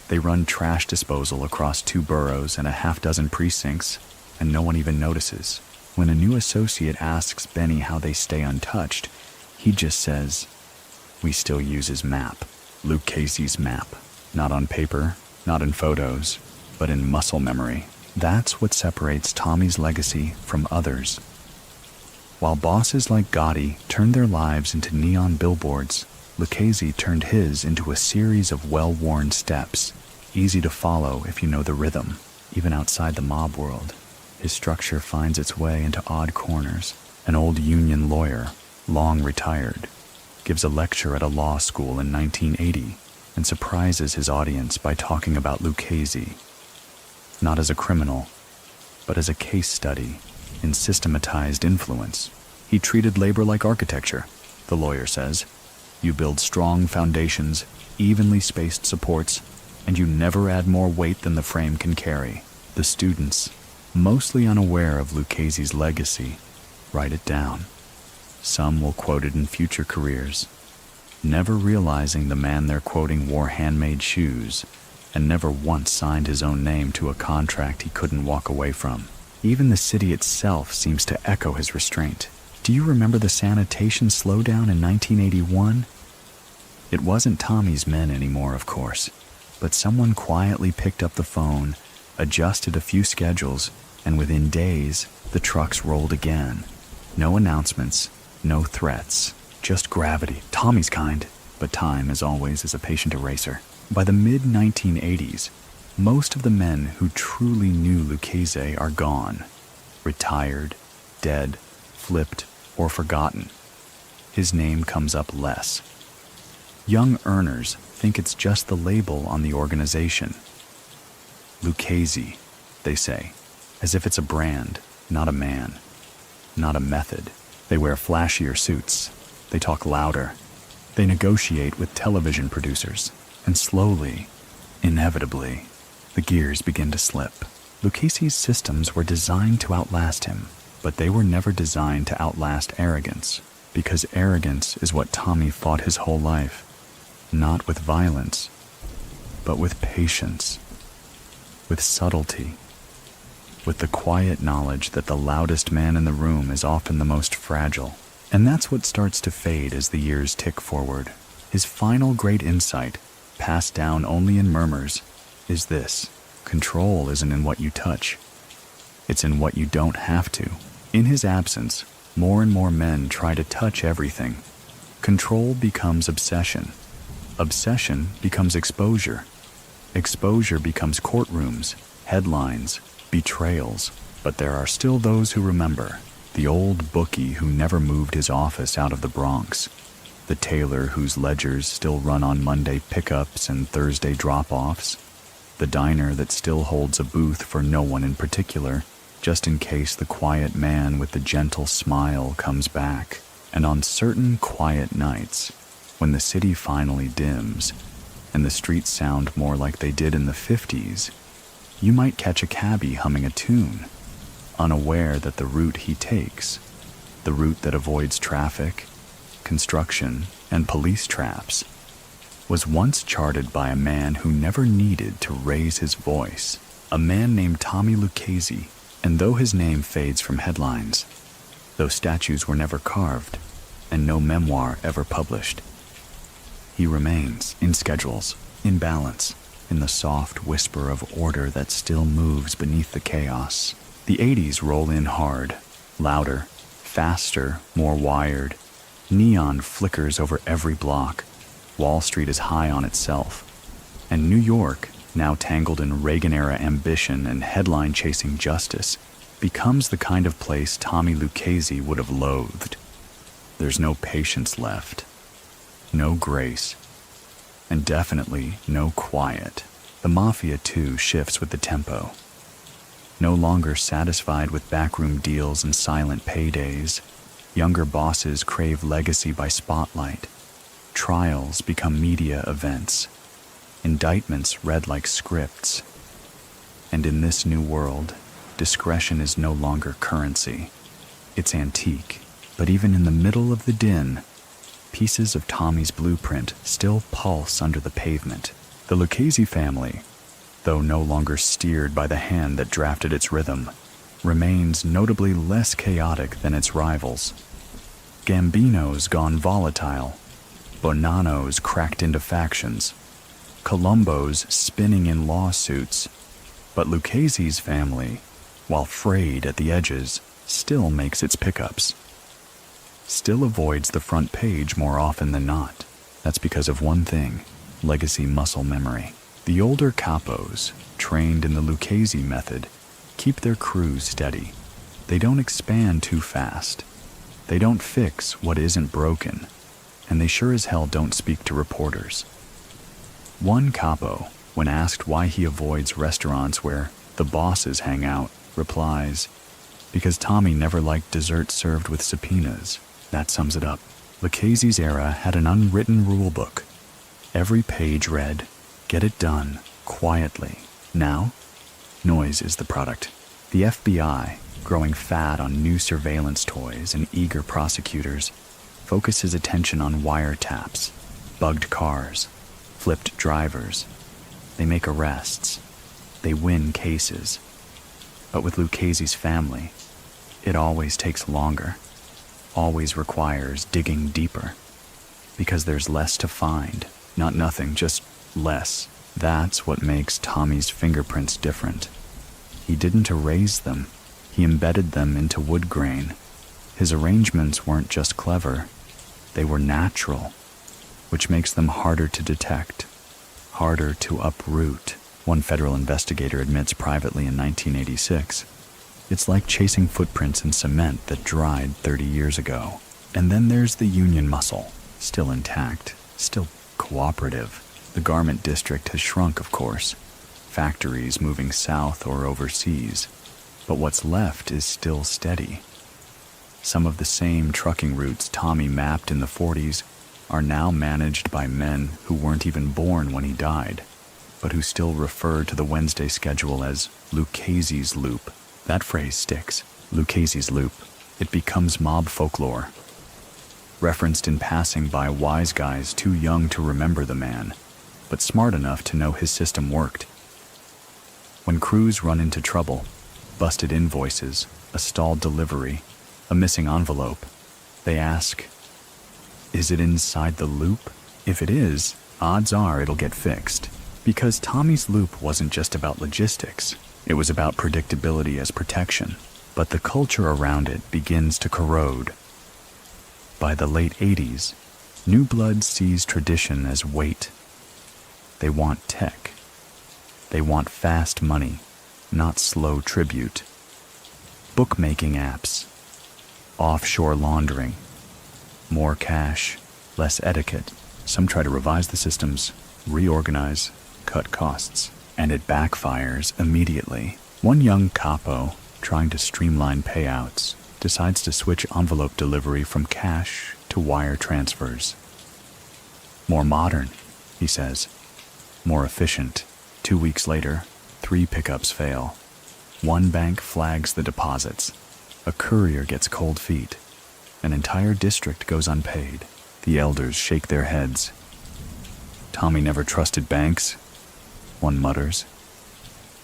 They run trash disposal across 2 boroughs and a half-dozen precincts, and no one even notices. When a new associate asks Benny how they stay untouched, he just says, "We still use his map, Lucchese's map. Not on paper, not in photos, but in muscle memory." That's what separates Tommy's legacy from others. While bosses like Gotti turned their lives into neon billboards, Lucchese turned his into a series of well-worn steps, easy to follow if you know the rhythm. Even outside the mob world, his structure finds its way into odd corners. An old union lawyer, long retired, gives a lecture at a law school in 1980 and surprises his audience by talking about Lucchese, not as a criminal, but as a case study in systematized influence. "He treated labor like architecture," the lawyer says. "You build strong foundations, evenly spaced supports, and you never add more weight than the frame can carry." The students, mostly unaware of Lucchese's legacy, write it down. Some will quote it in future careers, never realizing the man they're quoting wore handmade shoes and never once signed his own name to a contract he couldn't walk away from. Even the city itself seems to echo his restraint. Do you remember the sanitation slowdown in 1981? It wasn't Tommy's men anymore, of course, but someone quietly picked up the phone, adjusted a few schedules, and within days, The trucks rolled again. No announcements, no threats, just gravity. Tommy's kind, but time, as always, is a patient eraser. By the mid-1980s, most of the men who truly knew Lucchese are gone. Retired, dead, flipped, or forgotten. His name comes up less. Young earners think it's just the label on the organization. Lucchese, they say, as if it's a brand, not a man, not a method. They wear flashier suits. They talk louder. They negotiate with television producers. And slowly, inevitably, the gears begin to slip. Lucchese's systems were designed to outlast him, but they were never designed to outlast arrogance, because arrogance is what Tommy fought his whole life. Not with violence, but with patience, with subtlety, with the quiet knowledge that the loudest man in the room is often the most fragile. And that's what starts to fade as the years tick forward. His final great insight, passed down only in murmurs, is this: control isn't in what you touch. It's in what you don't have to. In his absence, more and more men try to touch everything. Control becomes obsession. Obsession becomes exposure. Exposure becomes courtrooms, headlines, betrayals. But there are still those who remember. The old bookie who never moved his office out of the Bronx. The tailor whose ledgers still run on Monday pickups and Thursday drop-offs. The diner that still holds a booth for no one in particular, just in case the quiet man with the gentle smile comes back. And on certain quiet nights, when the city finally dims, and the streets sound more like they did in the 50s, you might catch a cabbie humming a tune, unaware that the route he takes, the route that avoids traffic, construction, and police traps, was once charted by a man who never needed to raise his voice, a man named Tommy Lucchese. And though his name fades from headlines, though statues were never carved, and no memoir ever published, he remains in schedules, in balance, in the soft whisper of order that still moves beneath the chaos. The 80s roll in hard, louder, faster, more wired. Neon flickers over every block. Wall Street is high on itself. And New York, now tangled in Reagan-era ambition and headline-chasing justice, becomes the kind of place Tommy Lucchese would have loathed. There's no patience left, no grace, and definitely no quiet. The Mafia, too, shifts with the tempo. No longer satisfied with backroom deals and silent paydays, younger bosses crave legacy by spotlight. Trials become media events. Indictments read like scripts. And in this new world, discretion is no longer currency. It's antique. But even in the middle of the din, pieces of Tommy's blueprint still pulse under the pavement. The Lucchese family, though no longer steered by the hand that drafted its rhythm, remains notably less chaotic than its rivals. Gambino's gone volatile, Bonanno's cracked into factions, Colombo's spinning in lawsuits, but Lucchese's family, while frayed at the edges, still makes its pickups. Still avoids the front page more often than not. That's because of one thing: legacy muscle memory. The older capos, trained in the Lucchese method, keep their crews steady. They don't expand too fast. They don't fix what isn't broken. And they sure as hell don't speak to reporters. One capo, when asked why he avoids restaurants where the bosses hang out, replies, "Because Tommy never liked dessert served with subpoenas." That sums it up. Lucchese's era had an unwritten rule book. Every page read, "Get it done, quietly." Now, noise is the product. The FBI, growing fat on new surveillance toys and eager prosecutors, focuses attention on wiretaps, bugged cars, flipped drivers. They make arrests. They win cases. But with Lucchese's family, it always takes longer, always requires digging deeper, because there's less to find. Not nothing, just less. That's what makes Tommy's fingerprints different. He didn't erase them. He embedded them into wood grain. His arrangements weren't just clever, they were natural, which makes them harder to detect, harder to uproot. One federal investigator admits privately in 1986, it's like chasing footprints in cement that dried 30 years ago. And then there's the union muscle, still intact, still cooperative. The garment district has shrunk, of course, factories moving south or overseas, but what's left is still steady. Some of the same trucking routes Tommy mapped in the 40s are now managed by men who weren't even born when he died, but who still refer to the Wednesday schedule as Lucchese's Loop. That phrase sticks, Lucchese's Loop. It becomes mob folklore, referenced in passing by wise guys too young to remember the man, but smart enough to know his system worked. When crews run into trouble, busted invoices, a stalled delivery, a missing envelope, they ask, is it inside the loop? If it is, odds are it'll get fixed. Because Tommy's loop wasn't just about logistics, it was about predictability as protection. But the culture around it begins to corrode. By the late 80s, new blood sees tradition as weight. They want tech. They want fast money, not slow tribute. Bookmaking apps, offshore laundering, more cash, less etiquette. Some try to revise the systems, reorganize, cut costs, and it backfires immediately. One young capo, trying to streamline payouts, decides to switch envelope delivery from cash to wire transfers. More modern, he says. More efficient. 2 weeks later, 3 pickups fail. One bank flags the deposits. A courier gets cold feet. An entire district goes unpaid. The elders shake their heads. Tommy never trusted banks, one mutters.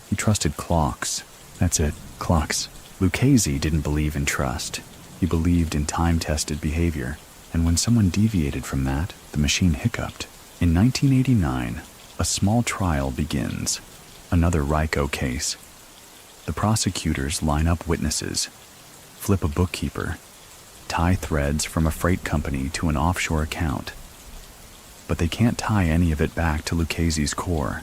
He trusted clocks. That's it, clocks. Lucchese didn't believe in trust. He believed in time-tested behavior, and when someone deviated from that, the machine hiccuped. In 1989, a small trial begins. Another Ryko case. The prosecutors line up witnesses, flip a bookkeeper, tie threads from a freight company to an offshore account. But they can't tie any of it back to Lucchese's core,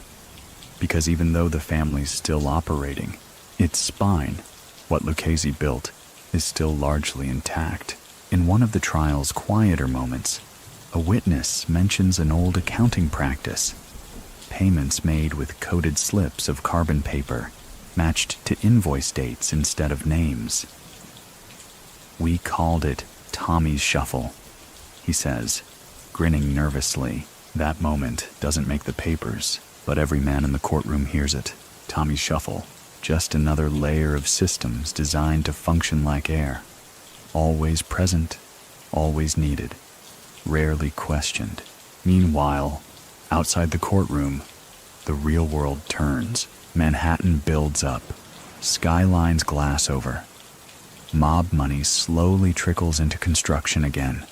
because even though the family's still operating, its spine, what Lucchese built, is still largely intact. In one of the trial's quieter moments, a witness mentions an old accounting practice. Payments made with coded slips of carbon paper, matched to invoice dates instead of names. We called it Tommy's Shuffle, he says, grinning nervously. That moment doesn't make the papers, but every man in the courtroom hears it. Tommy's Shuffle, just another layer of systems designed to function like air. Always present, always needed, rarely questioned. Meanwhile, outside the courtroom, the real world turns. Manhattan builds up. Skylines glass over. Mob money slowly trickles into construction again,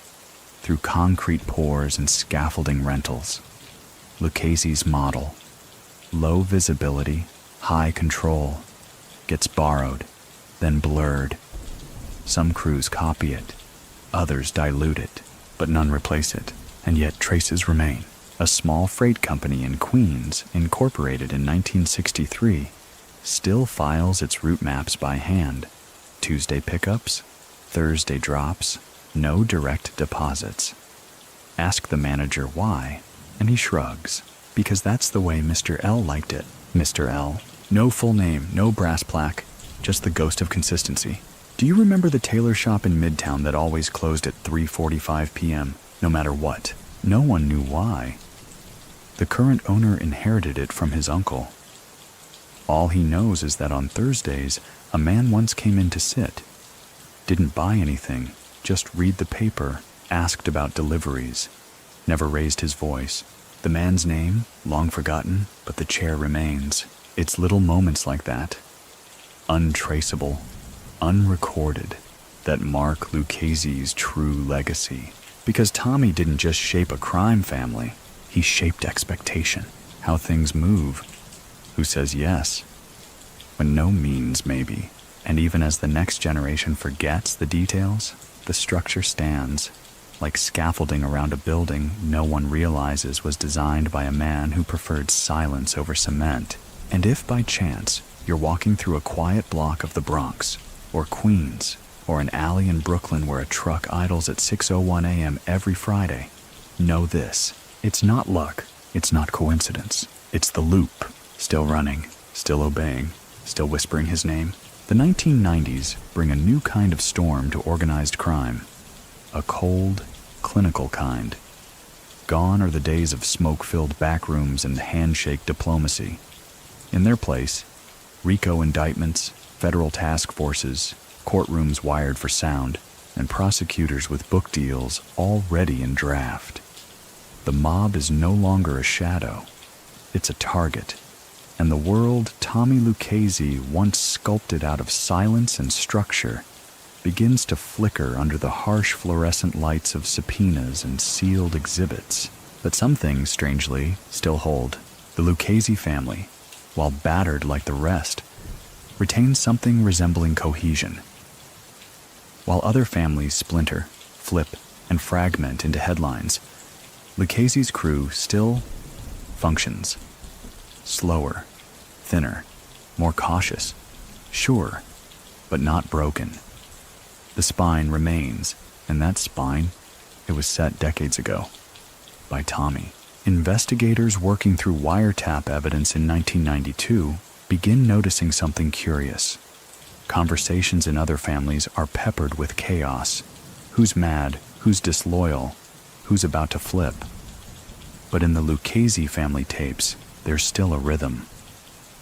through concrete pours and scaffolding rentals. Lucchese's model, low visibility, high control, gets borrowed, then blurred. Some crews copy it, others dilute it, but none replace it, and yet traces remain. A small freight company in Queens, incorporated in 1963, still files its route maps by hand. Tuesday pickups, Thursday drops, no direct deposits. Ask the manager why, and he shrugs, because that's the way Mr. L liked it. Mr. L, no full name, no brass plaque, just the ghost of consistency. Do you remember the tailor shop in Midtown that always closed at 3:45 p.m., no matter what? No one knew why. The current owner inherited it from his uncle. All he knows is that on Thursdays, a man once came in to sit. Didn't buy anything, just read the paper, asked about deliveries, never raised his voice. The man's name, long forgotten, but the chair remains. It's little moments like that, untraceable, unrecorded, that mark Lucchese's true legacy. Because Tommy didn't just shape a crime family, he shaped expectation, how things move, who says yes, when no means maybe. And even as the next generation forgets the details, the structure stands, like scaffolding around a building no one realizes was designed by a man who preferred silence over cement. And if by chance you're walking through a quiet block of the Bronx, or Queens, or an alley in Brooklyn where a truck idles at 6:01 a.m. every Friday, know this: it's not luck, it's not coincidence, it's the loop, still running, still obeying, still whispering his name. The 1990s bring a new kind of storm to organized crime, a cold, clinical kind. Gone are the days of smoke-filled backrooms and handshake diplomacy. In their place, RICO indictments, federal task forces, courtrooms wired for sound, and prosecutors with book deals already in draft. The mob is no longer a shadow, it's a target. And the world Tommy Lucchese once sculpted out of silence and structure begins to flicker under the harsh fluorescent lights of subpoenas and sealed exhibits. But some things, strangely, still hold. The Lucchese family, while battered like the rest, retains something resembling cohesion. While other families splinter, flip, and fragment into headlines, Lucchese's crew still functions. Slower, thinner, more cautious, sure, but not broken. The spine remains, and that spine, it was set decades ago by Tommy. Investigators working through wiretap evidence in 1992 begin noticing something curious. Conversations in other families are peppered with chaos. Who's mad? Who's disloyal? Who's about to flip? But in the Lucchese family tapes, there's still a rhythm.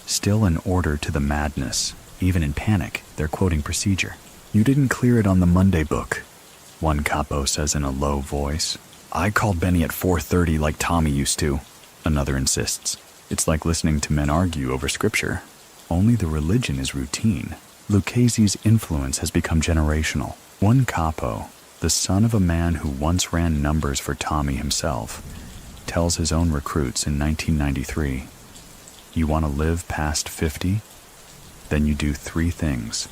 Still an order to the madness. Even in panic, they're quoting procedure. "You didn't clear it on the Monday book," one capo says in a low voice. "I called Benny at 4:30 like Tommy used to," another insists. It's like listening to men argue over scripture. Only the religion is routine. Lucchese's influence has become generational. One capo, the son of a man who once ran numbers for Tommy himself, tells his own recruits in 1993, "You want to live past 50? Then you do 3 things.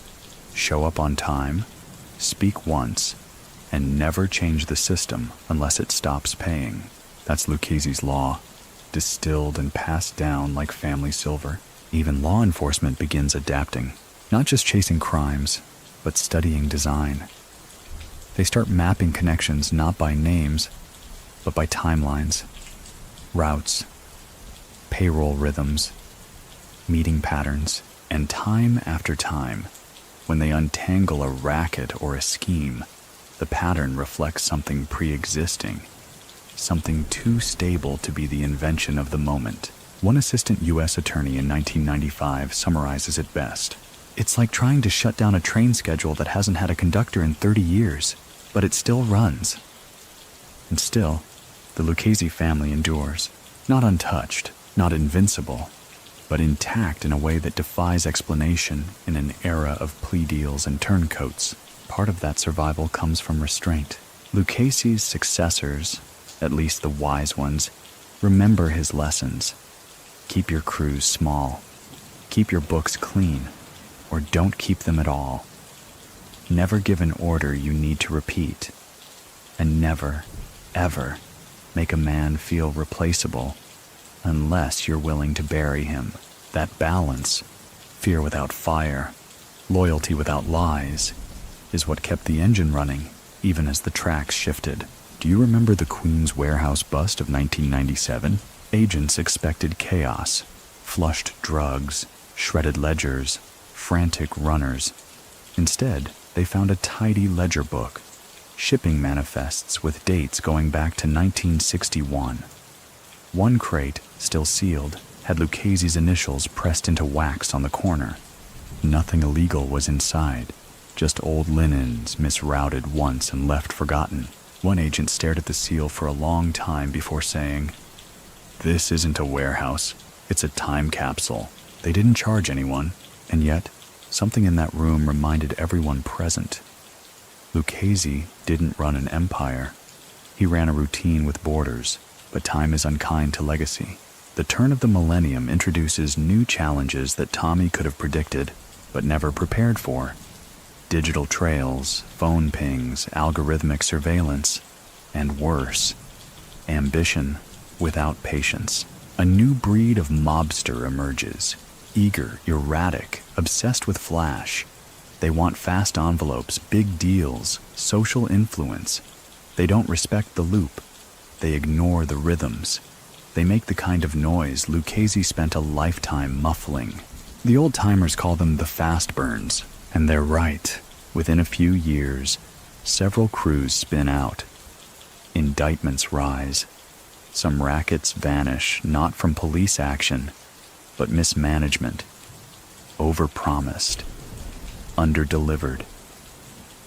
Show up on time, speak once, and never change the system unless it stops paying." That's Lucchese's law, distilled and passed down like family silver. Even law enforcement begins adapting, not just chasing crimes, but studying design. They start mapping connections not by names, but by timelines, routes, payroll rhythms, meeting patterns, and time after time, when they untangle a racket or a scheme, the pattern reflects something pre-existing, something too stable to be the invention of the moment. One assistant U.S. attorney in 1995 summarizes it best. "It's like trying to shut down a train schedule that hasn't had a conductor in 30 years, but it still runs." And still, the Lucchese family endures, not untouched, not invincible, but intact in a way that defies explanation in an era of plea deals and turncoats. Part of that survival comes from restraint. Lucchese's successors, at least the wise ones, remember his lessons. Keep your crews small. Keep your books clean, or don't keep them at all. Never give an order you need to repeat. And never, ever make a man feel replaceable unless you're willing to bury him. That balance, fear without fire, loyalty without lies, is what kept the engine running even as the tracks shifted. Do you remember the Queens warehouse bust of 1997? Agents expected chaos, flushed drugs, shredded ledgers, frantic runners. Instead, they found a tidy ledger book, shipping manifests with dates going back to 1961. One crate, still sealed, had Lucchese's initials pressed into wax on the corner. Nothing illegal was inside, just old linens misrouted once and left forgotten. One agent stared at the seal for a long time before saying, "This isn't a warehouse, it's a time capsule." They didn't charge anyone, and yet, something in that room reminded everyone present. Lucchese didn't run an empire. He ran a routine with borders, but time is unkind to legacy. The turn of the millennium introduces new challenges that Tommy could have predicted. but never prepared for. Digital trails, phone pings, algorithmic surveillance, and worse, ambition without patience. A new breed of mobster emerges, eager, erratic, obsessed with flash. They want fast envelopes, big deals, social influence. They don't respect the loop. They ignore the rhythms. They make the kind of noise Lucchese spent a lifetime muffling. The old-timers call them the fast burns, and they're right. Within a few years, several crews spin out. Indictments rise. Some rackets vanish, not from police action, but mismanagement. Overpromised. Underdelivered.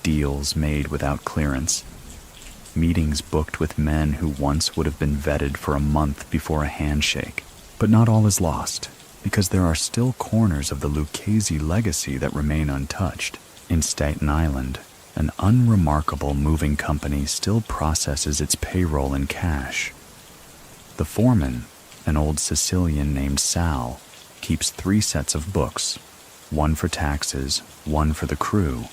Deals made without clearance. Meetings booked with men who once would have been vetted for a month before a handshake. But not all is lost, because there are still corners of the Lucchese legacy that remain untouched. In Staten Island, an unremarkable moving company still processes its payroll in cash. The foreman, an old Sicilian named Sal, keeps 3 sets of books, one for taxes, one for the crew,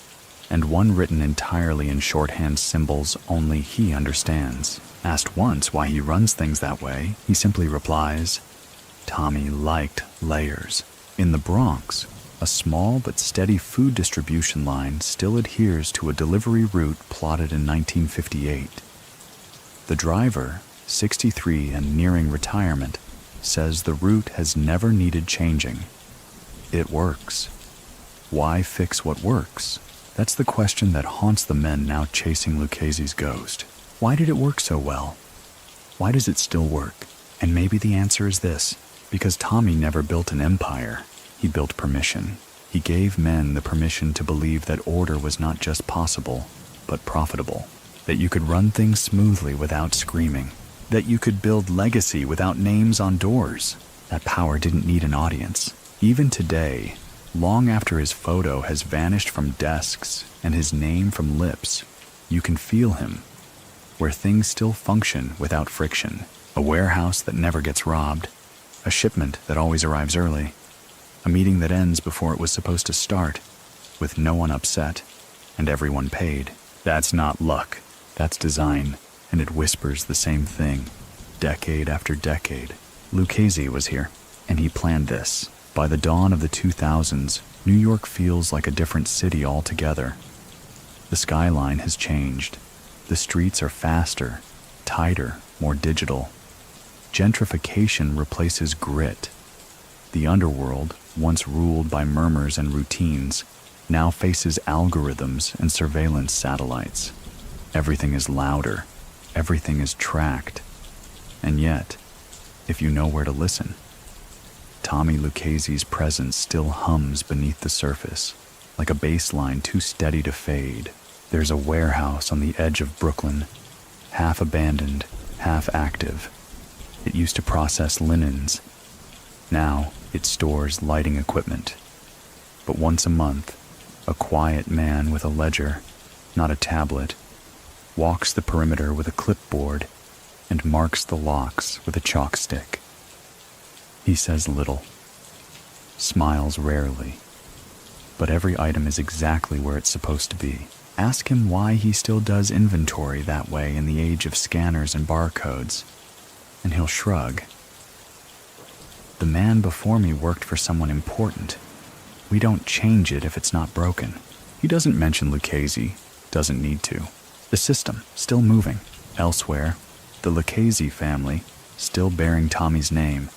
and one written entirely in shorthand symbols only he understands. Asked once why he runs things that way, he simply replies, "Tommy liked layers." In the Bronx, a small but steady food distribution line still adheres to a delivery route plotted in 1958. The driver, 63 and nearing retirement, says the route has never needed changing. It works. Why fix what works? That's the question that haunts the men now chasing Lucchese's ghost. Why did it work so well? Why does it still work? And maybe the answer is this: because Tommy never built an empire. He built permission. He gave men the permission to believe that order was not just possible, but profitable. That you could run things smoothly without screaming. That you could build legacy without names on doors. That power didn't need an audience. Even today, long after his photo has vanished from desks and his name from lips, you can feel him, where things still function without friction. A warehouse that never gets robbed. A shipment that always arrives early. A meeting that ends before it was supposed to start, with no one upset and everyone paid. That's not luck. That's design, and it whispers the same thing, decade after decade. Lucchese was here, and he planned this. By the dawn of the 2000s, New York feels like a different city altogether. The skyline has changed. The streets are faster, tighter, more digital. Gentrification replaces grit. The underworld, once ruled by murmurs and routines, now faces algorithms and surveillance satellites. Everything is louder. Everything is tracked. And yet, if you know where to listen, Tommy Lucchese's presence still hums beneath the surface, like a bass line too steady to fade. There's a warehouse on the edge of Brooklyn, half abandoned, half active. It used to process linens. Now it stores lighting equipment. But once a month, a quiet man with a ledger, not a tablet, walks the perimeter with a clipboard and marks the locks with a chalk stick. He says little, smiles rarely, but every item is exactly where it's supposed to be. Ask him why he still does inventory that way in the age of scanners and barcodes, and he'll shrug. The man before me worked for someone important. We don't change it if it's not broken. He doesn't mention Lucchese, doesn't need to. The system, still moving. Elsewhere, the Lucchese family, still bearing Tommy's name,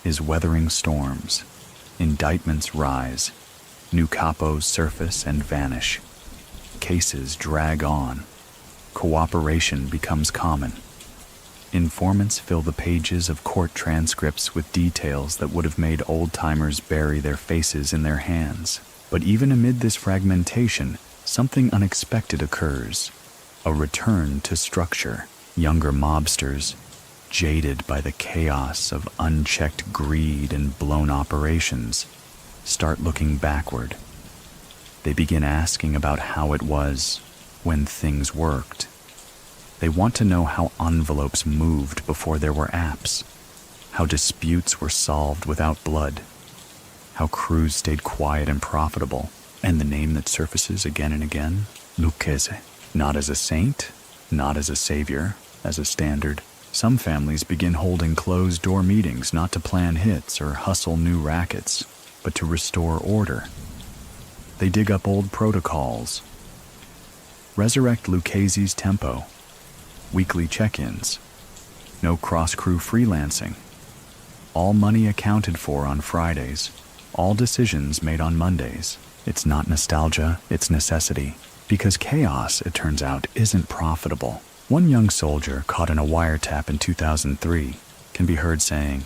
is weathering storms. Indictments rise. New capos surface and vanish. Cases drag on. Cooperation becomes common. Informants fill the pages of court transcripts with details that would have made old-timers bury their faces in their hands. But even amid this fragmentation, something unexpected occurs. A return to structure. Younger mobsters, jaded by the chaos of unchecked greed and blown operations, start looking backward. They begin asking about how it was when things worked. They want to know how envelopes moved before there were apps, how disputes were solved without blood. how crews stayed quiet and profitable, and the name that surfaces again and again, Lucchese. Not as a saint, not as a savior, as a standard. Some families begin holding closed-door meetings not to plan hits or hustle new rackets, but to restore order. They dig up old protocols, resurrect Lucchese's tempo, weekly check-ins, no cross-crew freelancing, all money accounted for on Fridays, all decisions made on Mondays. It's not nostalgia, it's necessity, because chaos, it turns out, isn't profitable. One young soldier caught in a wiretap in 2003 can be heard saying,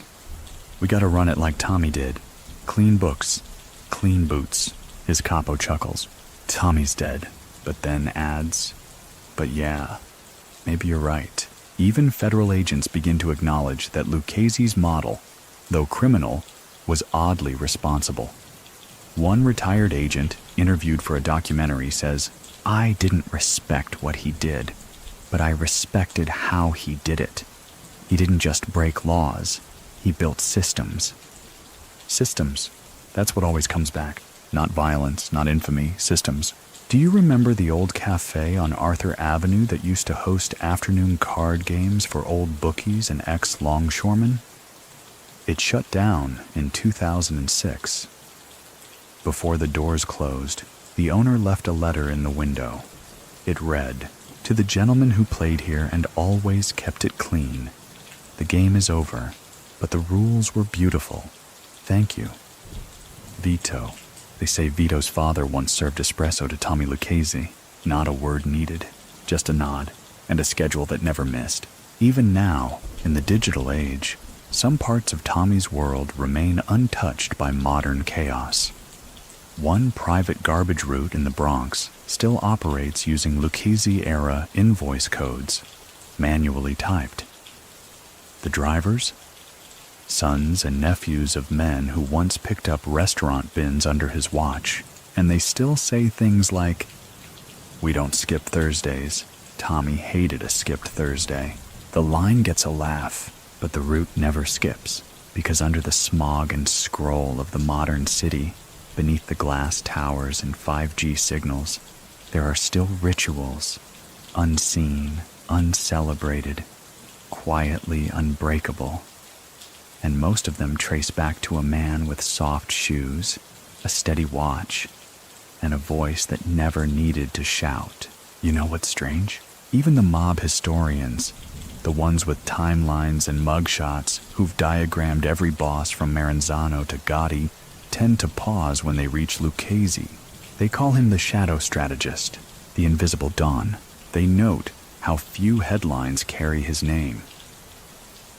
"We gotta run it like Tommy did. Clean books, clean boots." His capo chuckles. Tommy's dead, but then adds, "But yeah, maybe you're right." Even federal agents begin to acknowledge that Lucchese's model, though criminal, was oddly responsible. One retired agent, interviewed for a documentary, says, "I didn't respect what he did, but I respected how he did it. He didn't just break laws, he built systems." Systems. That's what always comes back. Not violence, not infamy, systems. Do you remember the old cafe on Arthur Avenue that used to host afternoon card games for old bookies and ex-longshoremen? It shut down in 2006. Before the doors closed, the owner left a letter in the window. It read, "To the gentleman who played here and always kept it clean. The game is over, but the rules were beautiful. Thank you. Vito." They say Vito's father once served espresso to Tommy Lucchese. Not a word needed, just a nod, and a schedule that never missed. Even now, in the digital age, some parts of Tommy's world remain untouched by modern chaos. One private garbage route in the Bronx still operates using Lucchese-era invoice codes, manually typed. The drivers? Sons and nephews of men who once picked up restaurant bins under his watch, and they still say things like, "We don't skip Thursdays. Tommy hated a skipped Thursday." The line gets a laugh, but the route never skips, because under the smog and scroll of the modern city, beneath the glass towers and 5G signals, there are still rituals, unseen, uncelebrated, quietly unbreakable. And most of them trace back to a man with soft shoes, a steady watch, and a voice that never needed to shout. You know what's strange? Even the mob historians, the ones with timelines and mugshots who've diagrammed every boss from Maranzano to Gotti, tend to pause when they reach Lucchese. They call him the shadow strategist, the invisible dawn. They note how few headlines carry his name,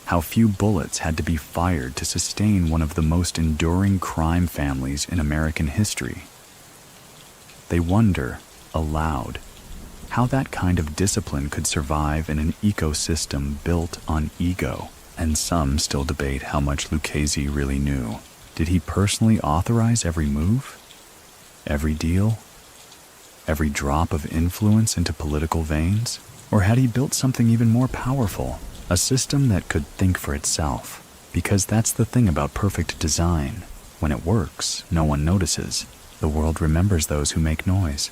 how few bullets had to be fired to sustain one of the most enduring crime families in American history. They wonder, aloud, how that kind of discipline could survive in an ecosystem built on ego. And some still debate how much Lucchese really knew. Did he personally authorize every move? Every deal? Every drop of influence into political veins? Or had he built something even more powerful? A system that could think for itself, because that's the thing about perfect design. When it works, no one notices. The world remembers those who make noise,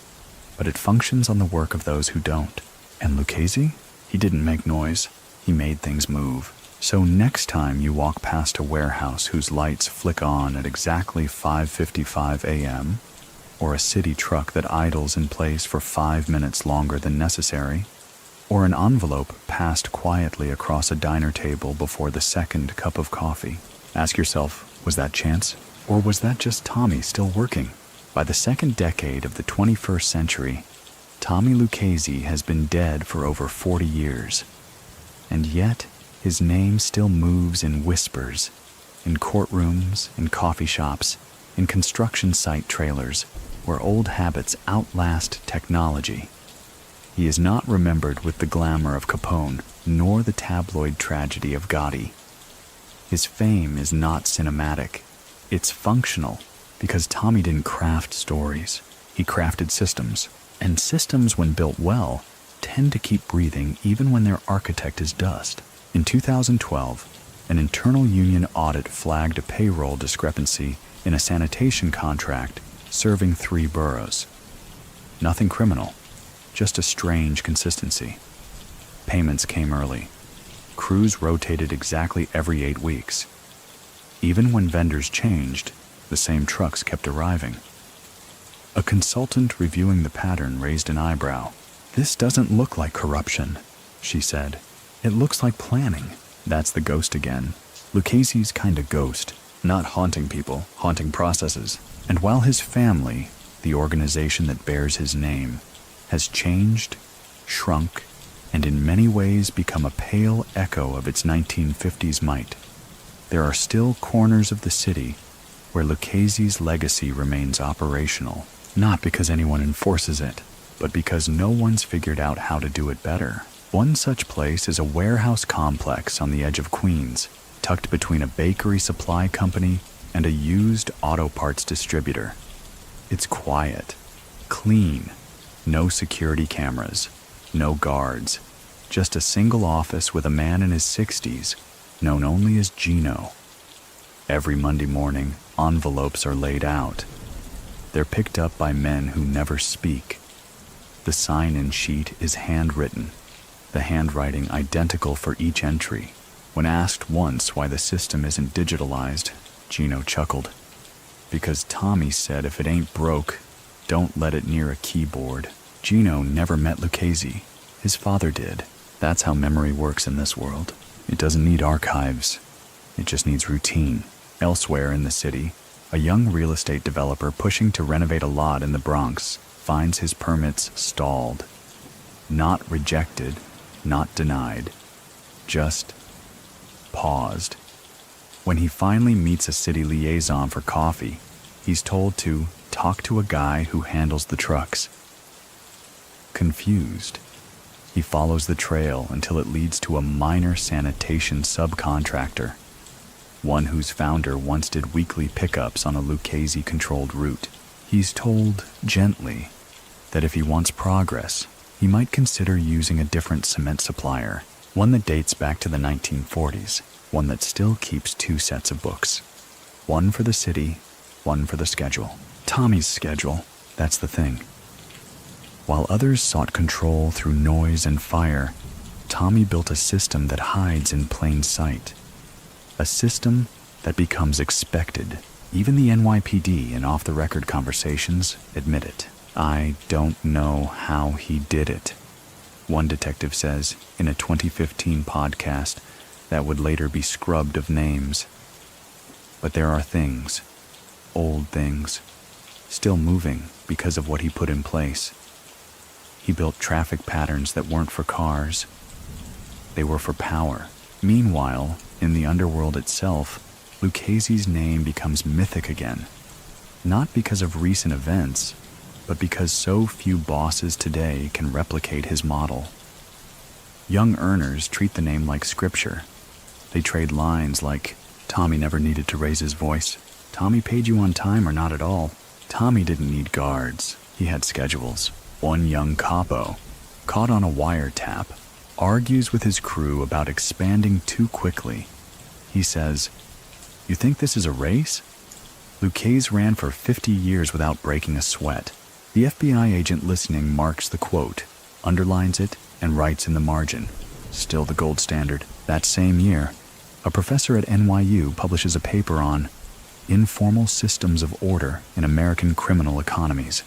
but it functions on the work of those who don't. And Lucchese? He didn't make noise. He made things move. So next time you walk past a warehouse whose lights flick on at exactly 5:55 a.m., or a city truck that idles in place for 5 minutes longer than necessary, or an envelope passed quietly across a diner table before the second cup of coffee, ask yourself, was that chance? Or was that just Tommy still working? By the second decade of the 21st century, Tommy Lucchese has been dead for over 40 years. And yet, his name still moves in whispers, in courtrooms, in coffee shops, in construction site trailers, where old habits outlast technology. He is not remembered with the glamour of Capone, nor the tabloid tragedy of Gotti. His fame is not cinematic. It's functional, because Tommy didn't craft stories. He crafted systems. And systems, when built well, tend to keep breathing even when their architect is dust. In 2012, An internal union audit flagged a payroll discrepancy in a sanitation contract serving 3 boroughs. Nothing criminal, just a strange consistency. Payments came early. Crews rotated exactly every 8 weeks. Even when vendors changed, the same trucks kept arriving. A consultant reviewing the pattern raised an eyebrow. "This doesn't look like corruption," she said. "It looks like planning." That's the ghost again. Lucchese's kind of ghost, not haunting people, haunting processes. And while his family, the organization that bears his name, has changed, shrunk, and in many ways become a pale echo of its 1950s might, there are still corners of the city where Lucchese's legacy remains operational, not because anyone enforces it, but because no one's figured out how to do it better. One such place is a warehouse complex on the edge of Queens, tucked between a bakery supply company and a used auto parts distributor. It's quiet, clean, no security cameras, no guards, just a single office with a man in his 60s, known only as Gino. Every Monday morning, envelopes are laid out. They're picked up by men who never speak. The sign-in sheet is handwritten, the handwriting identical for each entry. When asked once why the system isn't digitalized, Gino chuckled. Because Tommy said if it ain't broke, don't let it near a keyboard. Gino never met Lucchese. His father did. That's how memory works in this world. It doesn't need archives. It just needs routine. Elsewhere in the city, a young real estate developer pushing to renovate a lot in the Bronx finds his permits stalled. Not rejected, not denied, just paused. When he finally meets a city liaison for coffee, he's told to talk to a guy who handles the trucks. Confused, he follows the trail until it leads to a minor sanitation subcontractor, one whose founder once did weekly pickups on a Lucchese-controlled route. He's told, gently, that if he wants progress, he might consider using a different cement supplier, one that dates back to the 1940s, one that still keeps 2 sets of books. One for the city, one for the schedule. Tommy's schedule, that's the thing. While others sought control through noise and fire, Tommy built a system that hides in plain sight. A system that becomes expected. Even the NYPD in off-the-record conversations admit it. "I don't know how he did it," one detective says in a 2015 podcast that would later be scrubbed of names. But there are things, old things, still moving because of what he put in place. He built traffic patterns that weren't for cars. They were for power. Meanwhile, in the underworld itself, Lucchese's name becomes mythic again. Not because of recent events, but because so few bosses today can replicate his model. Young earners treat the name like scripture. They trade lines like, "Tommy never needed to raise his voice. Tommy paid you on time or not at all. Tommy didn't need guards. He had schedules." One young capo, caught on a wiretap, argues with his crew about expanding too quickly. He says, "You think this is a race? Lucchese ran for 50 years without breaking a sweat." The FBI agent listening marks the quote, underlines it, and writes in the margin, "Still the gold standard." That same year, a professor at NYU publishes a paper on informal systems of order in American criminal economies.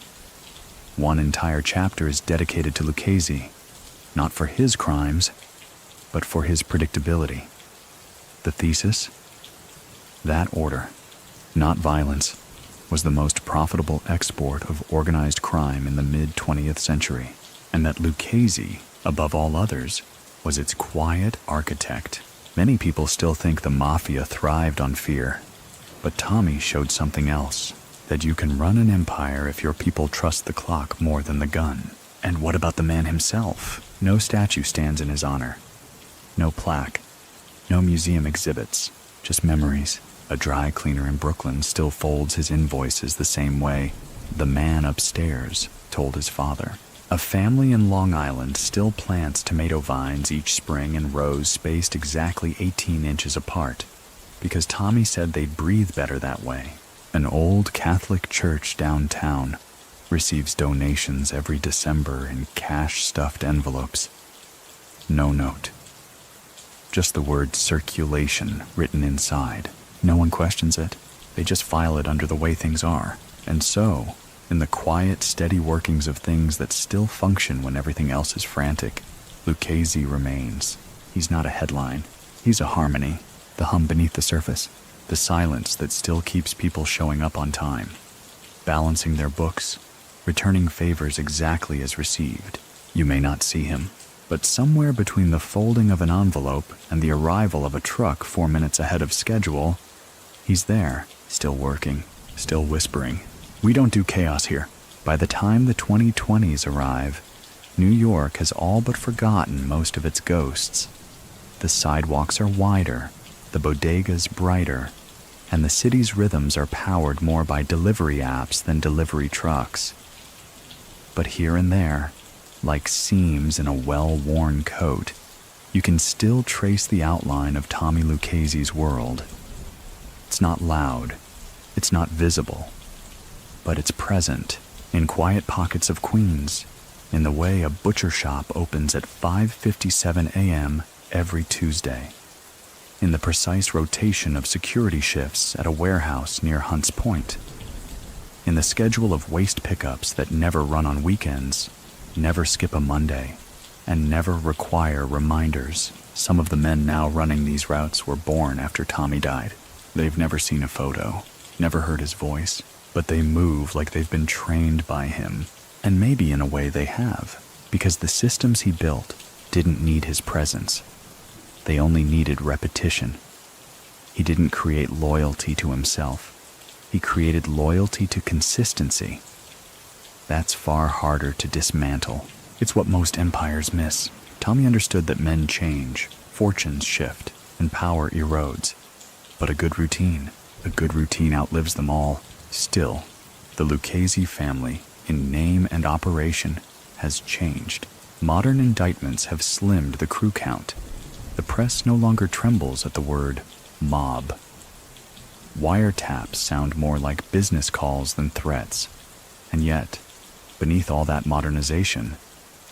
One entire chapter is dedicated to Lucchese, not for his crimes, but for his predictability. The thesis? That order, not violence, was the most profitable export of organized crime in the mid-20th century, and that Lucchese, above all others, was its quiet architect. Many people still think the Mafia thrived on fear, but Tommy showed something else, that you can run an empire if your people trust the clock more than the gun. And what about the man himself? No statue stands in his honor. No plaque. No museum exhibits. Just memories. A dry cleaner in Brooklyn still folds his invoices the same way "the man upstairs" told his father. A family in Long Island still plants tomato vines each spring in rows spaced exactly 18 inches apart, because Tommy said they'd breathe better that way. An old Catholic church downtown receives donations every December in cash-stuffed envelopes. No note. Just the word circulation written inside. No one questions it. They just file it under the way things are. And so, in the quiet, steady workings of things that still function when everything else is frantic, Lucchese remains. He's not a headline. He's a harmony. The hum beneath the surface. The silence that still keeps people showing up on time. Balancing their books. Returning favors exactly as received. You may not see him, but somewhere between the folding of an envelope and the arrival of a truck 4 minutes ahead of schedule, he's there, still working, still whispering. We don't do chaos here. By the time the 2020s arrive, New York has all but forgotten most of its ghosts. The sidewalks are wider, the bodegas brighter, and the city's rhythms are powered more by delivery apps than delivery trucks. But here and there, like seams in a well-worn coat, you can still trace the outline of Tommy Lucchese's world. It's not loud, it's not visible, but it's present in quiet pockets of Queens, in the way a butcher shop opens at 5:57 a.m. every Tuesday, in the precise rotation of security shifts at a warehouse near Hunts Point, in the schedule of waste pickups that never run on weekends, never skip a Monday, and never require reminders. Some of the men now running these routes were born after Tommy died. They've never seen a photo, never heard his voice, but they move like they've been trained by him. And maybe in a way they have, because the systems he built didn't need his presence. They only needed repetition. He didn't create loyalty to himself. He created loyalty to consistency. That's far harder to dismantle. It's what most empires miss. Tommy understood that men change, fortunes shift, and power erodes. But a good routine outlives them all. Still, the Lucchese family, in name and operation, has changed. Modern indictments have slimmed the crew count. The press no longer trembles at the word mob. Wiretaps sound more like business calls than threats. And yet, beneath all that modernization,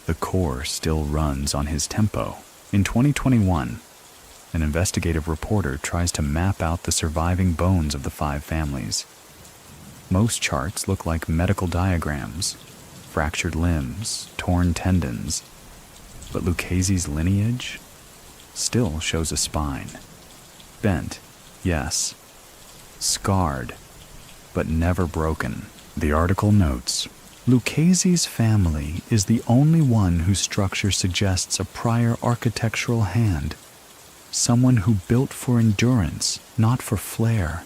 the core still runs on his tempo. In 2021, an investigative reporter tries to map out the surviving bones of the 5 families. Most charts look like medical diagrams, fractured limbs, torn tendons, but Lucchese's lineage still shows a spine. Bent, yes. Scarred, but never broken. The article notes, Lucchese's family is the only one whose structure suggests a prior architectural hand. Someone who built for endurance, not for flair.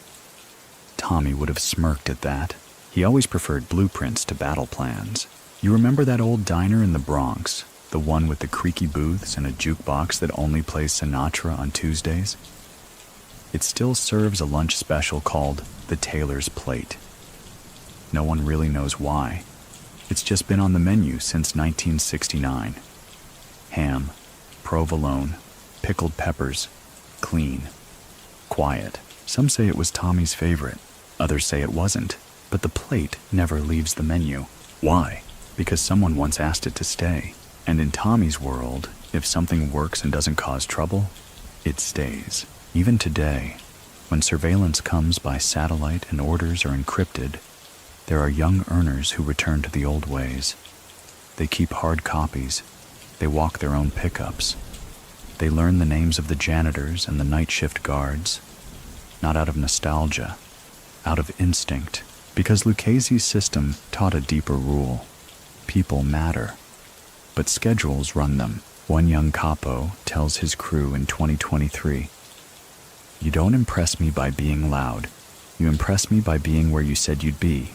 Tommy would have smirked at that. He always preferred blueprints to battle plans. You remember that old diner in the Bronx, the one with the creaky booths and a jukebox that only plays Sinatra on Tuesdays? It still serves a lunch special called the Tailor's Plate. No one really knows why. It's just been on the menu since 1969. Ham, provolone, pickled peppers, clean, quiet. Some say it was Tommy's favorite. Others say it wasn't. But the plate never leaves the menu. Why? Because someone once asked it to stay. And in Tommy's world, if something works and doesn't cause trouble, it stays. Even today, when surveillance comes by satellite and orders are encrypted, there are young earners who return to the old ways. They keep hard copies. They walk their own pickups. They learn the names of the janitors and the night shift guards, not out of nostalgia, out of instinct, because Lucchese's system taught a deeper rule. People matter, but schedules run them. One young capo tells his crew in 2023, "You don't impress me by being loud. You impress me by being where you said you'd be,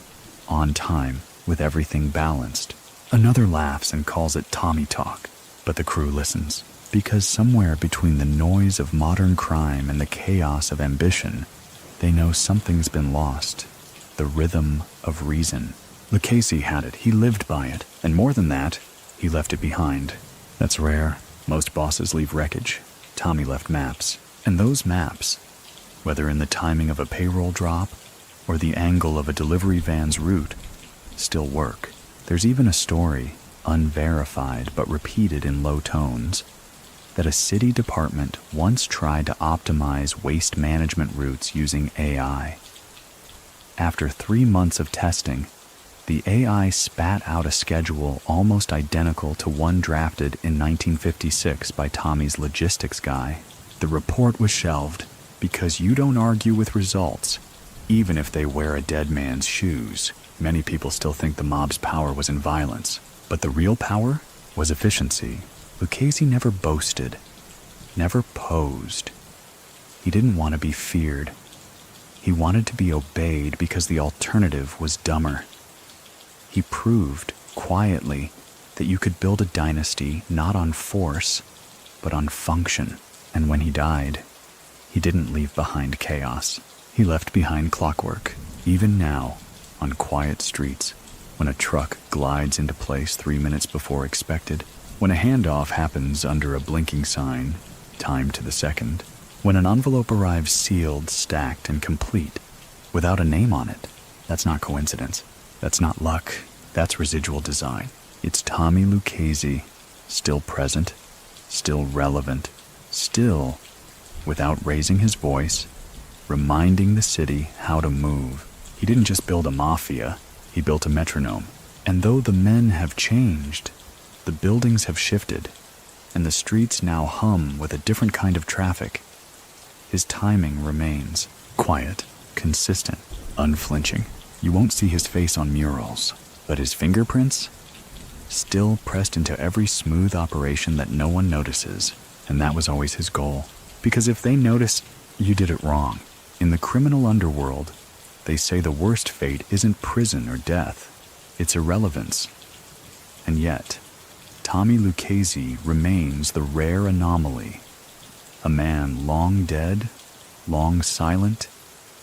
on time, with everything balanced." Another laughs and calls it Tommy talk, but the crew listens, because somewhere between the noise of modern crime and the chaos of ambition, they know something's been lost, the rhythm of reason. Lucchese had it, he lived by it, and more than that, He left it behind. That's rare. Most bosses leave wreckage. Tommy left maps. And those maps, whether in the timing of a payroll drop or the angle of a delivery van's route, still work. There's even a story, unverified but repeated in low tones, that a city department once tried to optimize waste management routes using AI. After 3 months of testing, the AI spat out a schedule almost identical to one drafted in 1956 by Tommy's logistics guy. The report was shelved because you don't argue with results, even if they wear a dead man's shoes. Many people still think the mob's power was in violence, but the real power was efficiency. Lucchese never boasted, never posed. He didn't want to be feared. He wanted to be obeyed because the alternative was dumber. He proved, quietly, that you could build a dynasty not on force, but on function. And when he died, he didn't leave behind chaos. He left behind clockwork. Even now, on quiet streets, when a truck glides into place 3 minutes before expected, when a handoff happens under a blinking sign, timed to the second, when an envelope arrives sealed, stacked, and complete, without a name on it, that's not coincidence. That's not luck. That's residual design. It's Tommy Lucchese, still present, still relevant, still, without raising his voice, reminding the city how to move. He didn't just build a mafia, he built a metronome. And though the men have changed, the buildings have shifted, and the streets now hum with a different kind of traffic, his timing remains quiet, consistent, unflinching. You won't see his face on murals, but his fingerprints, still pressed into every smooth operation that no one notices. And that was always his goal. Because if they notice, you did it wrong. In the criminal underworld, they say the worst fate isn't prison or death, it's irrelevance. And yet, Tommy Lucchese remains the rare anomaly. A man long dead, long silent,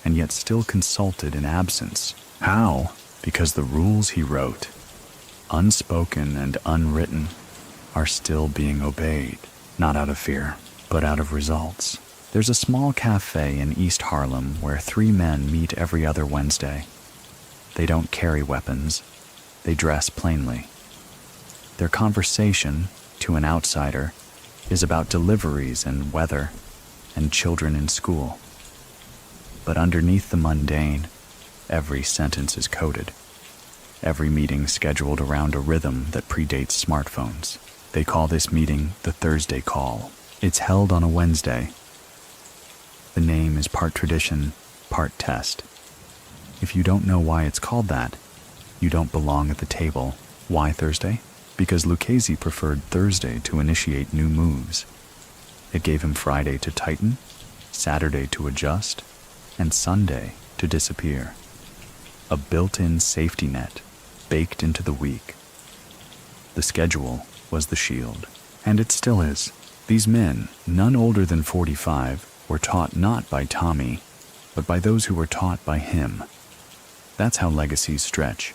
and yet still consulted in absence. How? Because the rules he wrote, unspoken and unwritten, are still being obeyed. Not out of fear, but out of results. There's a small cafe in East Harlem where 3 men meet every other Wednesday. They don't carry weapons. They dress plainly. Their conversation, to an outsider, is about deliveries and weather and children in school. But underneath the mundane, every sentence is coded. Every meeting scheduled around a rhythm that predates smartphones. They call this meeting the Thursday Call. It's held on a Wednesday. The name is part tradition, part test. If you don't know why it's called that, you don't belong at the table. Why Thursday? Because Lucchese preferred Thursday to initiate new moves. It gave him Friday to tighten, Saturday to adjust, and Sunday to disappear. A built-in safety net, baked into the week. The schedule was the shield, and it still is. These men, none older than 45, were taught not by Tommy, but by those who were taught by him. That's how legacies stretch,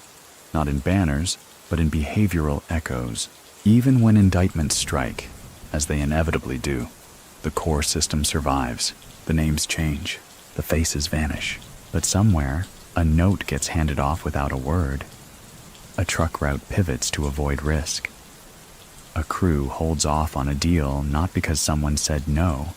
not in banners, but in behavioral echoes. Even when indictments strike, as they inevitably do, the core system survives. The names change, the faces vanish, but somewhere, a note gets handed off without a word. A truck route pivots to avoid risk. A crew holds off on a deal not because someone said no,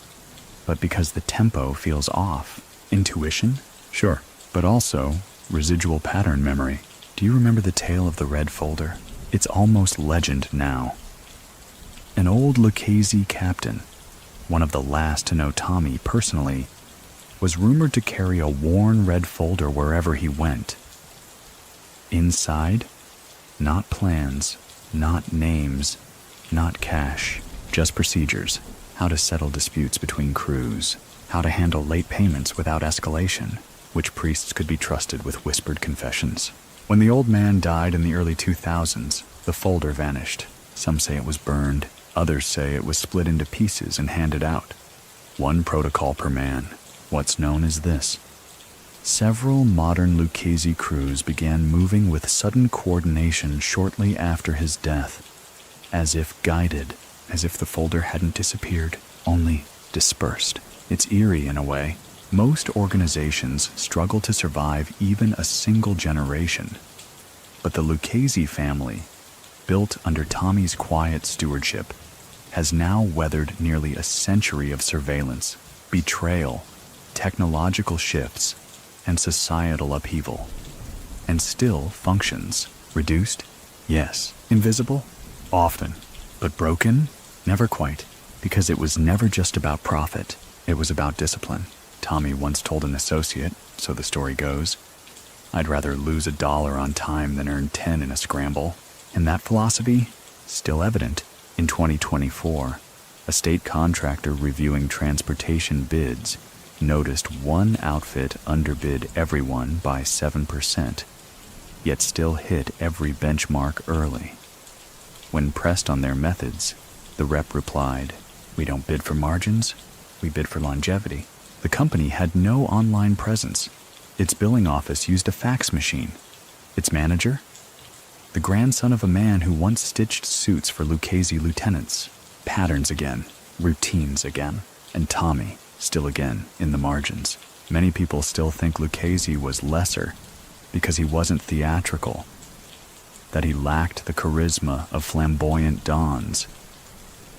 but because the tempo feels off. Intuition? Sure. But also residual pattern memory. Do you remember the tale of the red folder? It's almost legend now. An old Lucchese captain, one of the last to know Tommy personally, was rumored to carry a worn red folder wherever he went. Inside, not plans, not names, not cash, just procedures. How to settle disputes between crews, how to handle late payments without escalation, which priests could be trusted with whispered confessions. When the old man died in the early 2000s, the folder vanished. Some say it was burned, others say it was split into pieces and handed out. One protocol per man. What's known as this. Several modern Lucchese crews began moving with sudden coordination shortly after his death. as if guided, as if the folder hadn't disappeared, only dispersed. It's eerie in a way. Most organizations struggle to survive even a single generation. But the Lucchese family, built under Tommy's quiet stewardship, has now weathered nearly a century of surveillance, betrayal, technological shifts, and societal upheaval, and still functions. Reduced? Yes. Invisible? Often. But broken? Never quite, because it was never just about profit. It was about discipline. Tommy once told an associate, so the story goes, "I'd rather lose $1 on time than earn 10 in a scramble." And that philosophy, still evident. In 2024, a state contractor reviewing transportation bids noticed one outfit underbid everyone by 7%, yet still hit every benchmark early. When pressed on their methods, the rep replied, "We don't bid for margins, we bid for longevity." The company had no online presence. Its billing office used a fax machine. Its manager? The grandson of a man who once stitched suits for Lucchese lieutenants. Patterns again, routines again, and Tommy, still again, in the margins. Many people still think Lucchese was lesser because he wasn't theatrical, that he lacked the charisma of flamboyant dons,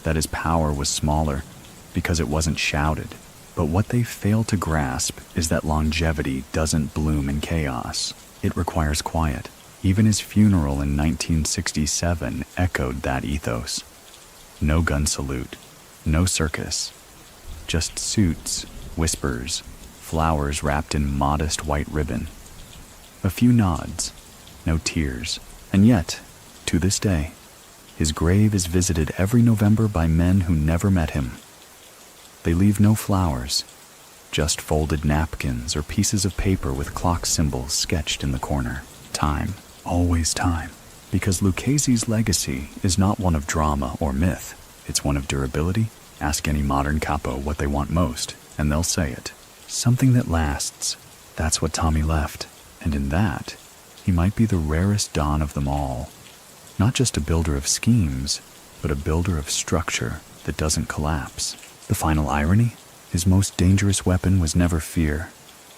that his power was smaller because it wasn't shouted. But what they fail to grasp is that longevity doesn't bloom in chaos. It requires quiet. Even his funeral in 1967 echoed that ethos. No gun salute, no circus, just suits, whispers, flowers wrapped in modest white ribbon. A few nods, no tears, and yet, to this day, his grave is visited every November by men who never met him. They leave no flowers, just folded napkins or pieces of paper with clock symbols sketched in the corner. Time, always time. Because Lucchese's legacy is not one of drama or myth, it's one of durability. Ask any modern capo what they want most, and they'll say it. Something that lasts. That's what Tommy left. And in that, he might be the rarest don of them all. Not just a builder of schemes, but a builder of structure that doesn't collapse. The final irony? His most dangerous weapon was never fear.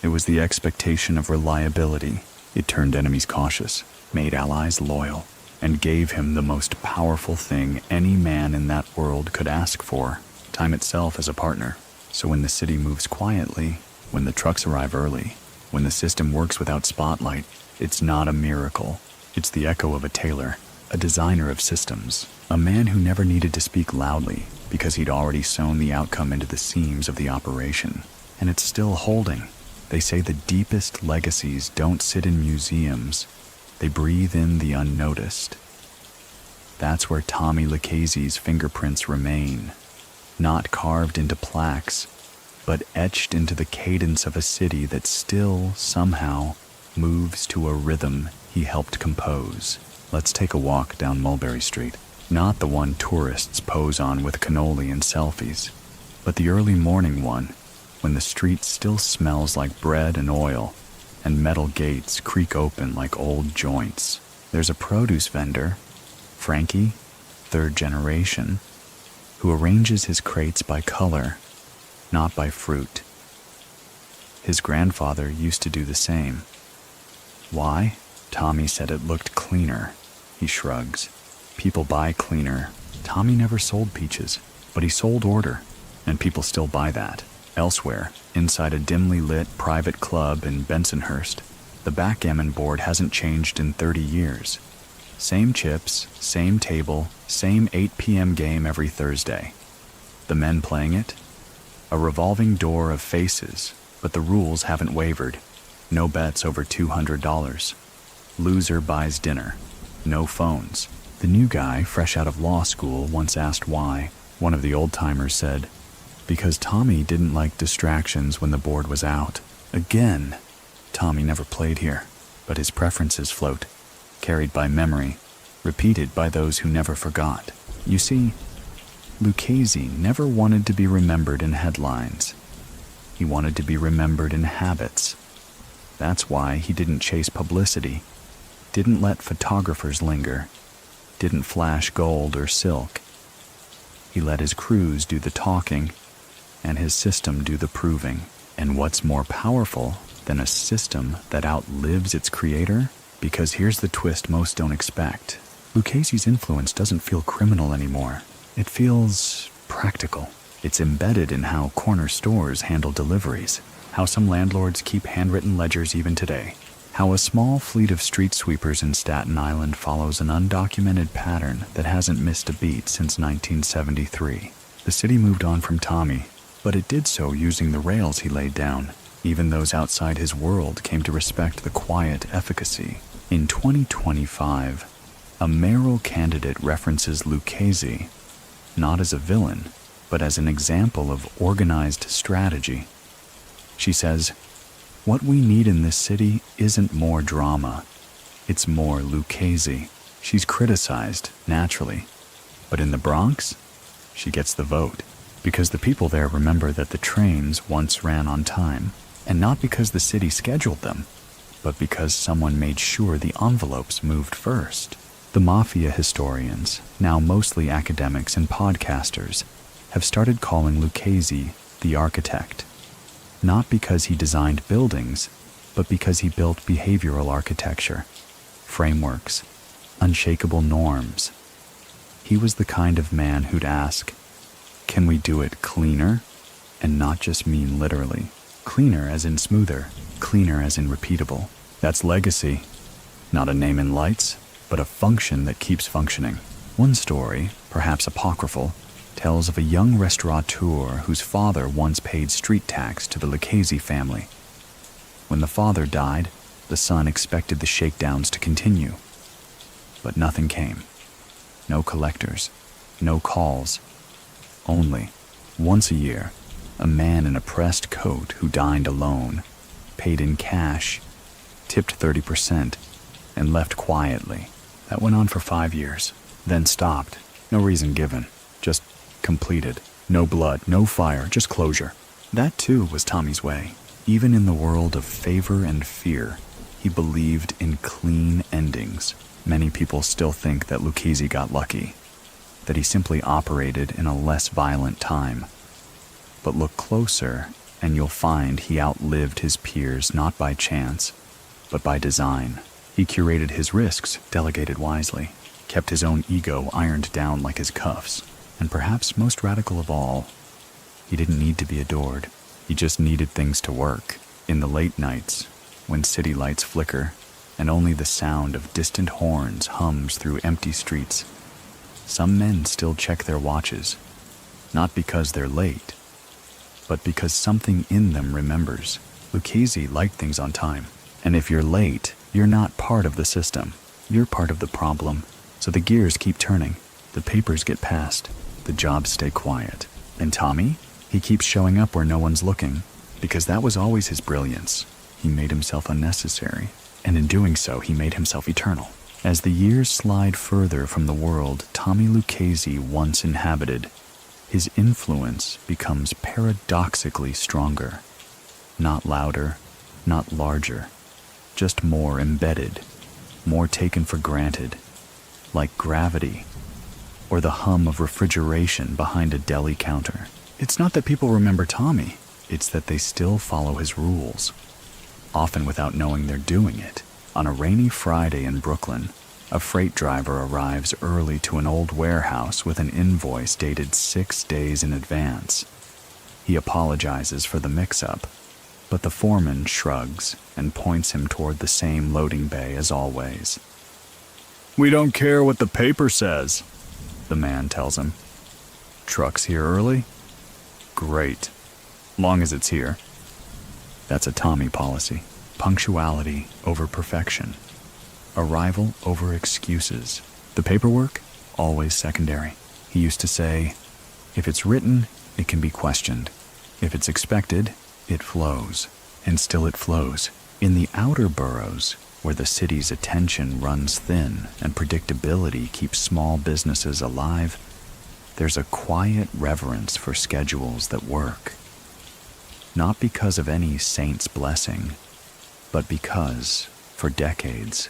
It was the expectation of reliability. It turned enemies cautious, made allies loyal, and gave him the most powerful thing any man in that world could ask for, time itself as a partner. So when the city moves quietly, when the trucks arrive early, when the system works without spotlight, it's not a miracle. It's the echo of a tailor, a designer of systems, a man who never needed to speak loudly because he'd already sewn the outcome into the seams of the operation. And it's still holding. They say the deepest legacies don't sit in museums. They breathe in the unnoticed. That's where Tommy Lucchese's fingerprints remain, not carved into plaques, but etched into the cadence of a city that still, somehow, moves to a rhythm he helped compose. Let's take a walk down Mulberry Street. Not the one tourists pose on with cannoli and selfies, but the early morning one, when the street still smells like bread and oil, and metal gates creak open like old joints. There's a produce vendor, Frankie, third generation, who arranges his crates by color, not by fruit. His grandfather used to do the same. Why? Tommy said it looked cleaner. He shrugs. People buy cleaner. Tommy never sold peaches, but he sold order, and people still buy that. Elsewhere, inside a dimly lit private club in Bensonhurst, the backgammon board hasn't changed in 30 years. Same chips, same table, same 8 p.m. game every Thursday. The men playing it? A revolving door of faces, but the rules haven't wavered. No bets over $200. Loser buys dinner. No phones. The new guy, fresh out of law school, once asked why. One of the old-timers said, "Because Tommy didn't like distractions when the board was out." Again, Tommy never played here, but his preferences float, carried by memory, repeated by those who never forgot. You see, Lucchese never wanted to be remembered in headlines. He wanted to be remembered in habits. That's why he didn't chase publicity, didn't let photographers linger. didn't flash gold or silk. He let his crews do the talking and his system do the proving. And what's more powerful than a system that outlives its creator? Because here's the twist most don't expect. Lucchese's influence doesn't feel criminal anymore. It feels practical. It's embedded in how corner stores handle deliveries, how some landlords keep handwritten ledgers even today, how a small fleet of street sweepers in Staten Island follows an undocumented pattern that hasn't missed a beat since 1973. The city moved on from Tommy, but it did so using the rails he laid down. Even those outside his world came to respect the quiet efficacy. In 2025, a mayoral candidate references Lucchese not as a villain, but as an example of organized strategy. She says, "What we need in this city isn't more drama, it's more Lucchese." She's criticized, naturally, but in the Bronx, she gets the vote, because the people there remember that the trains once ran on time, and not because the city scheduled them, but because someone made sure the envelopes moved first. The Mafia historians, now mostly academics and podcasters, have started calling Lucchese the architect, not because he designed buildings, but because he built behavioral architecture, frameworks, unshakable norms. He was the kind of man who'd ask, "Can we do it cleaner?" And not just mean literally. Cleaner as in smoother, cleaner as in repeatable. That's legacy. Not a name in lights, but a function that keeps functioning. One story, perhaps apocryphal, tells of a young restaurateur whose father once paid street tax to the Lucchese family. When the father died, the son expected the shakedowns to continue. But nothing came. No collectors, no calls. Only, once a year, a man in a pressed coat who dined alone, paid in cash, tipped 30%, and left quietly. That went on for 5 years, then stopped. No reason given, just completed. No blood, no fire, just closure. That too was Tommy's way. Even in the world of favor and fear, he believed in clean endings. Many people still think that Lucchese got lucky, that he simply operated in a less violent time. But look closer, and you'll find he outlived his peers not by chance, but by design. He curated his risks, delegated wisely, kept his own ego ironed down like his cuffs, and perhaps most radical of all, he didn't need to be adored. He just needed things to work. In the late nights, when city lights flicker, and only the sound of distant horns hums through empty streets, some men still check their watches, not because they're late, but because something in them remembers. Lucchese liked things on time, and if you're late, you're not part of the system. You're part of the problem. So the gears keep turning, the papers get passed, the jobs stay quiet. And Tommy? He keeps showing up where no one's looking, because that was always his brilliance. He made himself unnecessary, and in doing so, he made himself eternal. As the years slide further from the world Tommy Lucchese once inhabited, his influence becomes paradoxically stronger. Not louder, not larger, just more embedded, more taken for granted, like gravity, or the hum of refrigeration behind a deli counter. It's not that people remember Tommy, it's that they still follow his rules, often without knowing they're doing it. On a rainy Friday in Brooklyn, a freight driver arrives early to an old warehouse with an invoice dated 6 days in advance. He apologizes for the mix-up, but the foreman shrugs and points him toward the same loading bay as always. "We don't care what the paper says," the man tells him. "Truck's here early? Great. Long as it's here." That's a Tommy policy. Punctuality over perfection. Arrival over excuses. The paperwork? Always secondary. He used to say, if it's written, it can be questioned. If it's expected, it flows. And still it flows. In the outer boroughs, where the city's attention runs thin and predictability keeps small businesses alive, there's a quiet reverence for schedules that work. Not because of any saint's blessing, but because, for decades,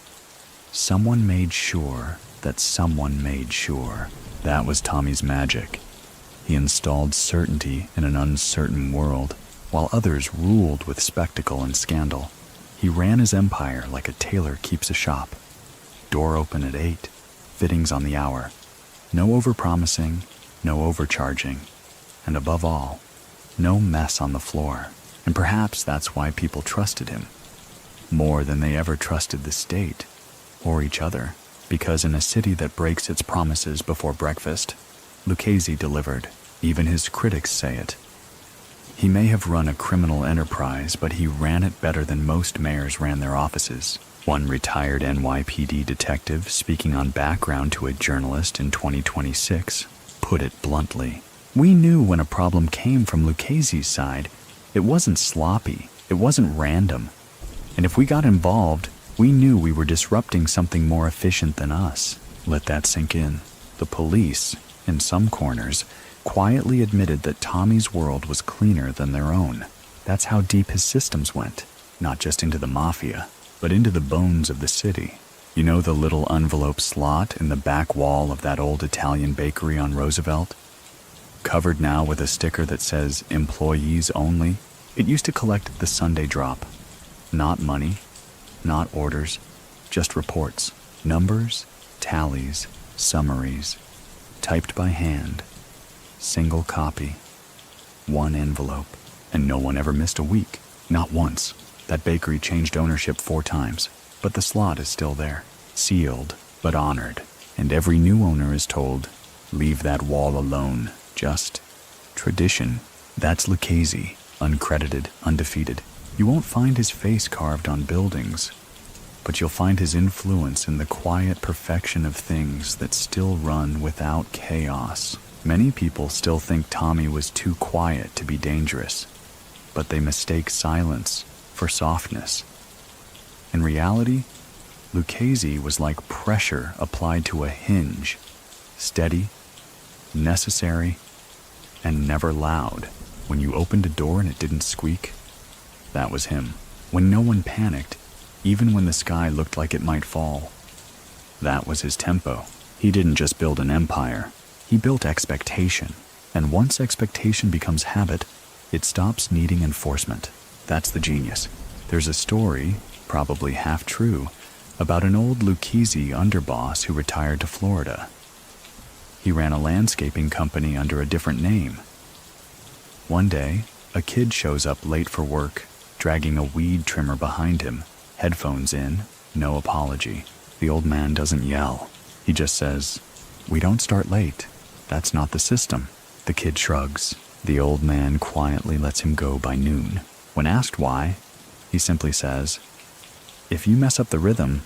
someone made sure that someone made sure. That was Tommy's magic. He installed certainty in an uncertain world, while others ruled with spectacle and scandal. He ran his empire like a tailor keeps a shop. Door open at 8, fittings on the hour. No overpromising, no overcharging, and above all, no mess on the floor. And perhaps that's why people trusted him, more than they ever trusted the state or each other, because in a city that breaks its promises before breakfast, Lucchese delivered. Even his critics say it. He may have run a criminal enterprise, but he ran it better than most mayors ran their offices. One retired NYPD detective speaking on background to a journalist in 2026 put it bluntly. We knew when a problem came from Lucchese's side, it wasn't sloppy, it wasn't random. And if we got involved, we knew we were disrupting something more efficient than us. Let that sink in. The police, in some corners, quietly admitted that Tommy's world was cleaner than their own. That's how deep his systems went, not just into the mafia, but into the bones of the city. You know the little envelope slot in the back wall of that old Italian bakery on Roosevelt? Covered now with a sticker that says employees only, it used to collect the Sunday drop. Not money, not orders, just reports, numbers, tallies, summaries, typed by hand, single copy, one envelope, and no one ever missed a week, not once. That bakery changed ownership 4 times, but the slot is still there, sealed but honored, and every new owner is told, leave that wall alone, just tradition. That's Lucchese, uncredited, undefeated. You won't find his face carved on buildings, but you'll find his influence in the quiet perfection of things that still run without chaos. Many people still think Tommy was too quiet to be dangerous, but they mistake silence for softness. In reality, Lucchese was like pressure applied to a hinge, steady, necessary, and never loud. When you opened a door and it didn't squeak, that was him. When no one panicked, even when the sky looked like it might fall, that was his tempo. He didn't just build an empire, he built expectation. And once expectation becomes habit, it stops needing enforcement. That's the genius. There's a story, probably half true, about an old Lucchese underboss who retired to Florida. He ran a landscaping company under a different name. One day, a kid shows up late for work, dragging a weed trimmer behind him, headphones in, no apology. The old man doesn't yell. He just says, "We don't start late. That's not the system." The kid shrugs. The old man quietly lets him go by noon. When asked why, he simply says, "If you mess up the rhythm,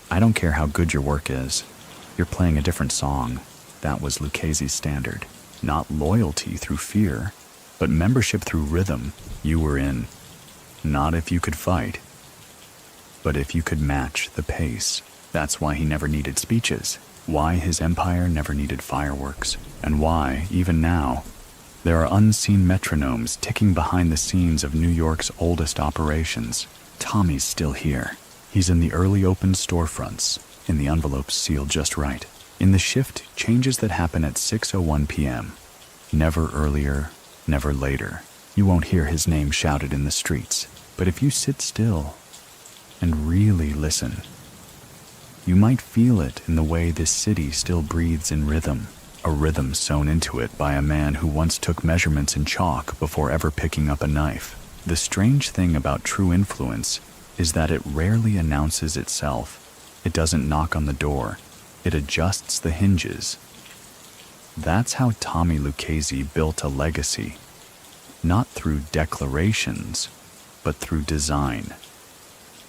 I don't care how good your work is. You're playing a different song." That was Lucchese's standard. Not loyalty through fear, but membership through rhythm. You were in. Not if you could fight, but if you could match the pace. That's why he never needed speeches, why his empire never needed fireworks, and why, even now, there are unseen metronomes ticking behind the scenes of New York's oldest operations. Tommy's still here. He's in the early opened storefronts, in the envelopes sealed just right, in the shift changes that happen at 6:01 p.m. Never earlier, never later. You won't hear his name shouted in the streets, but if you sit still and really listen, you might feel it in the way this city still breathes in rhythm, a rhythm sewn into it by a man who once took measurements in chalk before ever picking up a knife. The strange thing about true influence is that it rarely announces itself. It doesn't knock on the door. It adjusts the hinges. That's how Tommy Lucchese built a legacy, not through declarations, but through design.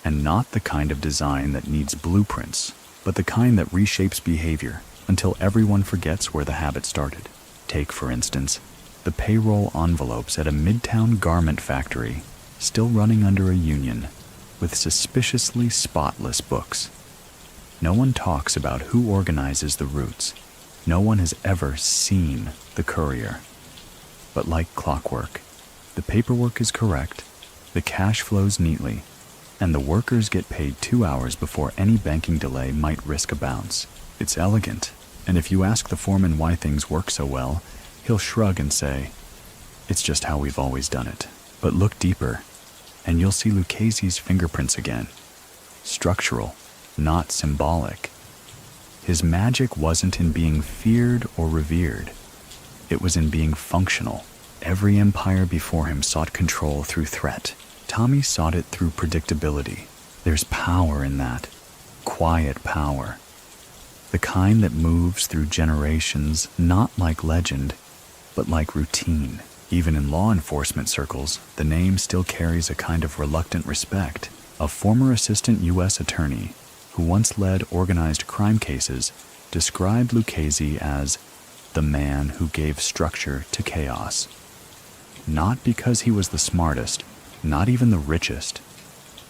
And not the kind of design that needs blueprints, but the kind that reshapes behavior until everyone forgets where the habit started. Take, for instance, the payroll envelopes at a midtown garment factory, still running under a union, with suspiciously spotless books. No one talks about who organizes the routes. No one has ever seen the courier. But like clockwork, the paperwork is correct, the cash flows neatly, and the workers get paid 2 hours before any banking delay might risk a bounce. It's elegant, and if you ask the foreman why things work so well, he'll shrug and say, "It's just how we've always done it." But look deeper, and you'll see Lucchese's fingerprints again. Structural, not symbolic. His magic wasn't in being feared or revered. It was in being functional. Every empire before him sought control through threat. Tommy sought it through predictability. There's power in that. Quiet power. The kind that moves through generations, not like legend, but like routine. Even in law enforcement circles, the name still carries a kind of reluctant respect. A former assistant U.S. attorney, who once led organized crime cases, described Lucchese as the man who gave structure to chaos. Not because he was the smartest, not even the richest,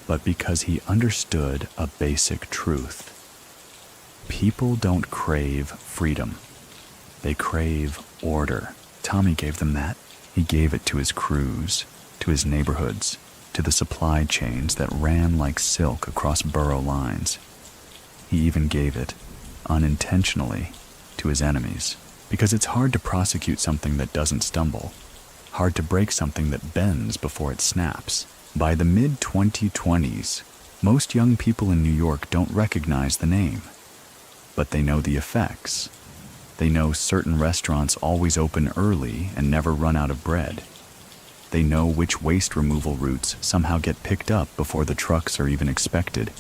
but because he understood a basic truth. People don't crave freedom. They crave order. Tommy gave them that. He gave it to his crews, to his neighborhoods, to the supply chains that ran like silk across borough lines. He even gave it, unintentionally, to his enemies. Because it's hard to prosecute something that doesn't stumble. Hard to break something that bends before it snaps. By the mid-2020s, most young people in New York don't recognize the name. But they know the effects. They know certain restaurants always open early and never run out of bread. They know which waste removal routes somehow get picked up before the trucks are even expected.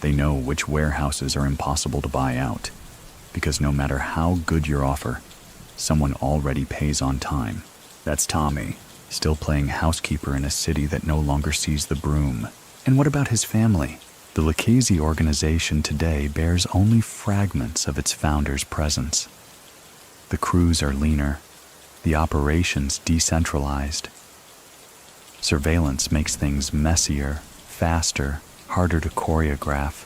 They know which warehouses are impossible to buy out, because no matter how good your offer, someone already pays on time. That's Tommy, still playing housekeeper in a city that no longer sees the broom. And what about his family? The Lucchese organization today bears only fragments of its founder's presence. The crews are leaner, the operations decentralized. Surveillance makes things messier, faster, harder to choreograph.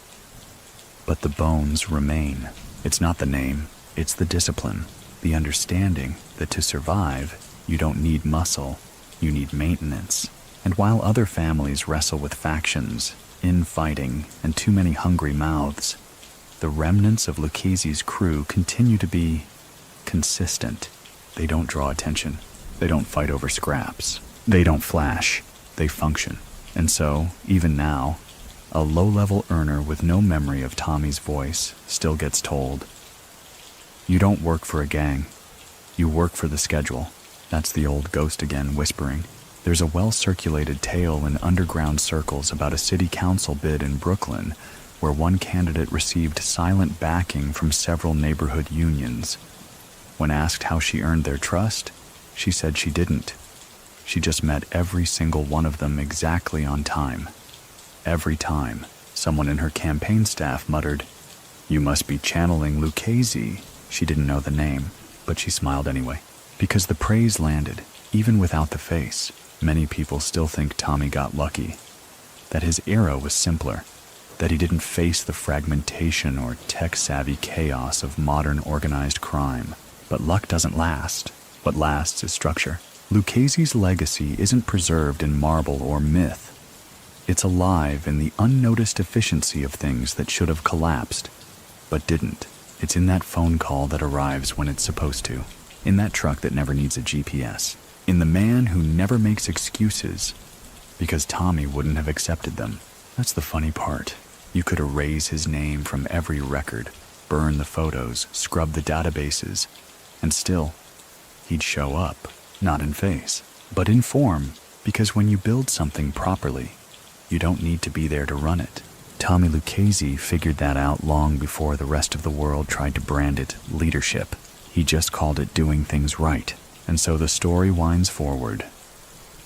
But the bones remain. It's not the name, it's the discipline, the understanding that to survive, you don't need muscle, you need maintenance. And while other families wrestle with factions, infighting, and too many hungry mouths, the remnants of Lucchese's crew continue to be consistent. They don't draw attention. They don't fight over scraps. They don't flash. They function. And so, even now, a low-level earner with no memory of Tommy's voice still gets told, "You don't work for a gang. You work for the schedule." That's the old ghost again whispering. There's a well-circulated tale in underground circles about a city council bid in Brooklyn where one candidate received silent backing from several neighborhood unions. When asked how she earned their trust, she said she didn't. She just met every single one of them exactly on time. Every time, someone in her campaign staff muttered, "You must be channeling Lucchese." She didn't know the name, but she smiled anyway. Because the praise landed, even without the face. Many people still think Tommy got lucky, that his era was simpler, that he didn't face the fragmentation or tech-savvy chaos of modern organized crime. But luck doesn't last. What lasts is structure. Lucchese's legacy isn't preserved in marble or myth. It's alive in the unnoticed efficiency of things that should have collapsed, but didn't. It's in that phone call that arrives when it's supposed to. In that truck that never needs a GPS. In the man who never makes excuses, because Tommy wouldn't have accepted them. That's the funny part. You could erase his name from every record, burn the photos, scrub the databases, and still, he'd show up, not in face, but in form, because when you build something properly, you don't need to be there to run it. Tommy Lucchese figured that out long before the rest of the world tried to brand it leadership. He just called it doing things right. And so the story winds forward.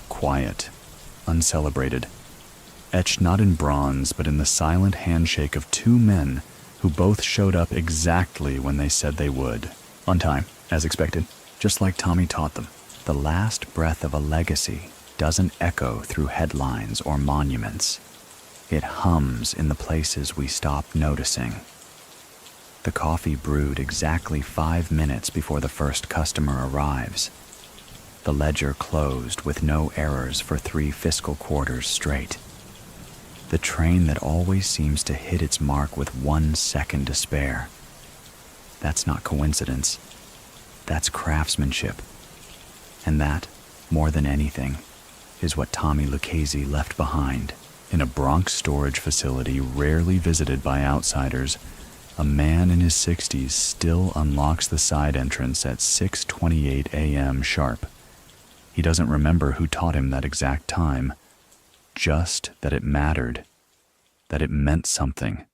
Quiet, uncelebrated, etched not in bronze, but in the silent handshake of two men who both showed up exactly when they said they would. On time, as expected, just like Tommy taught them. The last breath of a legacy doesn't echo through headlines or monuments. It hums in the places we stop noticing. The coffee brewed exactly 5 minutes before the first customer arrives. The ledger closed with no errors for 3 fiscal quarters straight. The train that always seems to hit its mark with 1 second to spare. That's not coincidence. That's craftsmanship. And that, more than anything, is what Tommy Lucchese left behind. In a Bronx storage facility rarely visited by outsiders, a man in his 60s still unlocks the side entrance at 6:28 a.m. sharp. He doesn't remember who taught him that exact time, just that it mattered, that it meant something,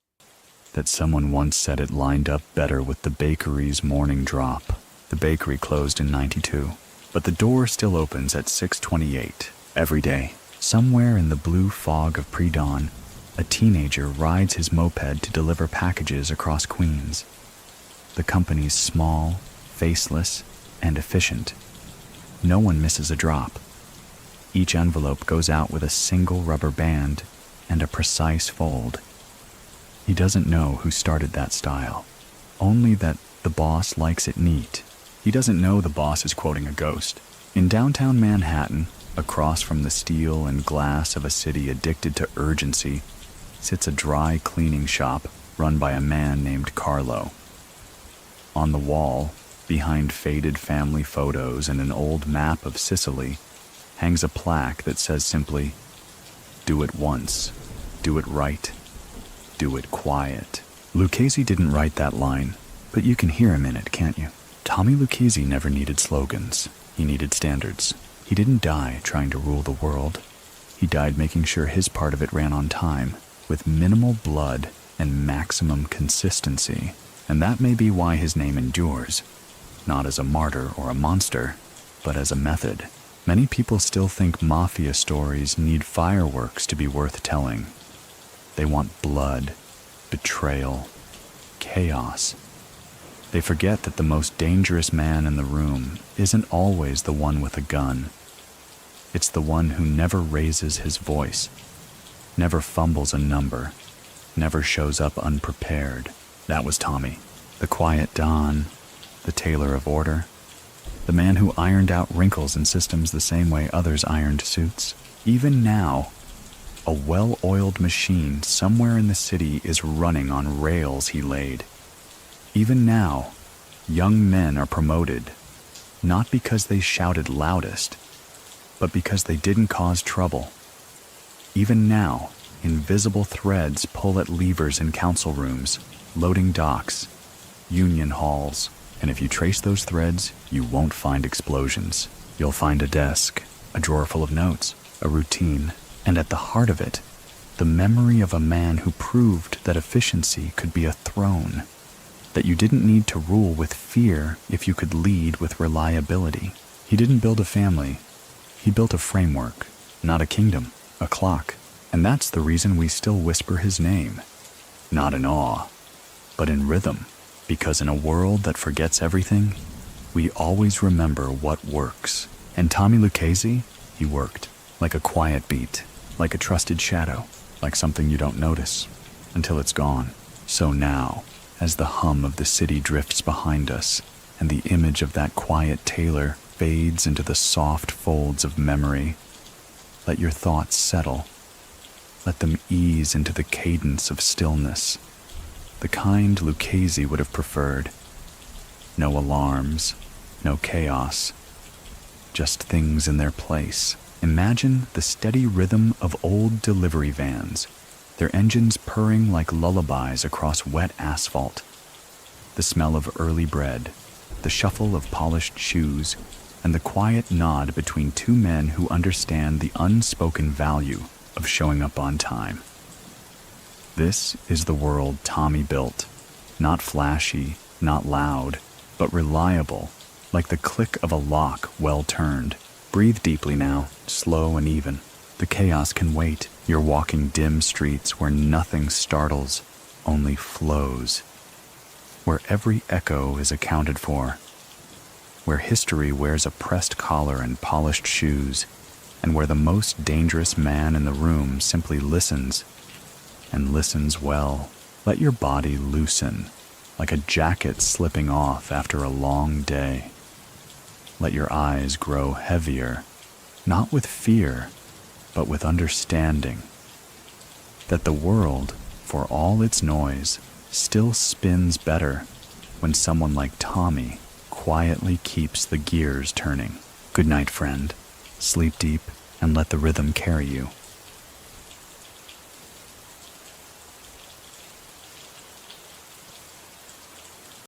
that someone once said it lined up better with the bakery's morning drop. The bakery closed in '92, but the door still opens at 6:28 every day. Somewhere in the blue fog of pre-dawn, a teenager rides his moped to deliver packages across Queens. The company's small, faceless, and efficient. No one misses a drop. Each envelope goes out with a single rubber band and a precise fold. He doesn't know who started that style, only that the boss likes it neat. He doesn't know the boss is quoting a ghost. In downtown Manhattan, across from the steel and glass of a city addicted to urgency, sits a dry cleaning shop run by a man named Carlo. On the wall, behind faded family photos and an old map of Sicily, hangs a plaque that says simply, "Do it once, do it right, do it quiet." Lucchese didn't write that line, but you can hear him in it, can't you? Tommy Lucchese never needed slogans. He needed standards. He didn't die trying to rule the world. He died making sure his part of it ran on time, with minimal blood and maximum consistency. And that may be why his name endures, not as a martyr or a monster, but as a method. Many people still think mafia stories need fireworks to be worth telling. They want blood, betrayal, chaos. They forget that the most dangerous man in the room isn't always the one with a gun. It's the one who never raises his voice, never fumbles a number, never shows up unprepared. That was Tommy, the quiet Don, the tailor of order, the man who ironed out wrinkles in systems the same way others ironed suits. Even now, a well-oiled machine somewhere in the city is running on rails he laid. Even now, young men are promoted, not because they shouted loudest, but because they didn't cause trouble. Even now, invisible threads pull at levers in council rooms, loading docks, union halls, and if you trace those threads, you won't find explosions. You'll find a desk, a drawer full of notes, a routine, and at the heart of it, the memory of a man who proved that efficiency could be a throne, that you didn't need to rule with fear if you could lead with reliability. He didn't build a family. He built a framework, not a kingdom, a clock. And that's the reason we still whisper his name. Not in awe, but in rhythm. Because in a world that forgets everything, we always remember what works. And Tommy Lucchese, he worked. Like a quiet beat, like a trusted shadow, like something you don't notice until it's gone. So now, as the hum of the city drifts behind us, and the image of that quiet tailor fades into the soft folds of memory, let your thoughts settle. Let them ease into the cadence of stillness, the kind Lucchese would have preferred. No alarms, no chaos, just things in their place. Imagine the steady rhythm of old delivery vans, their engines purring like lullabies across wet asphalt. The smell of early bread, the shuffle of polished shoes, and the quiet nod between two men who understand the unspoken value of showing up on time. This is the world Tommy built. Not flashy, not loud, but reliable, like the click of a lock well turned. Breathe deeply now, slow and even. The chaos can wait. You're walking dim streets where nothing startles, only flows. Where every echo is accounted for. Where history wears a pressed collar and polished shoes, and where the most dangerous man in the room simply listens, and listens well. Let your body loosen, like a jacket slipping off after a long day. Let your eyes grow heavier, not with fear, but with understanding. That the world, for all its noise, still spins better when someone like Tommy quietly keeps the gears turning. Good night, friend. Sleep deep and let the rhythm carry you.